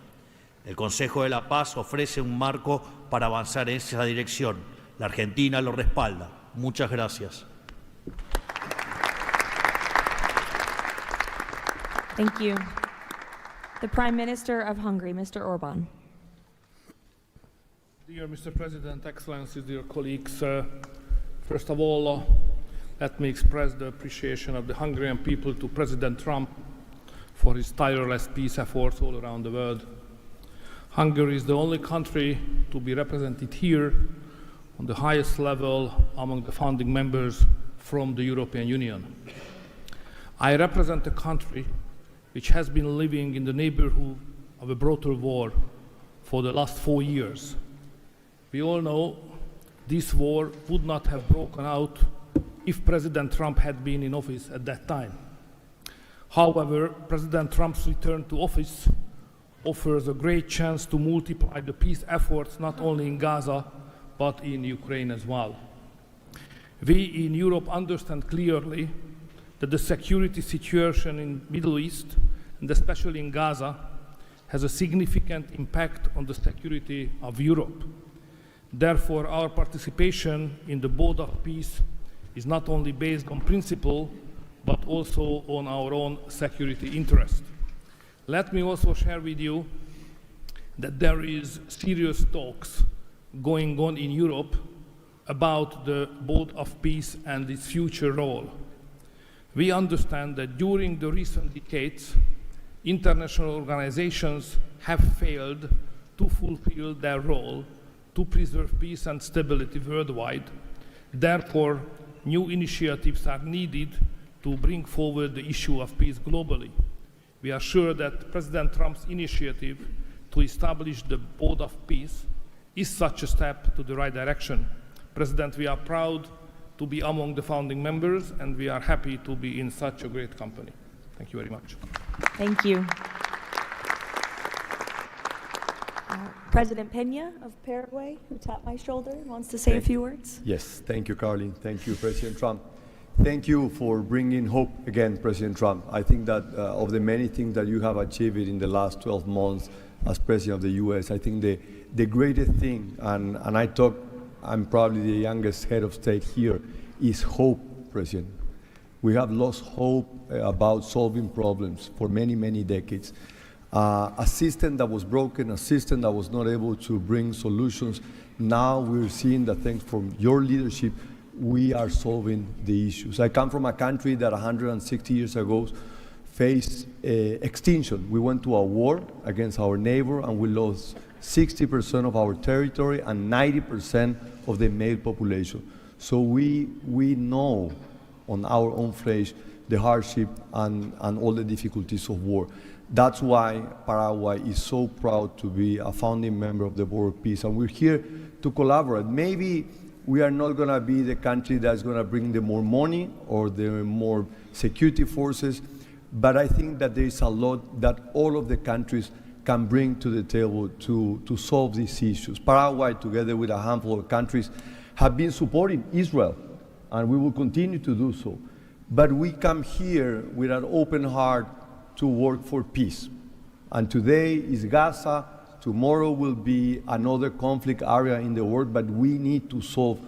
El Consejo de la Paz ofrece un marco para avanzar en esa dirección. La Argentina lo respalda. Muchas gracias. Thank you. The Prime Minister of Hungary, Mr. Orbán. Dear Mr. President, Excellencies, dear colleagues, first of all, let me express the appreciation of the Hungarian people to President Trump for his tireless peace efforts all around the world. Hungary is the only country to be represented here on the highest level among the founding members from the European Union. I represent a country which has been living in the neighborhood of a brutal war for the last 4 years. We all know this war would not have broken out if President Trump had been in office at that time. However, President Trump's return to office offers a great chance to multiply the peace efforts not only in Gaza, but in Ukraine as well. We in Europe understand clearly that the security situation in the Middle East, and especially in Gaza, has a significant impact on the security of Europe. Therefore, our participation in the Board of Peace is not only based on principle, but also on our own security interest. Let me also share with you that there is serious talks going on in Europe about the Board of Peace and its future role. We understand that during the recent decades, international organizations have failed to fulfill their role to preserve peace and stability worldwide. Therefore, new initiatives are needed to bring forward the issue of peace globally. We are sure that President Trump's initiative to establish the Board of Peace is such a step to the right direction. President, we are proud to be among the founding members, and we are happy to be in such a great company. Thank you very much. Thank you. President Peña of Paraguay, who tapped my shoulder, wants to say a few words. Yes, thank you, Caroline. Thank you, President Trump. Thank you for bringing hope again, President Trump. I think that of the many things that you have achieved in the last 12 months as President of the U.S., I think the greatest thing, and I'm probably the youngest head of state here, is hope, President. We have lost hope about solving problems for many, many decades. A system that was broken, a system that was not able to bring solutions. Now we're seeing that thanks from your leadership, we are solving the issues. I come from a country that 160 years ago faced extinction. We went to a war against our neighbor and we lost 60% of our territory and 90% of the male population. So we know on our own flesh the hardship and all the difficulties of war. That's why Paraguay is so proud to be a founding member of the Board of Peace, and we're here to collaborate. Maybe we are not going to be the country that's going to bring the more money or the more security forces, but I think that there is a lot that all of the countries can bring to the table to solve these issues. Paraguay, together with a handful of countries, have been supporting Israel, and we will continue to do so. But we come here with an open heart to work for peace. And today is Gaza, tomorrow will be another conflict area in the world, but we need to solve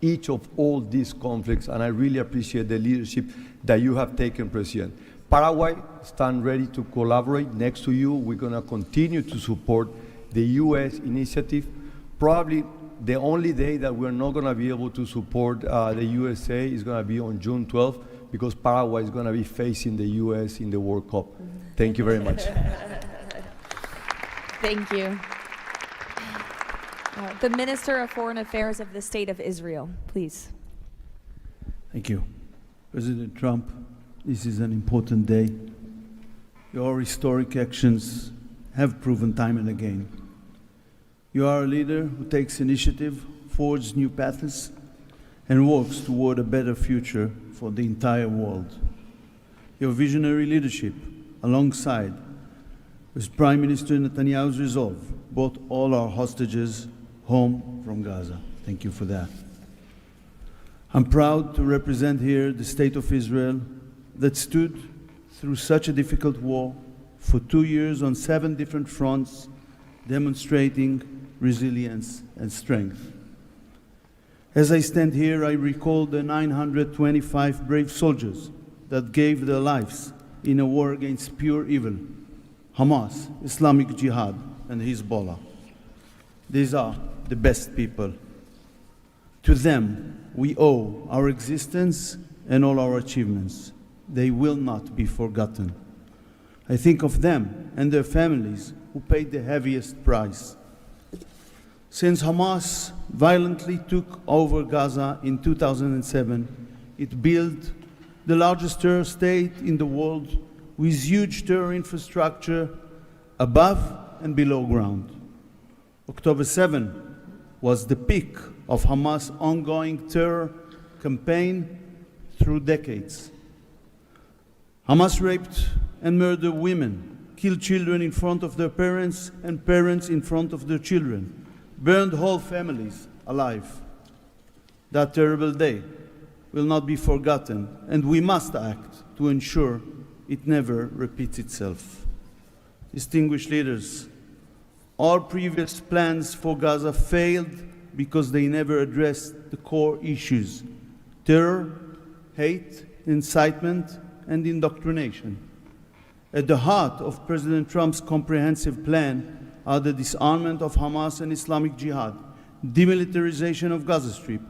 each of all these conflicts, and I really appreciate the leadership that you have taken, President. Paraguay stands ready to collaborate next to you. We're going to continue to support the U.S. initiative. Probably the only day that we're not going to be able to support the USA is going to be on June 12th, because Paraguay is going to be facing the U.S. in the World Cup. Thank you very much. Thank you. The Minister of Foreign Affairs of the State of Israel, please. Thank you. President Trump, this is an important day. Your historic actions have proven time and again. You are a leader who takes initiative, forges new paths, and works toward a better future for the entire world. Your visionary leadership, alongside with Prime Minister Netanyahu's resolve, brought all our hostages home from Gaza. Thank you for that. I'm proud to represent here the State of Israel that stood through such a difficult war for 2 years on 7 different fronts, demonstrating resilience and strength. As I stand here, I recall the 925 brave soldiers that gave their lives in a war against pure evil, Hamas, Islamic Jihad, and Hezbollah. These are the best people. To them, we owe our existence and all our achievements. They will not be forgotten. I think of them and their families who paid the heaviest price. Since Hamas violently took over Gaza in 2007, it built the largest terror state in the world with huge terror infrastructure above and below ground. October 7 was the peak of Hamas' ongoing terror campaign through decades. Hamas raped and murdered women, killed children in front of their parents and parents in front of their children, burned whole families alive. That terrible day will not be forgotten, and we must act to ensure it never repeats itself. Distinguished leaders, all previous plans for Gaza failed because they never addressed the core issues: terror, hate, incitement, and indoctrination. At the heart of President Trump's comprehensive plan are the disarmament of Hamas and Islamic Jihad, demilitarization of Gaza Strip,